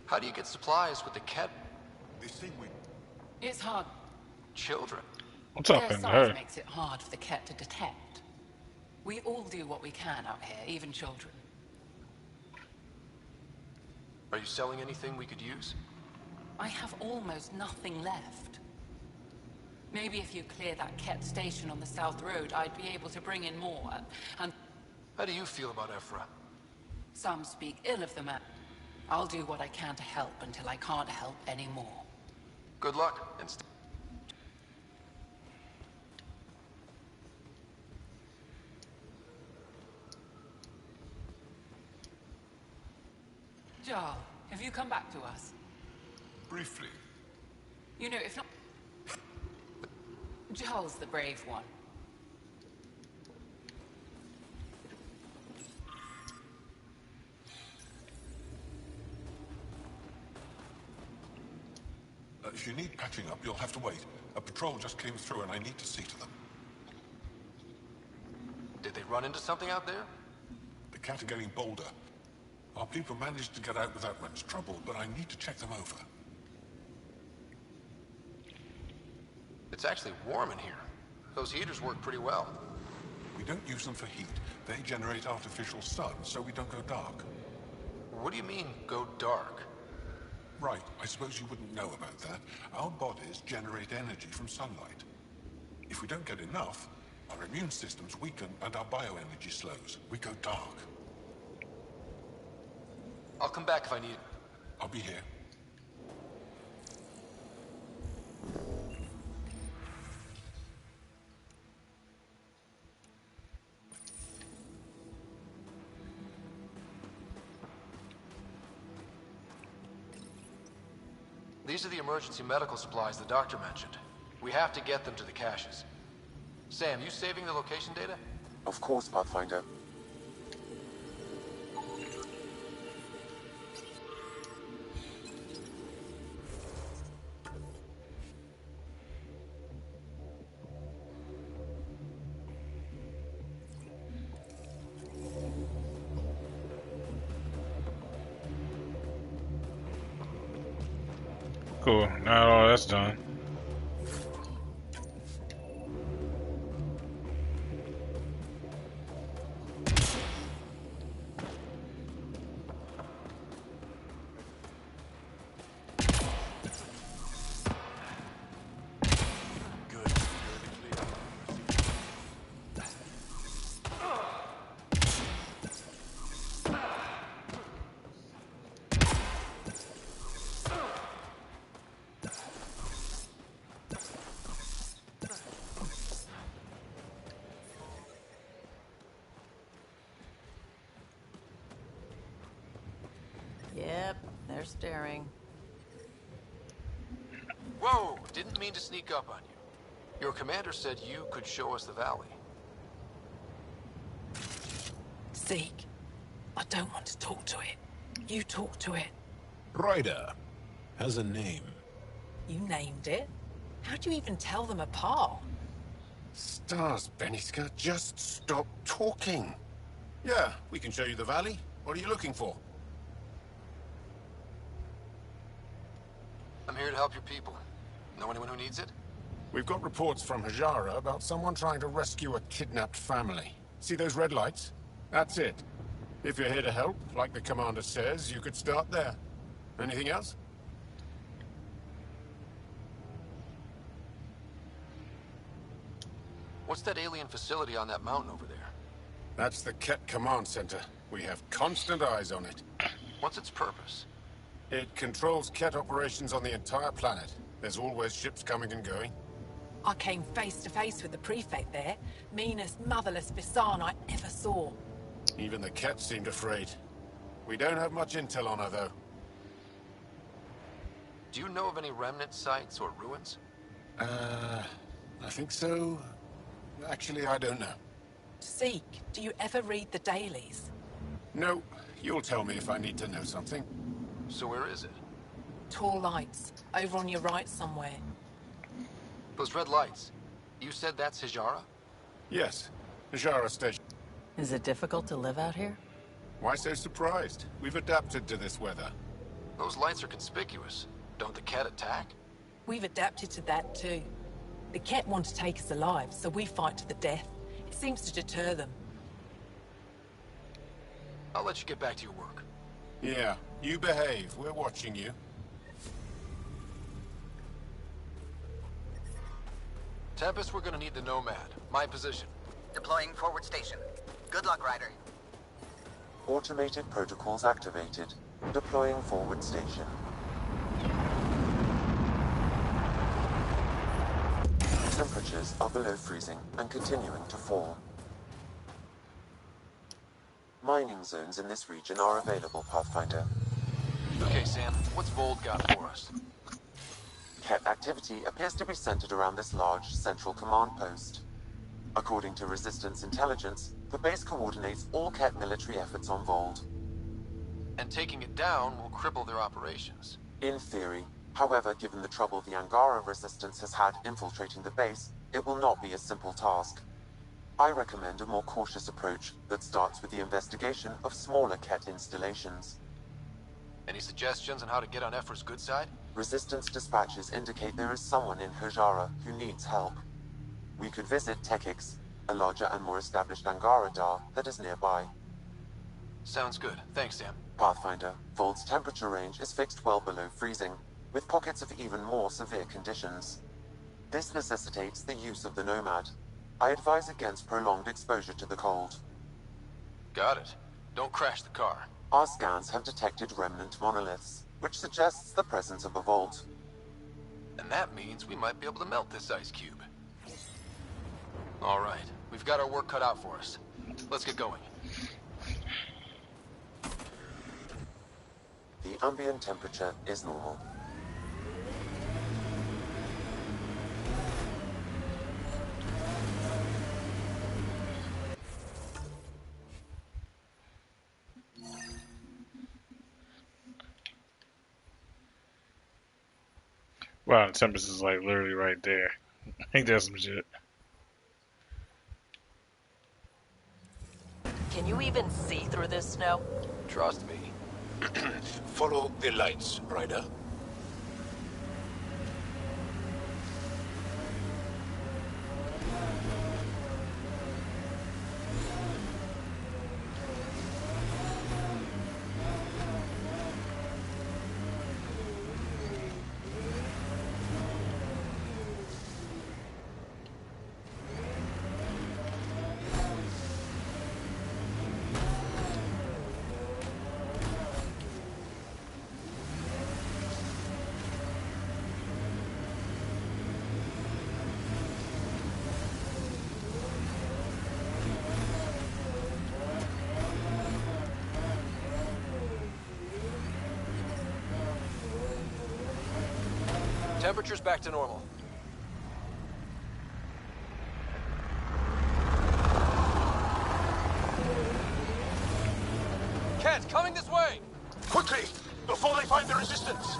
S6: How do you get supplies with the Ket?
S3: This thing we...
S18: It's hard.
S6: Children.
S1: What's up
S18: Their
S1: in
S18: size
S1: her?
S18: makes it hard for the Ket to detect. We all do what we can out here, even children.
S6: Are you selling anything we could use?
S18: I have almost nothing left. Maybe if you clear that Ket station on the South Road, I'd be able to bring in more, and...
S6: How do you feel about Ephra?
S18: Some speak ill of the man. I'll do what I can to help until I can't help anymore.
S6: Good luck, and
S18: Jarl, have you come back to us?
S3: Briefly.
S18: You know, if not... Jarl's the brave one.
S14: If you need patching up, you'll have to wait. A patrol just came through and I need to see to them.
S4: Did they run into something out there?
S14: The cat are getting bolder. Our people managed to get out without much trouble, but I need to check them over.
S4: It's actually warm in here. Those heaters work pretty well.
S14: We don't use them for heat. They generate artificial sun, so we don't go dark.
S4: What do you mean, go dark?
S14: Right, I suppose you wouldn't know about that. Our bodies generate energy from sunlight. If we don't get enough, our immune systems weaken and our bioenergy slows. We go dark.
S4: I'll come back if I need it.
S14: I'll be here.
S4: These are the emergency medical supplies the doctor mentioned. We have to get them to the caches. Sam, you saving the location data?
S17: Of course, Pathfinder.
S1: Cool. Now all that's done.
S13: Yep, they're staring.
S4: Whoa! Didn't mean to sneak up on you. Your commander said you could show us the valley.
S8: Zeke, I don't want to talk to it. You talk to it.
S26: Ryder has a name.
S8: You named it. How'd you even tell them apart?
S16: Stars, Beniska, just stop talking. Yeah, we can show you the valley. What are you looking for?
S4: I'm here to help your people. Know anyone who needs it?
S16: We've got reports from Hajara about someone trying to rescue a kidnapped family. See those red lights? That's it. If you're here to help, like the commander says, you could start there. Anything else?
S4: What's that alien facility on that mountain over there?
S16: That's the Ket Command Center. We have constant eyes on it.
S4: What's its purpose?
S16: It controls Ket operations on the entire planet. There's always ships coming and going.
S8: I came face to face with the prefect there. Meanest, motherless Visan I ever saw.
S16: Even the Ket seemed afraid. We don't have much intel on her, though.
S4: Do you know of any remnant sites or ruins?
S16: I think so. Actually, I don't know.
S8: Zeke, do you ever read the dailies?
S16: No. You'll tell me if I need to know something.
S4: So where is it?
S8: Tall lights, over on your right somewhere.
S4: Those red lights. You said that's Hajara?
S16: Yes. Hajara Station.
S13: Is it difficult to live out here?
S16: Why so surprised? We've adapted to this weather.
S4: Those lights are conspicuous. Don't the Ket attack?
S8: We've adapted to that too. The Ket want to take us alive, so we fight to the death. It seems to deter them.
S4: I'll let you get back to your work.
S16: Yeah, you behave. We're watching you.
S4: Tempest, we're gonna need the Nomad. My position.
S2: Deploying forward station. Good luck, Ryder.
S17: Automated protocols activated. Deploying forward station. Temperatures are below freezing and continuing to fall. Mining zones in this region are available, Pathfinder.
S4: Okay, Sam, what's Vold got for us?
S17: Ket activity appears to be centered around this large central command post. According to Resistance intelligence, the base coordinates all Ket military efforts on Vold.
S6: And taking it down will cripple their operations.
S17: In theory. However, given the trouble the Angara Resistance has had infiltrating the base, it will not be a simple task. I recommend a more cautious approach that starts with the investigation of smaller Ket installations.
S6: Any suggestions on how to get on Ephra's good side?
S17: Resistance dispatches indicate there is someone in Hajara who needs help. We could visit Tekix, a larger and more established Angara Dar that is nearby.
S6: Sounds good. Thanks, Sam.
S17: Pathfinder, Vold's temperature range is fixed well below freezing, with pockets of even more severe conditions. This necessitates the use of the Nomad. I advise against prolonged exposure to the cold.
S6: Got it. Don't crash the car.
S17: Our scans have detected remnant monoliths, which suggests the presence of a vault.
S6: And that means we might be able to melt this ice cube. All right, we've got our work cut out for us. Let's get going.
S17: The ambient temperature is normal.
S1: Wow, the temperature is like literally right there. Ain't that some shit?
S13: Can you even see through this snow?
S6: Trust me.
S26: Follow the lights, Ryder.
S6: Temperature's back to normal. Ket, coming this way!
S26: Quickly, before they find the resistance!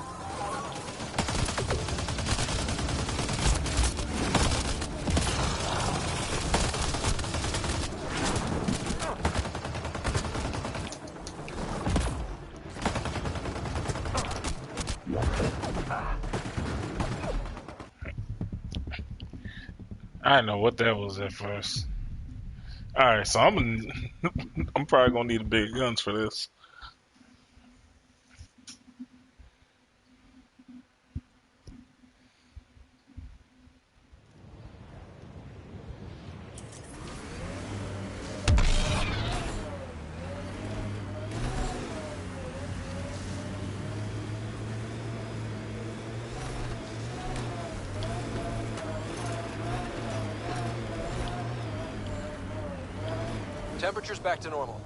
S1: I didn't know what that was at first. Alright, so I'm probably gonna need big guns for this.
S6: Temperature's back to normal.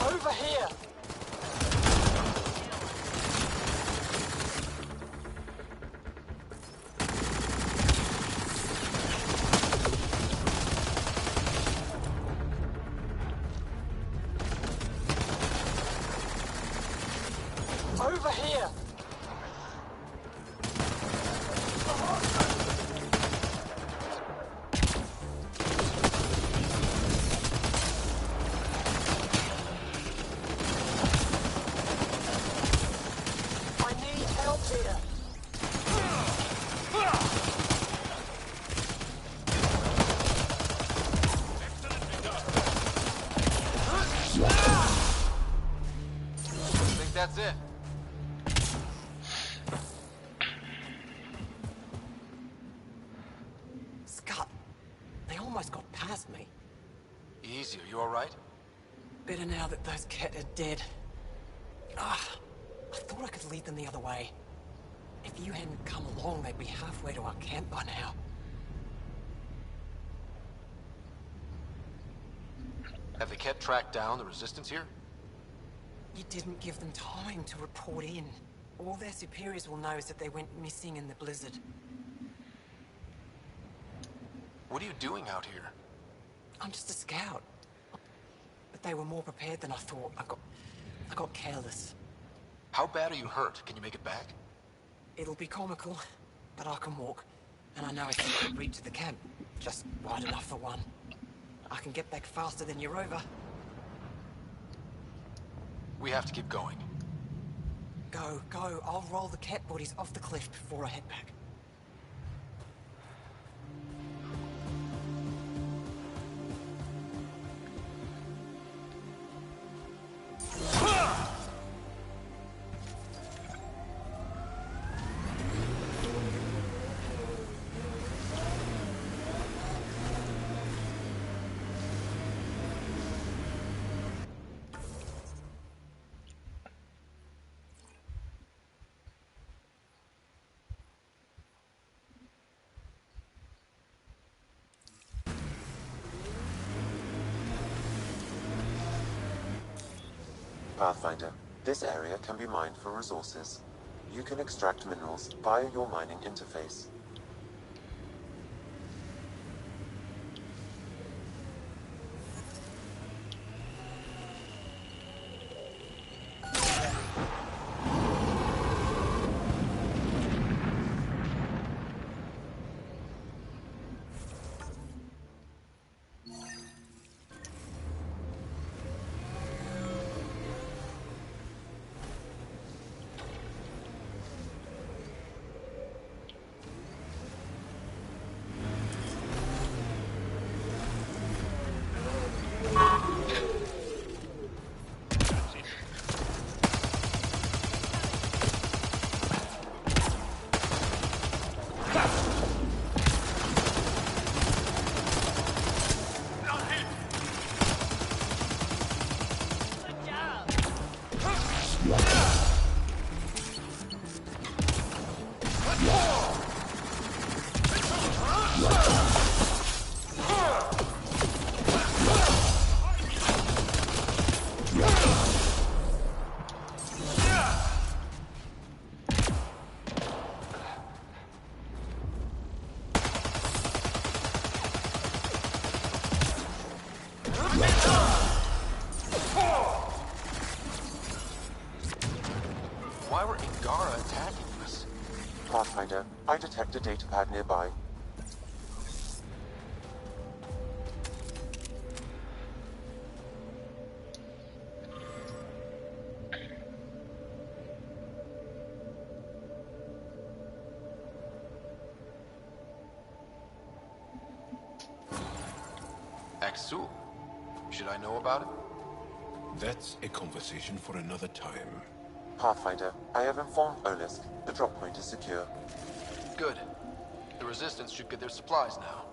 S8: Over here! Over here! I need help here!
S6: Think that's it?
S8: Scott, they almost got past me.
S6: Easy, are you alright?
S8: Better now that those Ket are dead. I thought I could lead them the other way. If you hadn't come along, they'd be halfway to our camp by now.
S6: Have the Ket tracked down the resistance here?
S8: You didn't give them time to report in. All their superiors will know is that they went missing in the blizzard.
S6: What are you doing out here?
S8: I'm just a scout. But they were more prepared than I thought. I got careless.
S6: How bad are you hurt? Can you make it back?
S8: It'll be comical, but I can walk. And I know a secret route to the camp. Just wide enough for one. I can get back faster than your rover.
S6: We have to keep going.
S8: Go. I'll roll the cat bodies off the cliff before I head back.
S17: Pathfinder, this area can be mined for resources. You can extract minerals via your mining interface.
S6: Why were Ingara attacking us?
S17: Pathfinder, I detect a datapad nearby.
S6: Axul. Should I know about it?
S26: That's a conversation for another time.
S17: Pathfinder, I have informed Olisk. The drop point is secure.
S6: Good. The Resistance should get their supplies now.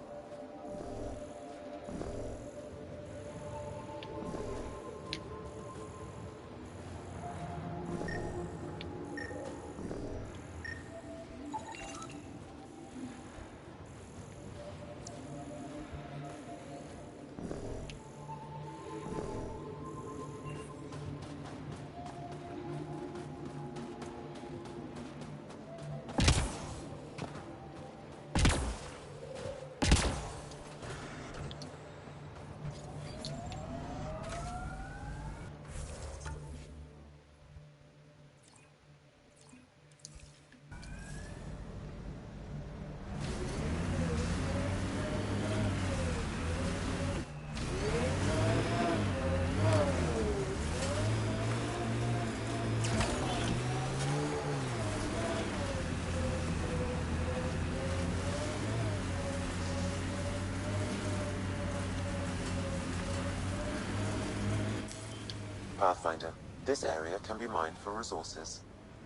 S17: Pathfinder, this area can be mined for resources.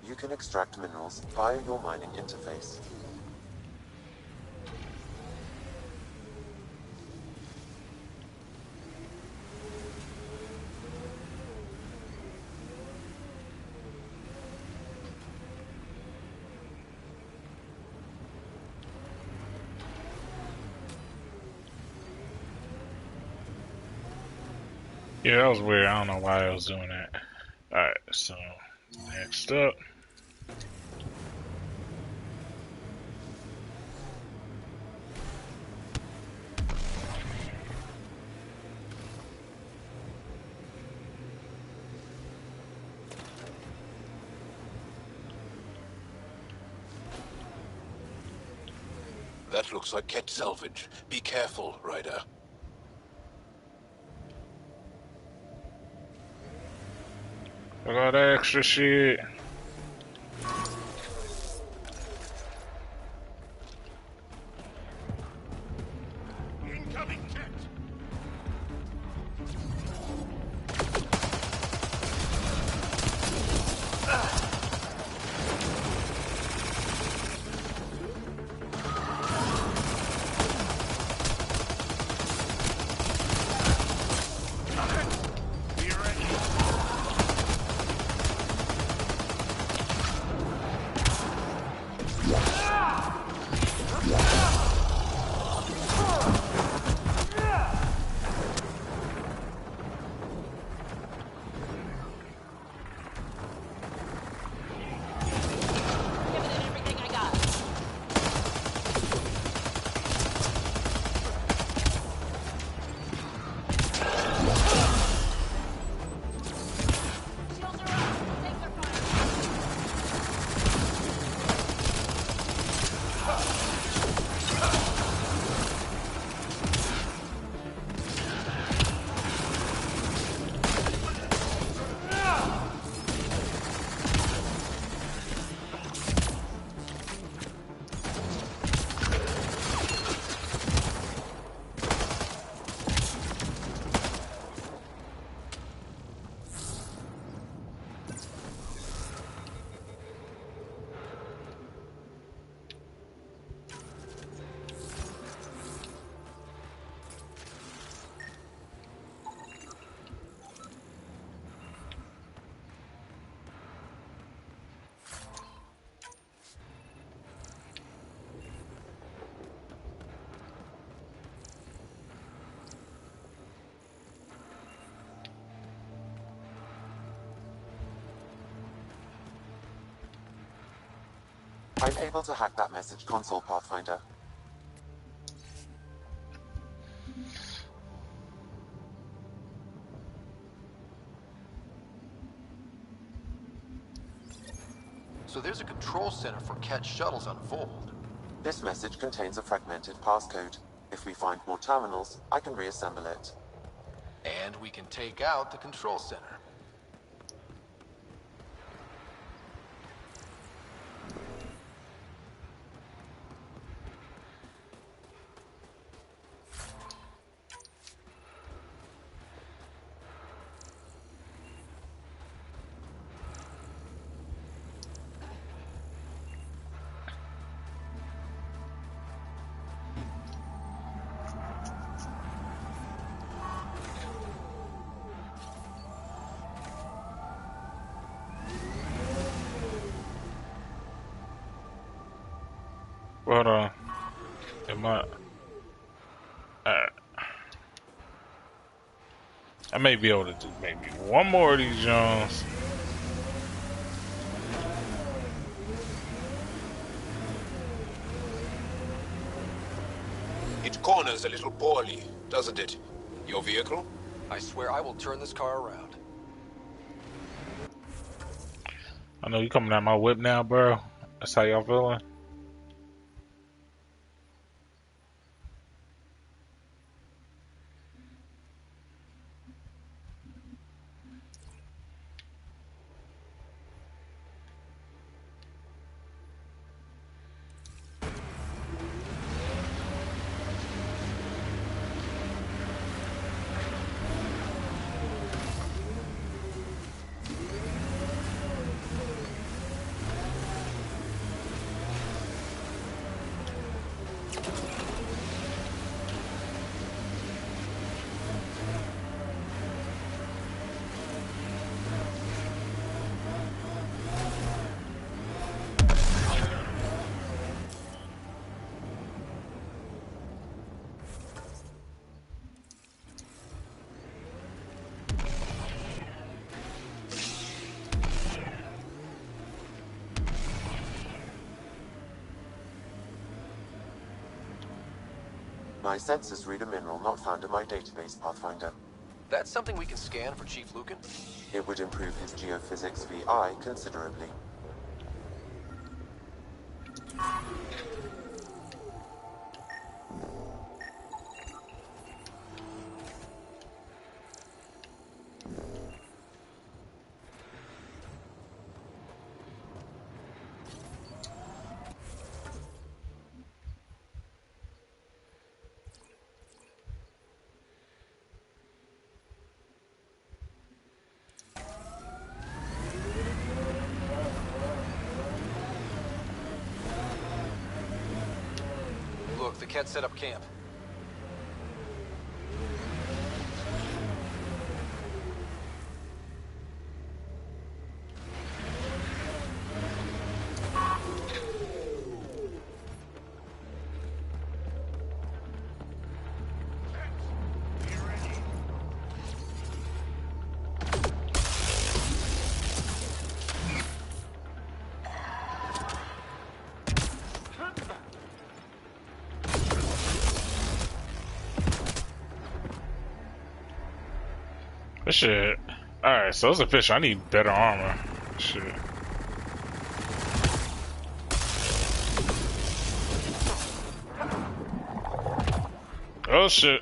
S17: You can extract minerals via your mining interface.
S1: Yeah, that was weird. I don't know why I was doing that. Alright, so next up.
S26: That looks like Ket salvage. Be careful, Ryder.
S1: I got extra shit.
S16: Incoming Ket!
S17: I'm able to hack that message console, Pathfinder.
S4: So there's a control center for Ket shuttles on Vold.
S17: This message contains a fragmented passcode. If we find more terminals, I can reassemble it.
S4: And we can take out the control center.
S1: Hold on. Am I? I may be able to do maybe one more of these Jones.
S26: It corners a little poorly, doesn't it? Your vehicle?
S4: I swear I will turn this car around.
S1: I know you coming out my whip now, bro. That's how y'all feeling?
S17: My sensors read a mineral not found in my database, Pathfinder.
S4: That's something we can scan for Chief Lucan?
S17: It would improve his geophysics VI considerably.
S4: Look, the Ket set up camp.
S1: Shit. Alright, so it's official. I need better armor. Shit. Oh shit.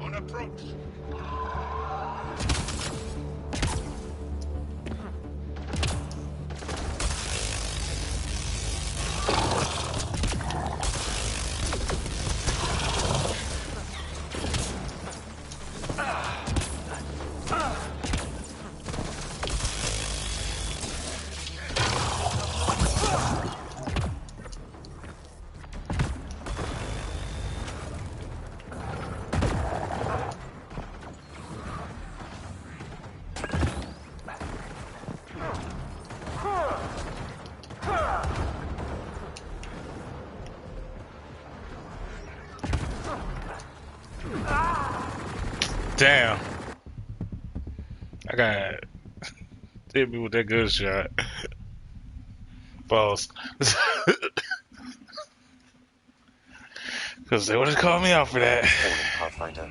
S16: On approach.
S1: Damn. I got hit me with that good shot. False. Because they would have called me out for that.
S17: Pathfinder.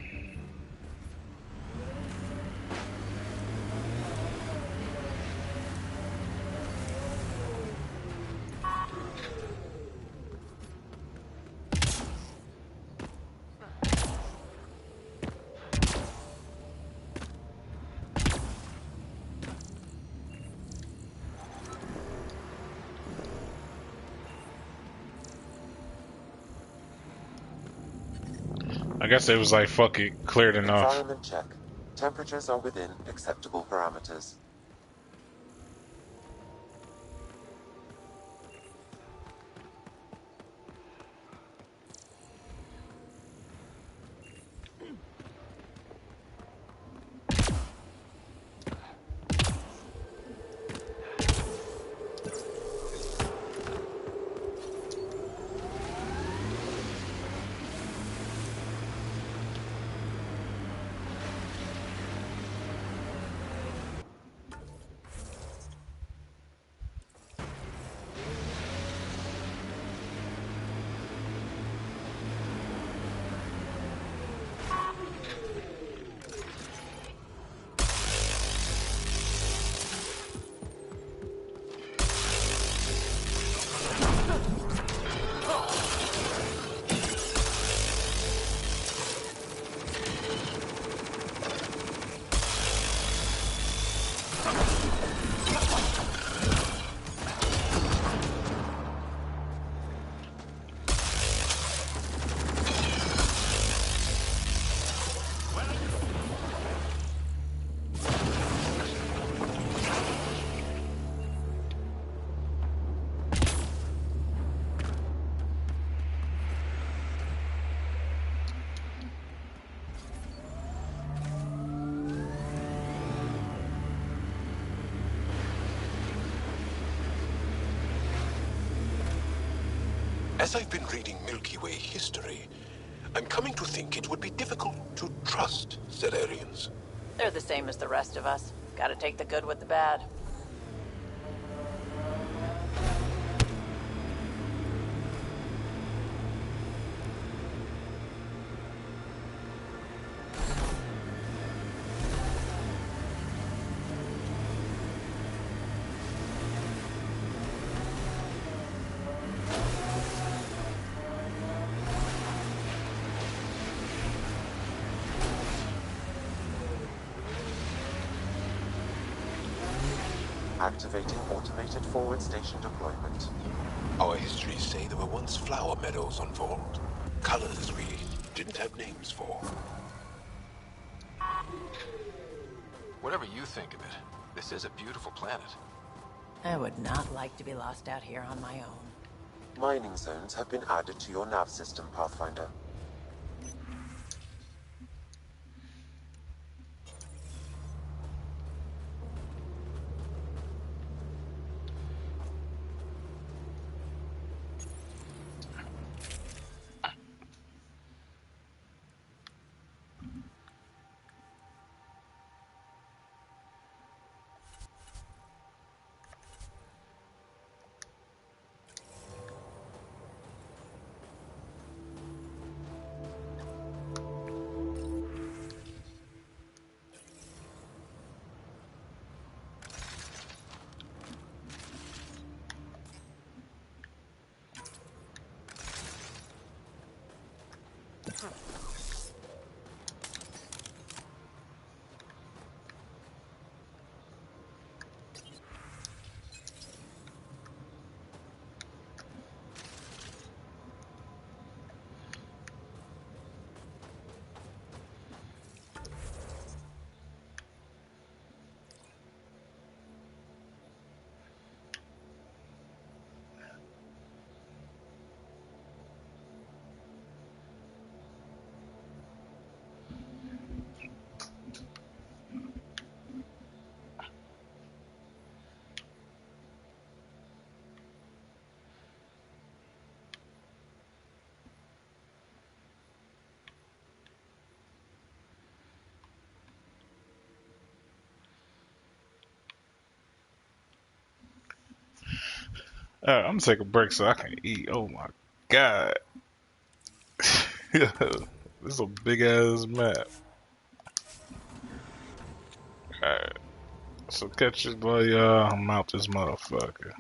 S1: I guess it was like, fuck it, cleared enough.
S17: Environment check. Temperatures are within acceptable parameters.
S26: As I've been reading Milky Way history, I'm coming to think it would be difficult to trust Salarians.
S13: They're the same as the rest of us. Gotta take the good with the bad.
S17: Activating automated forward station deployment.
S26: Our histories say there were once flower meadows on Vault. Colors we didn't have names for.
S6: Whatever you think of it, this is a beautiful planet.
S13: I would not like to be lost out here on my own.
S17: Mining zones have been added to your nav system, Pathfinder.
S1: Alright, I'm gonna take a break so I can eat. Oh my god. This is a big ass map. Alright. So catch it while y'all mount this motherfucker.